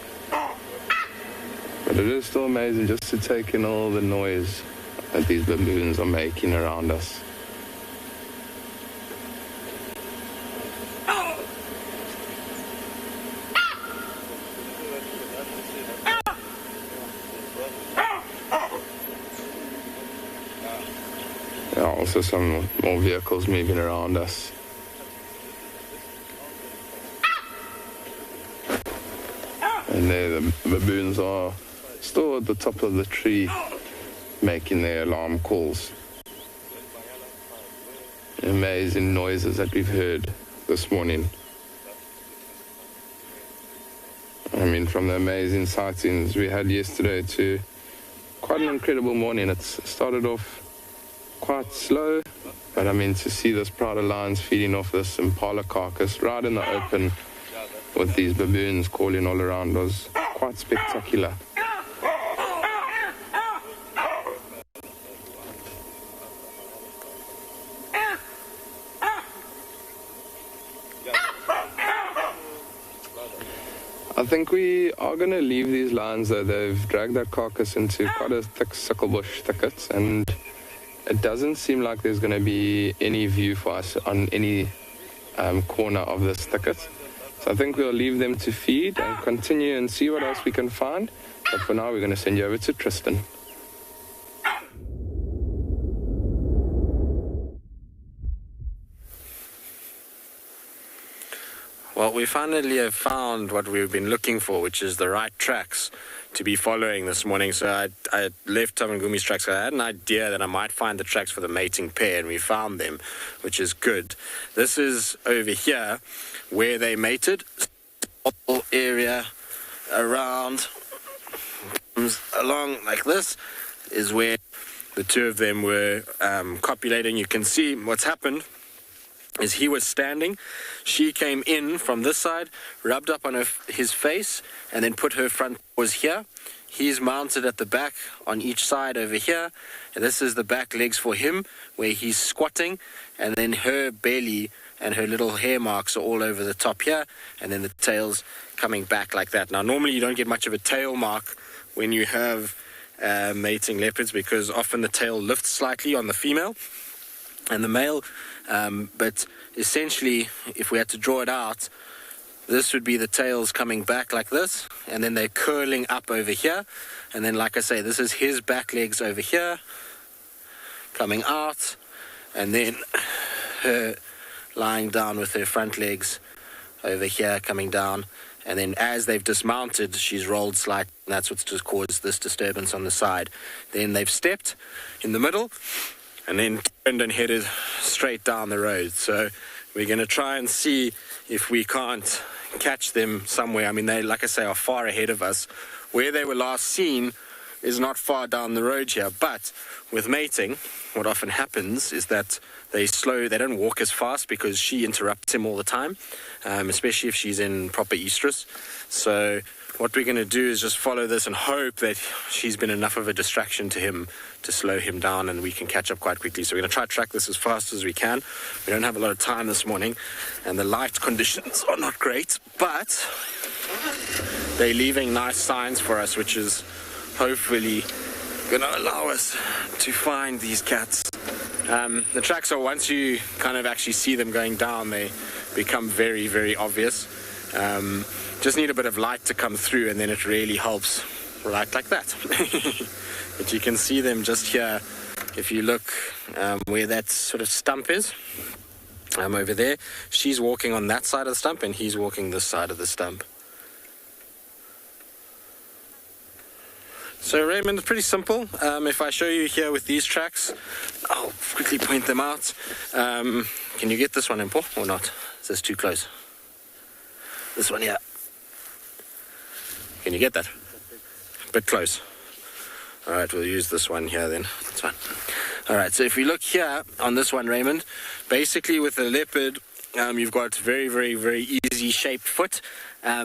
But it is still amazing just to take in all the noise that these baboons are making around us. There are also some more vehicles moving around us. And there the baboons are still at the top of the tree making their alarm calls. Amazing noises that we've heard this morning. I mean, from the amazing sightings we had yesterday to quite an incredible morning. It started off quite slow, but I mean, to see this pride of lions feeding off this impala carcass right in the open with these baboons calling all around was quite spectacular. I think we are going to leave these lions though. They've dragged that carcass into quite a thick sickle bush thicket, and it doesn't seem like there's going to be any view for us on any corner of this thicket. So I think we'll leave them to feed and continue and see what else we can find. But for now, we're going to send you over to Tristan. Well, we finally have found what we've been looking for, which is the right tracks to be following this morning. So I left Tom and Gumi's tracks. I had an idea that I might find the tracks for the mating pair, and we found them, which is good. This is over here where they mated. Whole area around along like this is where the two of them were copulating. You can see what's happened is he was standing, she came in from this side, rubbed up on his face, and then put her front paws here. He's mounted at the back on each side over here, and this is the back legs for him, where he's squatting, and then her belly and her little hair marks are all over the top here, and then the tail's coming back like that. Now, normally you don't get much of a tail mark when you have mating leopards, because often the tail lifts slightly on the female and the male, but essentially, if we had to draw it out, this would be the tails coming back like this, and then they're curling up over here, and then, like I say, this is his back legs over here coming out, and then her lying down with her front legs over here coming down, and then as they've dismounted, she's rolled slightly, and that's what's just caused this disturbance on the side. Then they've stepped in the middle, and then turned and headed straight down the road. So we're going to try and see if we can't catch them somewhere. I mean, they, like I say, are far ahead of us. Where they were last seen is not far down the road here, but with mating, what often happens is that they don't walk as fast because she interrupts him all the time, especially if she's in proper estrus. So what we're going to do is just follow this and hope that she's been enough of a distraction to him to slow him down and we can catch up quite quickly. So we're going to try to track this as fast as we can. We don't have a lot of time this morning and the light conditions are not great, but they're leaving nice signs for us, which is hopefully going to allow us to find these cats. The tracks are, once you kind of actually see them going down, they become very, very obvious. Just need a bit of light to come through and then it really helps. Light like that. But you can see them just here. If you look where that sort of stump is, over there, she's walking on that side of the stump and he's walking this side of the stump. So Raymond, it's pretty simple. If I show you here with these tracks, I'll quickly point them out. Can you get this one in, Paul, or not? Is this too close? This one here. Can you get that? A bit close. All right, we'll use this one here then. That's fine. All right, so if we look here on this one, Raymond, basically with the leopard, you've got very, very, very easy shaped foot.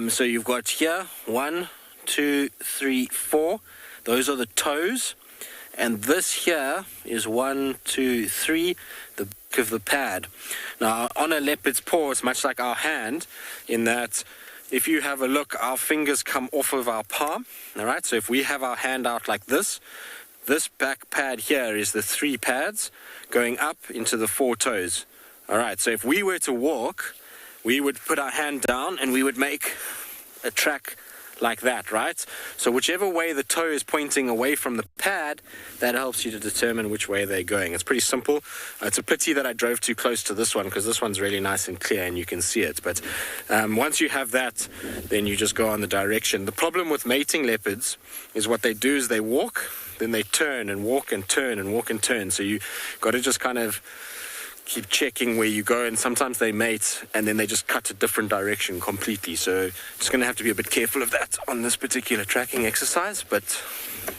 So you've got here 1, 2, 3, 4. Those are the toes, and this here is 1, 2, 3, the back of the pad. Now, on a leopard's paw, it's much like our hand, in that if you have a look, our fingers come off of our palm, all right? So if we have our hand out like this back pad here is the 3 pads going up into the 4 toes, all right? So if we were to walk, we would put our hand down and we would make a track like that, right? So whichever way the toe is pointing away from the pad, that helps you to determine which way they're going. It's pretty simple. It's a pity that I drove too close to this one because this one's really nice and clear and you can see it. But once you have that, then you just go on the direction. The problem with mating leopards is what they do is they walk, then they turn and walk and turn and walk and turn. So you got to just kind of keep checking where you go, and sometimes they mate and then they just cut a different direction completely. So just going to have to be a bit careful of that on this particular tracking exercise, but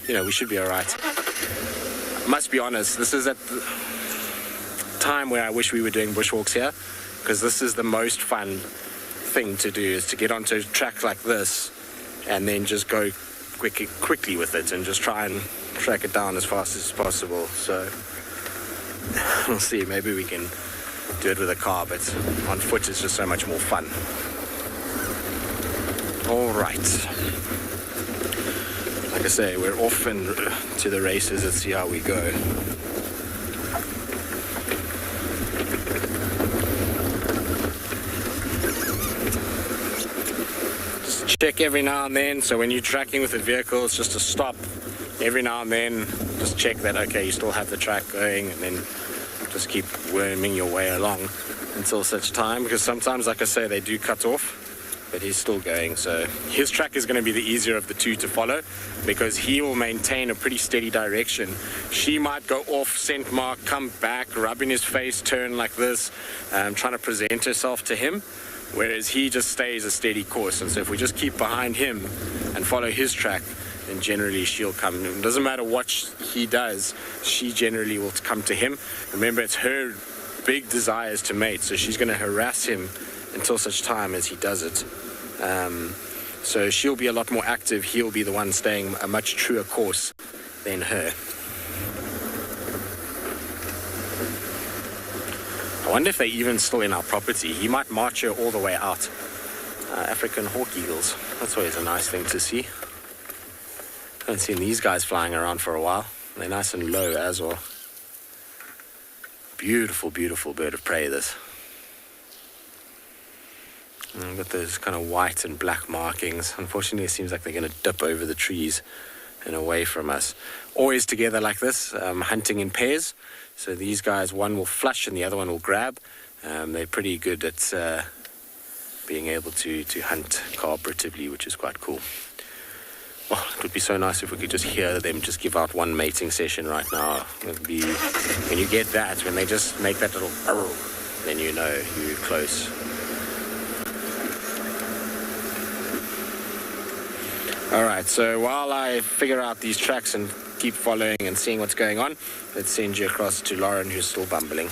you know, we should be all right. I must be honest, this is at the time where I wish we were doing bushwalks here, because this is the most fun thing to do, is to get onto a track like this and then just go quickly with it and just try and track it down as fast as possible. So we'll see, maybe we can do it with a car, but on foot it's just so much more fun. All right. Like I say, we're off and to the races. Let's see how we go. Just check every now and then. So when you're tracking with a vehicle, it's just to stop every now and then, just check that, okay, you still have the track going, and then just keep worming your way along until such time, because sometimes, like I say, they do cut off, but he's still going. So his track is going to be the easier of the two to follow, because he will maintain a pretty steady direction. She might go off scent mark, come back, rub in his face, turn like this, trying to present herself to him, whereas he just stays a steady course. And so if we just keep behind him and follow his track, then generally she'll come. It doesn't matter what he does, she generally will come to him. Remember, it's her big desires to mate, so she's going to harass him until such time as he does it. So she'll be a lot more active. He'll be the one staying a much truer course than her. I wonder if they're even still in our property. He might march her all the way out. African hawk eagles. That's always a nice thing to see. I haven't seen these guys flying around for a while. They're nice and low as well. Beautiful, beautiful bird of prey, this. And I've got those kind of white and black markings. Unfortunately, it seems like they're going to dip over the trees and away from us. Always together like this, hunting in pairs. So these guys, one will flush and the other one will grab. They're pretty good at being able to hunt cooperatively, which is quite cool. Well, it would be so nice if we could just hear them just give out one mating session right now. It would be, when you get that, when they just make that little arrow, then you know you're close. All right, so while I figure out these tracks and keep following and seeing what's going on, let's send you across to Lauren, who's still bumbling.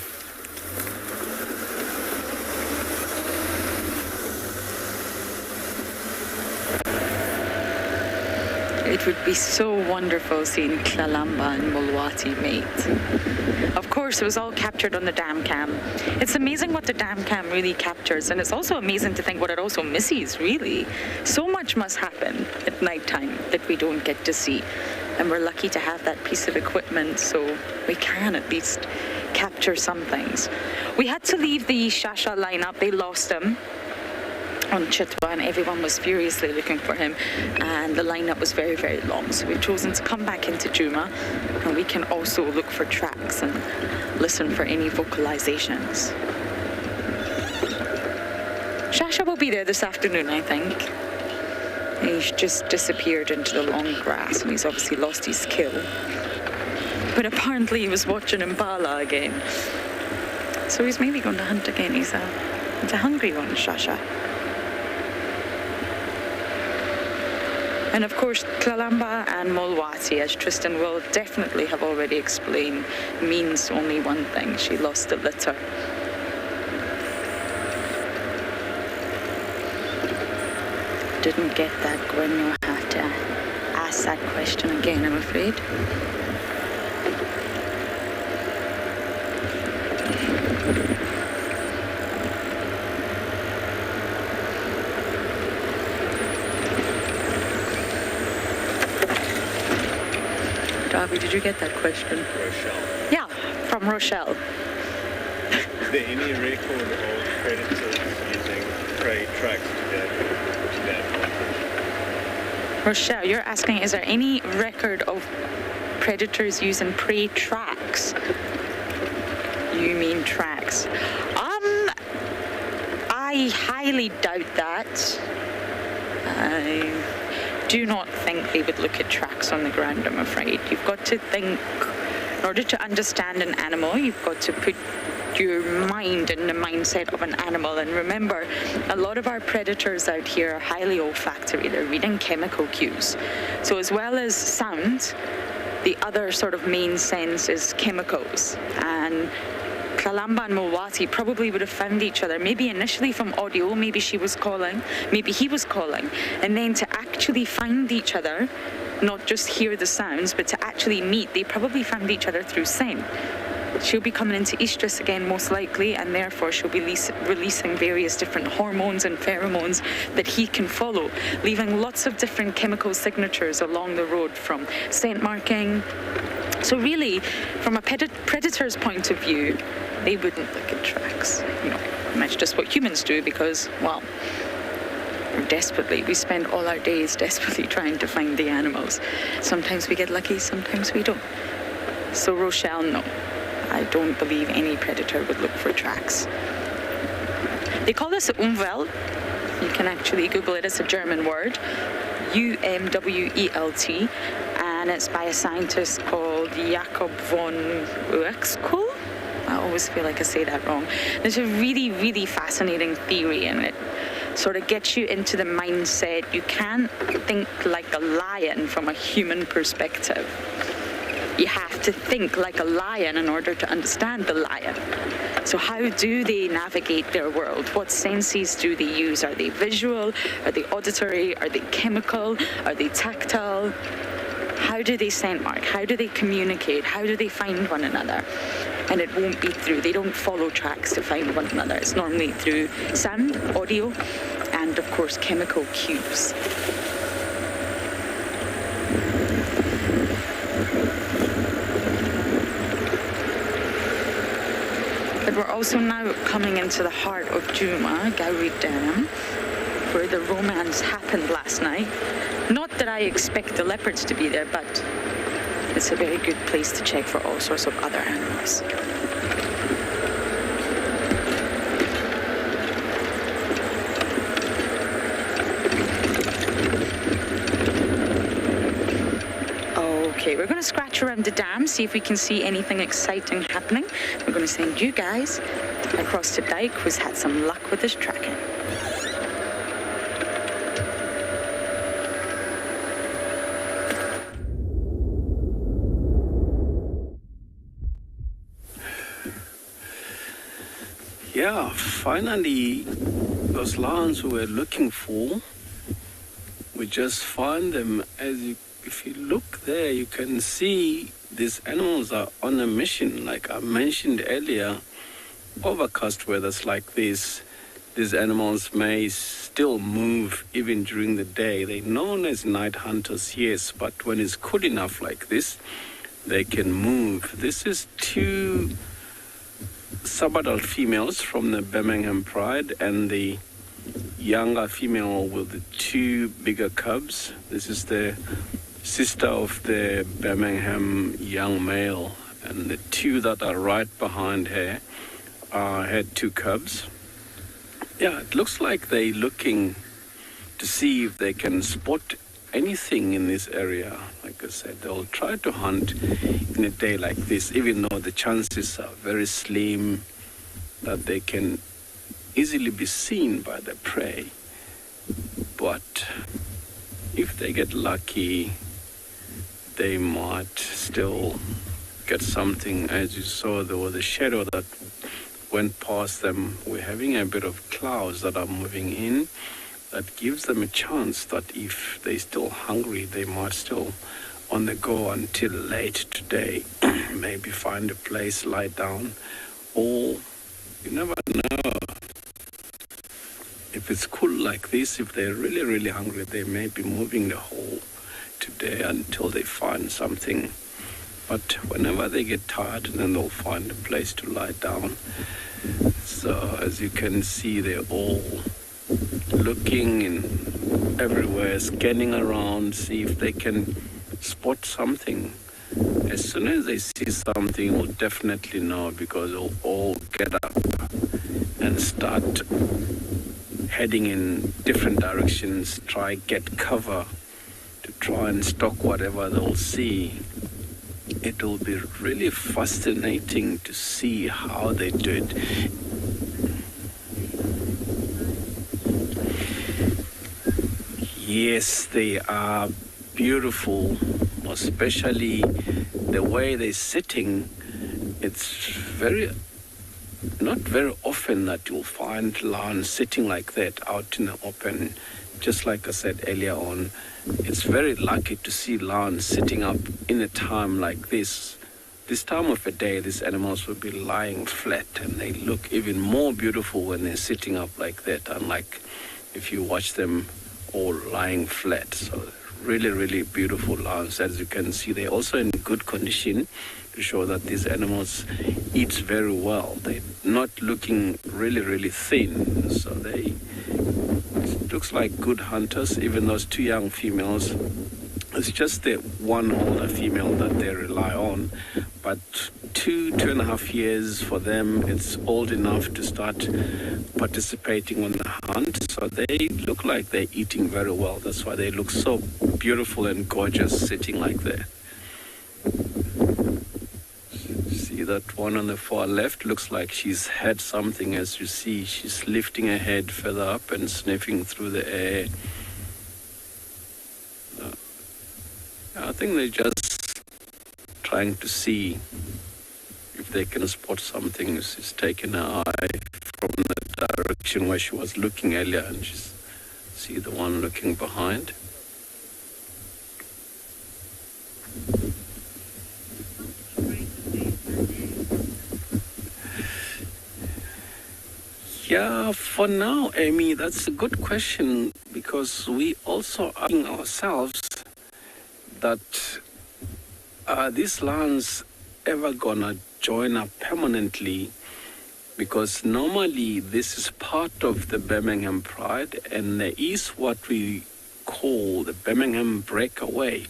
It would be so wonderful seeing Kalamba and Mulwati mate. Of course, it was all captured on the dam cam. It's amazing what the dam cam really captures, and it's also amazing to think what it also misses, really. So much must happen at night time that we don't get to see. And we're lucky to have that piece of equipment, so we can at least capture some things. We had to leave the Shasha lineup. They lost him on Chitwa, and everyone was furiously looking for him, and the lineup was very, very long. So we've chosen to come back into Djuma, and we can also look for tracks and listen for any vocalizations. Shasha will be there this afternoon, I think. He's just disappeared into the long grass, and he's obviously lost his kill. But apparently he was watching Impala again. So he's maybe going to hunt again. He's a hungry one, Shasha. And of course, Kalamba and Mulwati, as Tristan will definitely have already explained, means only one thing: she lost the litter. Didn't get that, Gwen. You'll have to ask that question again, I'm afraid. Darby, did you get that question? Rochelle. Yeah, from Rochelle. Is there any record of predators using prey tracks to their advantage? Rochelle, you're asking, is there any record of predators using prey tracks? You mean tracks? I highly doubt that. I do not think they would look at tracks on the ground, I'm afraid. You've got to think, in order to understand an animal, you've got to put your mind in the mindset of an animal. And remember, a lot of our predators out here are highly olfactory. They're reading chemical cues. So as well as sound, the other sort of main sense is chemicals. And Kalamba and Mulwati probably would have found each other, maybe initially from audio, maybe she was calling, maybe he was calling, and then to actually find each other, not just hear the sounds, but to actually meet, they probably found each other through scent. She'll be coming into estrus again, most likely, and therefore she'll be releasing various different hormones and pheromones that he can follow, leaving lots of different chemical signatures along the road, from scent marking. So really, from a predator's point of view, they wouldn't look at tracks. And that's just what humans do, because, well, we spend all our days desperately trying to find the animals. Sometimes we get lucky, sometimes we don't. So Rochelle, no. I don't believe any predator would look for tracks. They call this Umwelt. You can actually Google it. It's a German word, UMWELT, and it's by a scientist called Jakob von Uexküll. I always feel like I say that wrong. There's a really, really fascinating theory, and it sort of gets you into the mindset. You can't think like a lion from a human perspective. You have to think like a lion in order to understand the lion. So how do they navigate their world? What senses do they use? Are they visual? Are they auditory? Are they chemical? Are they tactile? How do they scent mark? How do they communicate? How do they find one another? And it won't be through, they don't follow tracks to find one another. It's normally through sound, audio, and of course chemical cues. But we're also now coming into the heart of Djuma, Gowrie Dam, where the romance happened last night. Not that I expect the leopards to be there, but it's a very good place to check for all sorts of other animals. Okay, we're going to scratch around the dam, see if we can see anything exciting happening. We're going to send you guys across to Dyke, who's had some luck with his tracking. Yeah, finally, those lions we were looking for, we just find them. If you look there, you can see these animals are on a mission. Like I mentioned earlier, overcast weathers like this, these animals may still move even during the day. They're known as night hunters, yes, but when it's cool enough like this, they can move. This is 2 subadult females from the Birmingham Pride and the younger female with the 2 bigger cubs. This is the sister of the Birmingham young male, and the 2 that are right behind her had 2 cubs. Yeah, it looks like they're looking to see if they can spot anything in this area. Like I said, they'll try to hunt in a day like this, even though the chances are very slim that they can easily be seen by the prey. But if they get lucky, they might still get something. As you saw, there was a shadow that went past them. We're having a bit of clouds that are moving in. That gives them a chance that if they're still hungry, they might still on the go until late today. Maybe find a place, lie down, or you never know. If it's cool like this, if they're really, really hungry, they may be moving the whole today until they find something. But whenever they get tired, then they'll find a place to lie down. So as you can see, they're all looking in everywhere, scanning around, see if they can spot something. As soon as they see something, we'll definitely know, because they'll all get up and start heading in different directions, try get cover to try and stalk whatever they'll see. It will be really fascinating to see how they do it. Yes, they are beautiful, especially the way they're sitting. It's not very often that you'll find lions sitting like that out in the open. Just like I said earlier on, it's very lucky to see lions sitting up in a time like this. This time of the day, these animals will be lying flat, and they look even more beautiful when they're sitting up like that, unlike if you watch them all lying flat. So really, really beautiful lions. As you can see, they're also in good condition to show that these animals eat very well. They're not looking really, really thin. So it looks like good hunters. Even those 2 young females, it's just the one older female that they rely on. But 2.5 years for them, it's old enough to start participating on the hunt. So they look like they're eating very well. That's why they look so beautiful and gorgeous sitting like that. See that one on the far left? Looks like she's had something. As you see, she's lifting her head further up and sniffing through the air. I think they're just trying to see if they can spot something. She's taken her eye from the direction where she was looking earlier, and she's see the one looking behind. Yeah, for now, Amy, that's a good question, because we also are asking ourselves that are these lions ever gonna join up permanently? Because normally this is part of the Birmingham Pride, and there is what we call the Birmingham Breakaway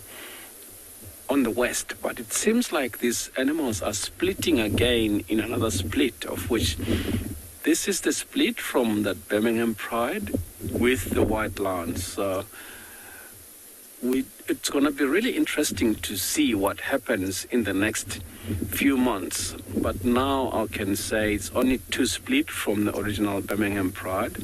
on the west. But it seems like these animals are splitting again in another split, of which this is the split from that Birmingham Pride with the white lions. So it's going to be really interesting to see what happens in the next few months. But now I can say it's only 2 split from the original Birmingham Pride.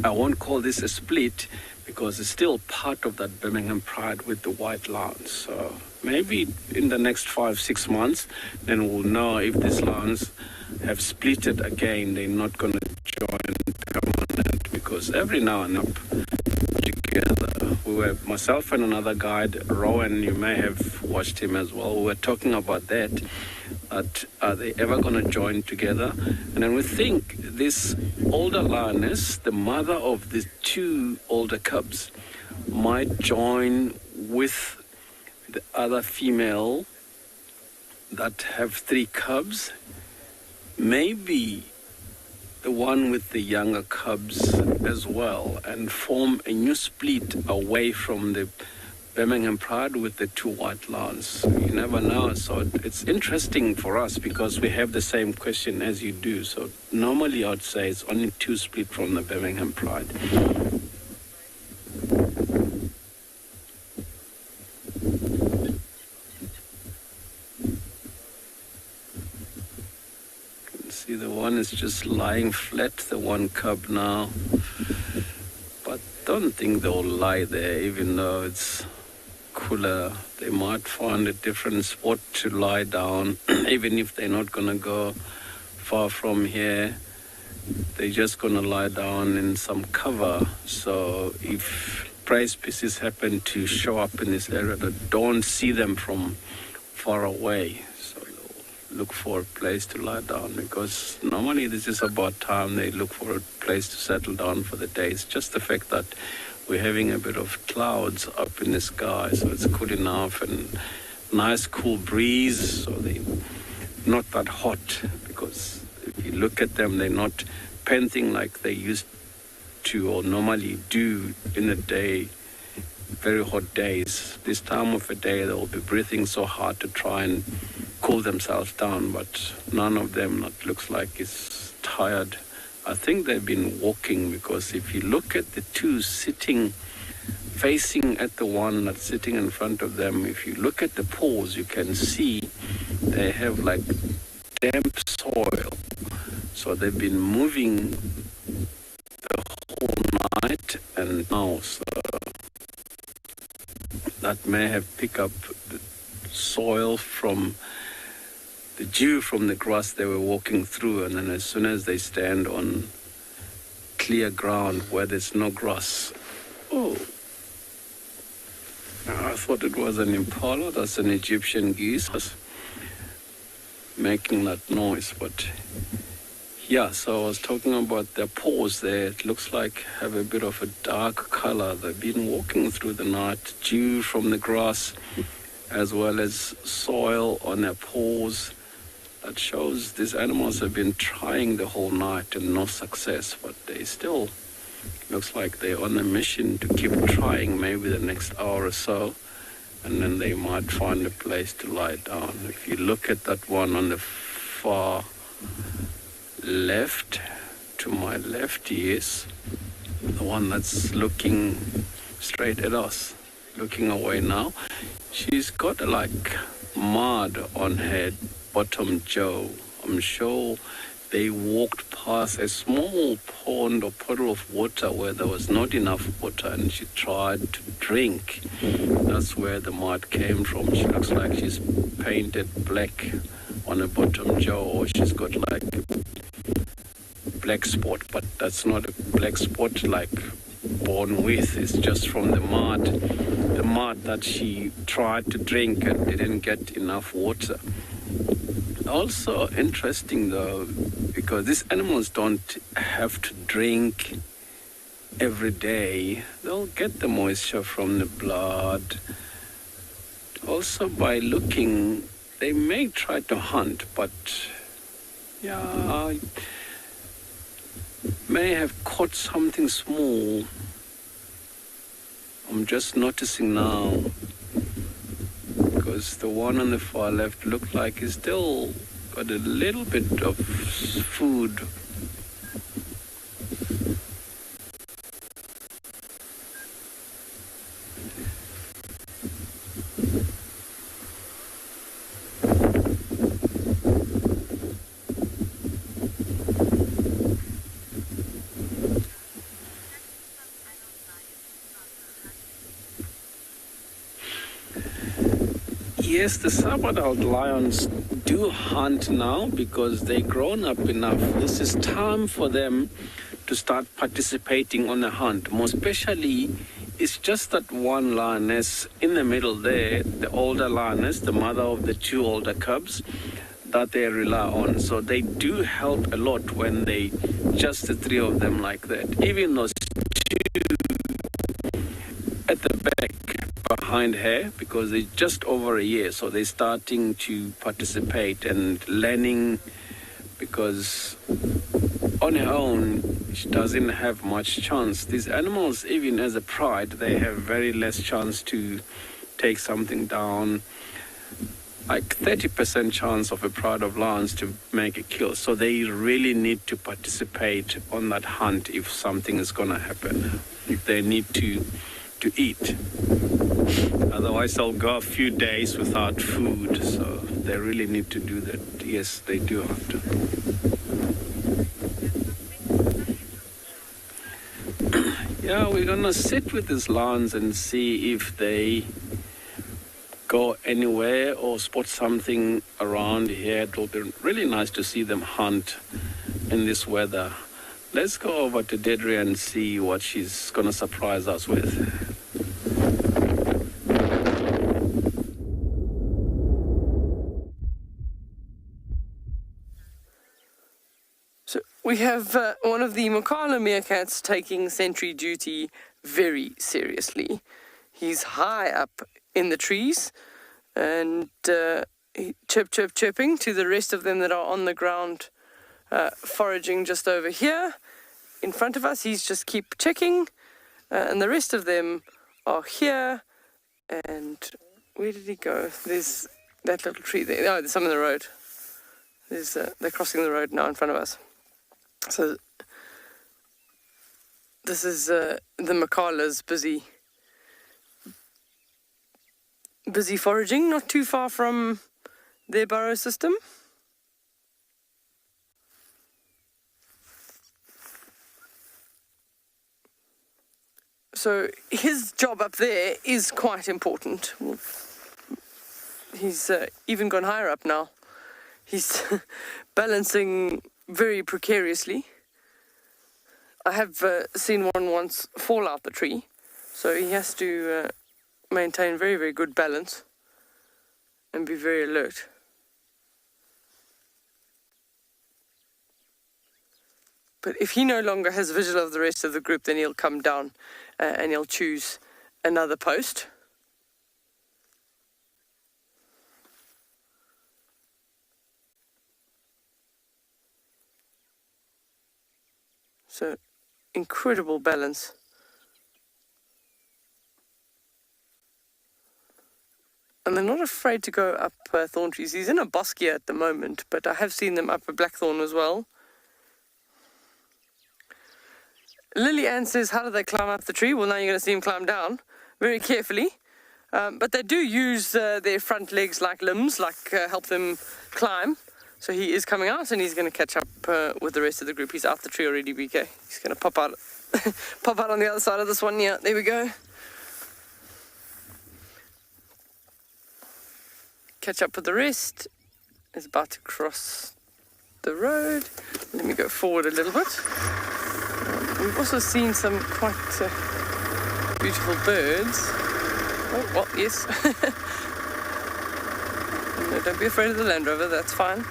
I won't call this a split because it's still part of that Birmingham Pride with the white lions. So maybe in the next 5-6 months, then we'll know if these lions have splitted again. They're not going to join permanent because every now and up together. We were, myself and another guide, Rowan, you may have watched him as well. We were talking about that. Are they ever going to join together? And then we think this older lioness, the mother of the two older cubs, might join with the other female that have 3 cubs. Maybe the one with the younger cubs as well, and form a new split away from the Birmingham Pride with the 2 white lions. You never know. So it's interesting for us because we have the same question as you do. So normally I'd say it's only 2 split from the Birmingham Pride. See, the one is just lying flat, the one cub now. But don't think they'll lie there, even though it's cooler. They might find a different spot to lie down, even if they're not going to go far from here. They're just going to lie down in some cover. So if prey species happen to show up in this area, they don't see them from far away. Look for a place to lie down, because normally this is about time they look for a place to settle down for the day. It's just the fact that we're having a bit of clouds up in the sky, so it's cool enough and nice cool breeze, so they're not that hot, because if you look at them, they're not panting like they used to or normally do in the day. Very hot days. This time of the day they'll be breathing so hard to try and cool themselves down, but none of them looks like is tired. I think they've been walking, because if you look at the 2 sitting facing at the one that's sitting in front of them, if you look at the paws, you can see they have like damp soil. So they've been moving the whole night, and now so that may have picked up the soil from the dew from the grass they were walking through, and then as soon as they stand on clear ground where there's no grass, I thought it was an impala. That's an Egyptian geese making that noise. But yeah, so I was talking about their paws there. It looks like have a bit of a dark color. They've been walking through the night, dew from the grass as well as soil on their paws. That shows these animals have been trying the whole night and no success, but they still looks like they're on a mission to keep trying, maybe the next hour or so, and then they might find a place to lie down. If you look at that one on the far left, to my left, yes, the one that's looking straight at us, looking away now, she's got like mud on her bottom jaw. I'm sure they walked past a small pond or puddle of water where there was not enough water, and she tried to drink. That's where the mud came from. She looks like she's painted black on her bottom jaw, or she's got like a black spot, but that's not a black spot like born with. It's just from the mud that she tried to drink and didn't get enough water. Also interesting though, because these animals don't have to drink every day. They'll get the moisture from the blood. Also by looking, they may try to hunt, but yeah, may have caught something small. I'm just noticing now, because the one on the far left looked like he's still got a little bit of food. Yes, the sub-adult lions do hunt now because they're grown up enough. This is time for them to start participating on a hunt. More especially, it's just that one lioness in the middle there, the older lioness, the mother of the two older cubs, that they rely on. So they do help a lot when they just the three of them like that. Even those two at the back behind her, because they're just over a year, so they're starting to participate and learning, because on her own she doesn't have much chance. These animals, even as a pride, they have very less chance to take something down. Like 30% chance of a pride of lions to make a kill. So they really need to participate on that hunt if something is going to happen, if they need to eat. Otherwise they'll go a few days without food, so they really need to do that. Yes, they do have to. Yeah, we're going to sit with these lions and see if they go anywhere or spot something around here. It will be really nice to see them hunt in this weather. Let's go over to Dedri and see what she's going to surprise us with. So we have one of the Makala meerkats taking sentry duty very seriously. He's high up in the trees and chirping to the rest of them that are on the ground foraging just over here in front of us. He's just keep checking and the rest of them are here. And where did he go? There's that little tree there. Oh, there's some in the road. They're crossing the road now in front of us. So this is the Makala's busy foraging, not too far from their burrow system. So his job up there is quite important. He's even gone higher up now. He's balancing very precariously. I have seen one once fall out the tree, so he has to maintain very, very good balance and be very alert. But if he no longer has visual of the rest of the group, then he'll come down and he'll choose another post. So, incredible balance. And they're not afraid to go up thorn trees. He's in a boskia at the moment, but I have seen them up a blackthorn as well. Lily Ann says, how do they climb up the tree? Well, now you're going to see him climb down very carefully. But they do use their front legs like limbs, help them climb. So he is coming out and he's going to catch up with the rest of the group. He's out the tree already, BK. He's going to pop out on the other side of this one. Yeah, there we go. Catch up with the rest. Is about to cross the road. Let me go forward a little bit. We've also seen some quite beautiful birds. Oh, well, yes. No, don't be afraid of the Land Rover, that's fine.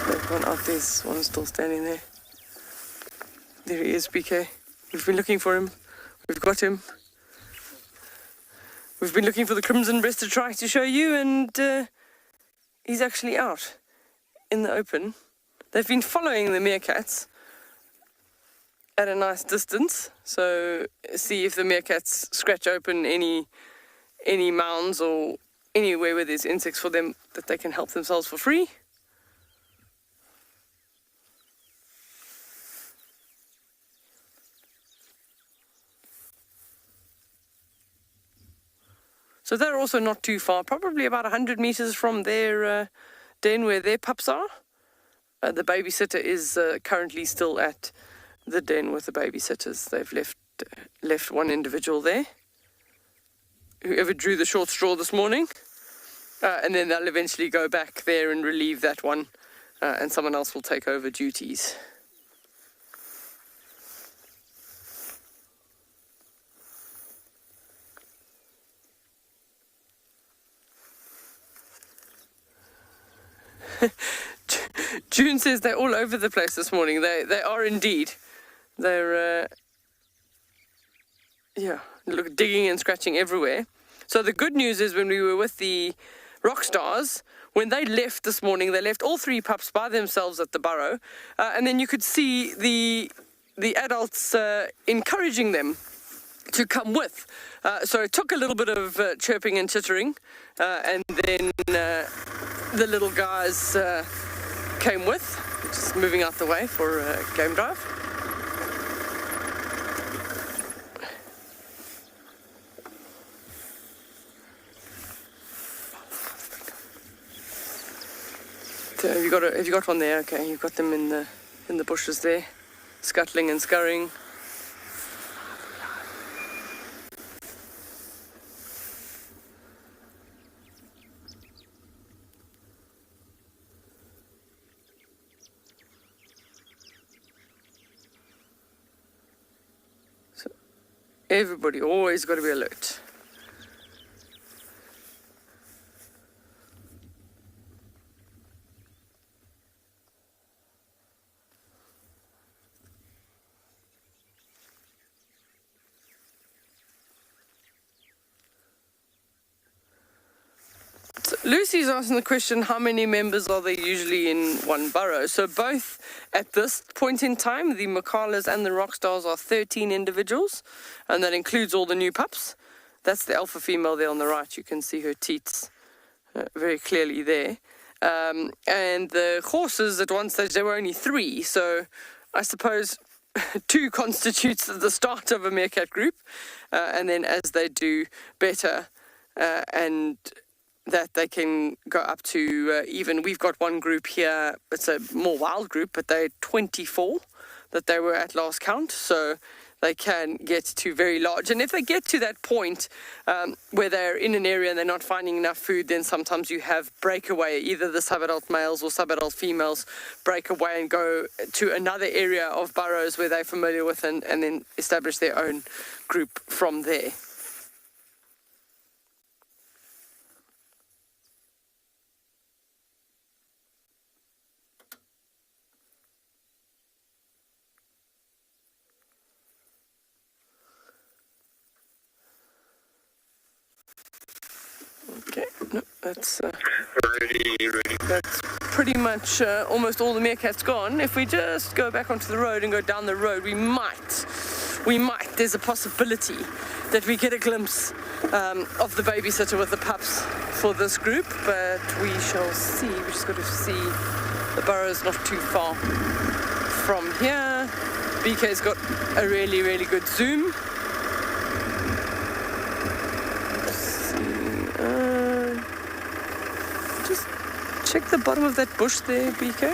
That one out there's one still standing there. There he is, BK. We've been looking for him. We've got him. We've been looking for the crimson-breasted shrike to show you, and he's actually out in the open. They've been following the meerkats at a nice distance, so see if the meerkats scratch open any mounds or anywhere where there's insects for them that they can help themselves for free. So they're also not too far, probably about 100 meters from their den where their pups are. The babysitter is currently still at the den with the babysitters. They've left one individual there whoever drew the short straw this morning. And then they'll eventually go back there and relieve that one, and someone else will take over duties. June says they're all over the place this morning. They are indeed. They're look, digging and scratching everywhere. So the good news is when we were with the rock stars, when they left this morning, they left all 3 pups by themselves at the burrow, and then you could see the adults encouraging them to come with. So it took a little bit of chirping and chittering, and then the little guys came with, just moving out the way for a game drive. So have you got one there? Okay, you've got them in the bushes there, scuttling and scurrying. So everybody always got to be alert. Lucy's asking the question, how many members are there usually in one burrow? So both at this point in time, the Makalas and the Rockstars are 13 individuals, and that includes all the new pups. That's the alpha female there on the right. You can see her teats very clearly there. And the horses at one stage, there were only 3, so I suppose 2 constitutes the start of a meerkat group, and then as they do better and that they can go up to even, we've got one group here, it's a more wild group, but they're 24 that they were at last count, so they can get to very large. And if they get to that point where they're in an area and they're not finding enough food, then sometimes you have breakaway, either the subadult males or subadult females break away and go to another area of burrows where they're familiar with, and then establish their own group from there. Okay, no, that's pretty much almost all the meerkats gone. If we just go back onto the road and go down the road, we might, there's a possibility that we get a glimpse of the babysitter with the pups for this group, but we shall see. We just got to see. The burrow's not too far from here. BK's got a really, really good zoom. Just check the bottom of that bush there, BK.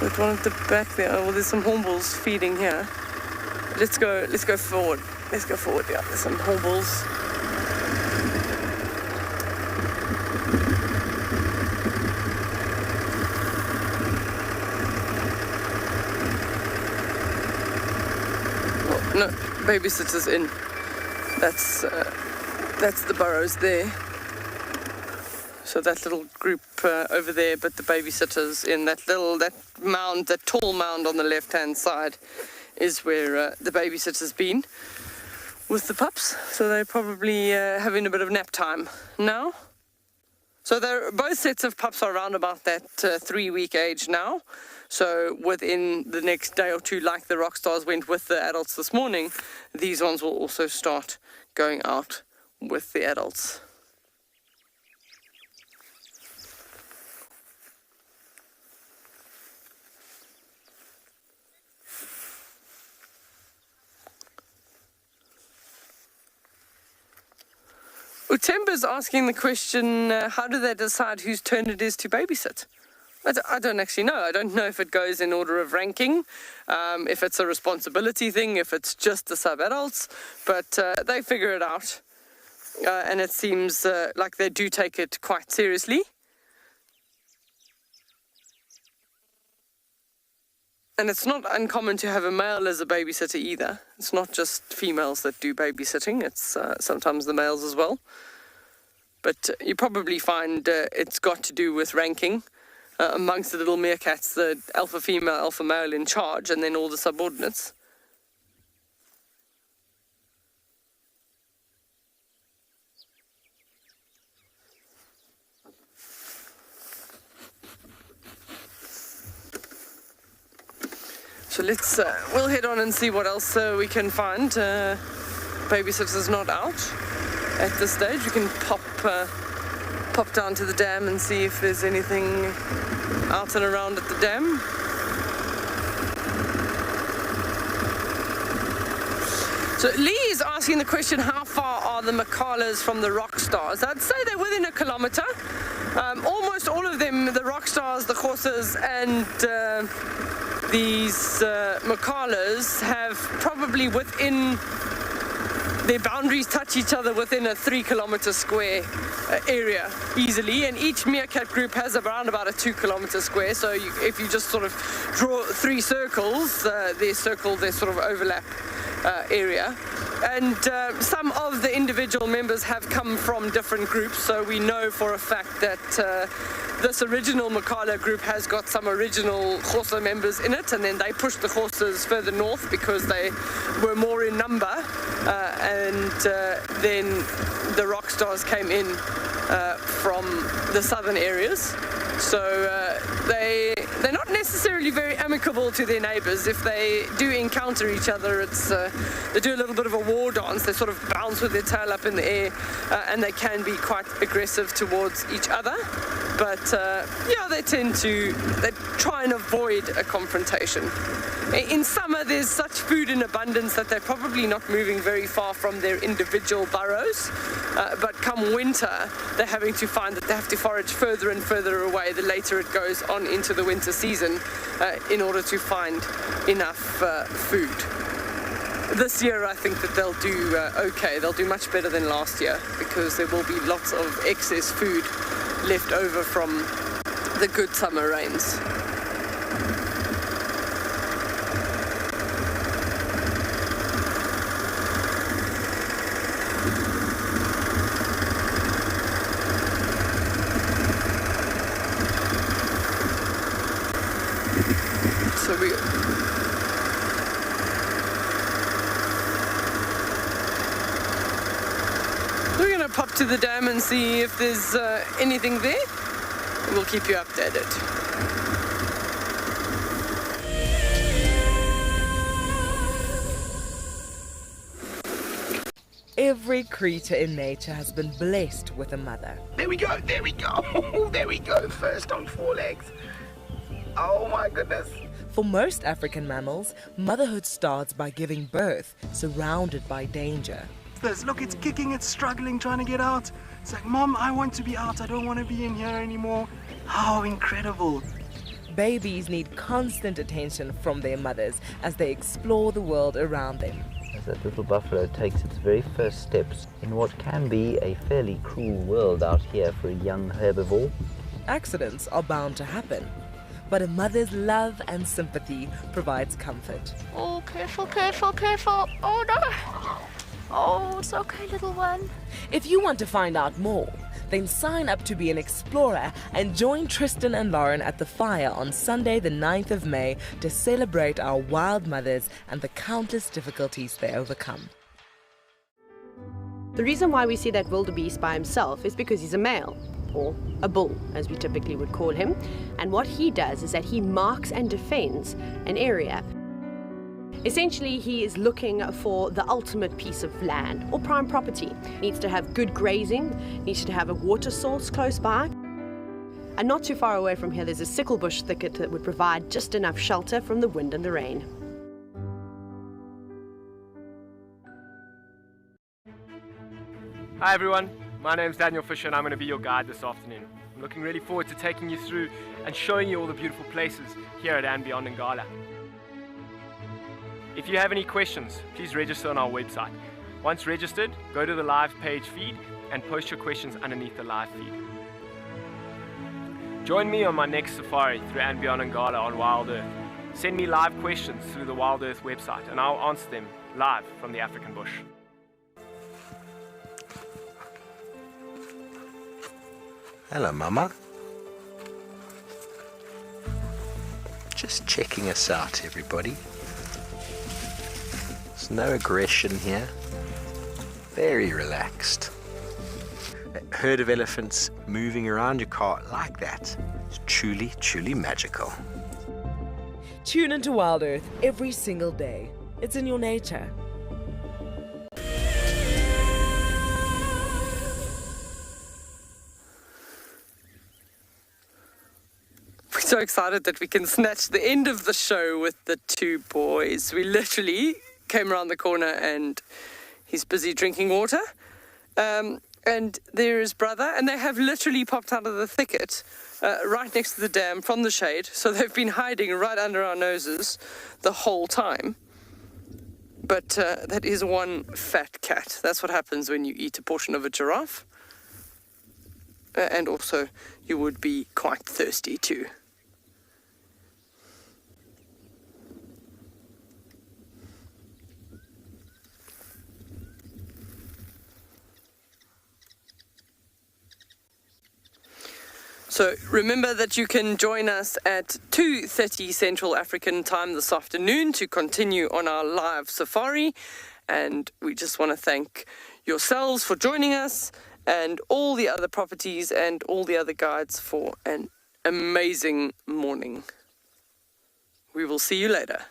With one at the back there. Oh, well, there's some hornbills feeding here. Let's go forward. Let's go forward. Yeah, there's some hornbills. Oh, no, babysitter's in. That's the burrows there. So that little group over there, but the babysitter's in that mound, that tall mound on the left-hand side is where the babysitter's been with the pups. So they're probably having a bit of nap time now. So both sets of pups are around about that 3-week age now. So within the next day or two, like the Rockstars went with the adults this morning, these ones will also start going out with the adults. Utemba's asking the question, how do they decide whose turn it is to babysit? I don't actually know. I don't know if it goes in order of ranking, if it's a responsibility thing, if it's just the sub-adults, but they figure it out. And it seems like they do take it quite seriously. And it's not uncommon to have a male as a babysitter either. It's not just females that do babysitting, it's sometimes the males as well. But you probably find it's got to do with ranking. Amongst the little meerkats, the alpha female, alpha male in charge, and then all the subordinates. So we'll head on and see what else we can find. Babysitter's not out at this stage. We can pop down to the dam and see if there's anything out and around at the dam. So Lee is asking the question, how far are the macalas from the rock stars? I'd say they're within 1 kilometer. Almost all of them, the rock stars, the horses, and these macalas have probably within their boundaries touch each other within a 3 kilometer square area easily, and each meerkat group has around about a 2 kilometer square. So if you just sort of draw 3 circles, their sort of overlap area. And some of the individual members have come from different groups, so we know for a fact that this original Makala group has got some original Xhosa members in it, and then they pushed the Xhosas further north because they were more in number, and then the rock stars came in from the southern areas. So they're not necessarily very amicable to their neighbors. If they do encounter each other, it's they do a little bit of a war dance. They sort of bounce with their tail up in the air, and they can be quite aggressive towards each other. But yeah, they try and avoid a confrontation. In summer, there's such food in abundance that they're probably not moving very far from their individual burrows. But come winter, they're having to find that they have to forage further and further away the later it goes on into the winter season in order to find enough food. This year, I think that they'll do okay. They'll do much better than last year because there will be lots of excess food left over from the good summer rains. So we're going to pop to the dam and see if there's anything there. We'll keep you updated. Every creature in nature has been blessed with a mother. There we go, there we go, there we go, first on 4 legs. Oh my goodness. For most African mammals, motherhood starts by giving birth, surrounded by danger. Look, it's kicking, it's struggling, trying to get out. It's like, Mom, I want to be out. I don't want to be in here anymore. How incredible. Babies need constant attention from their mothers as they explore the world around them. As that little buffalo takes its very first steps in what can be a fairly cruel world out here for a young herbivore. Accidents are bound to happen, but a mother's love and sympathy provides comfort. Oh, careful, careful, careful. Oh no. Oh, it's okay, little one. If you want to find out more, then sign up to be an explorer and join Tristan and Lauren at the fire on Sunday the 9th of May to celebrate our wild mothers and the countless difficulties they overcome. The reason why we see that wildebeest by himself is because he's a male, or a bull, as we typically would call him. And what he does is that he marks and defends an area. Essentially, he is looking for the ultimate piece of land or prime property. Needs to have good grazing, needs to have a water source close by. And not too far away from here, there's a sickle bush thicket that would provide just enough shelter from the wind and the rain. Hi everyone, my name's Daniel Fisher and I'm going to be your guide this afternoon. I'm looking really forward to taking you through and showing you all the beautiful places here at and beyond Ngala. If you have any questions, please register on our website. Once registered, go to the live page feed and post your questions underneath the live feed. Join me on my next safari through and beyond Ngala on Wild Earth. Send me live questions through the Wild Earth website and I'll answer them live from the African bush. Hello, Mama. Just checking us out, everybody. There's no aggression here. Very relaxed. A herd of elephants moving around your car like that is truly, truly magical. Tune into Wild Earth every single day. It's in your nature. We're so excited that we can snatch the end of the show with the two boys. We literally came around the corner and he's busy drinking water. And there is brother, and they have literally popped out of the thicket right next to the dam from the shade. So they've been hiding right under our noses the whole time. But that is one fat cat. That's what happens when you eat a portion of a giraffe. And also, you would be quite thirsty too. So remember that you can join us at 2:30 Central African time this afternoon to continue on our live safari. And we just want to thank yourselves for joining us and all the other properties and all the other guides for an amazing morning. We will see you later.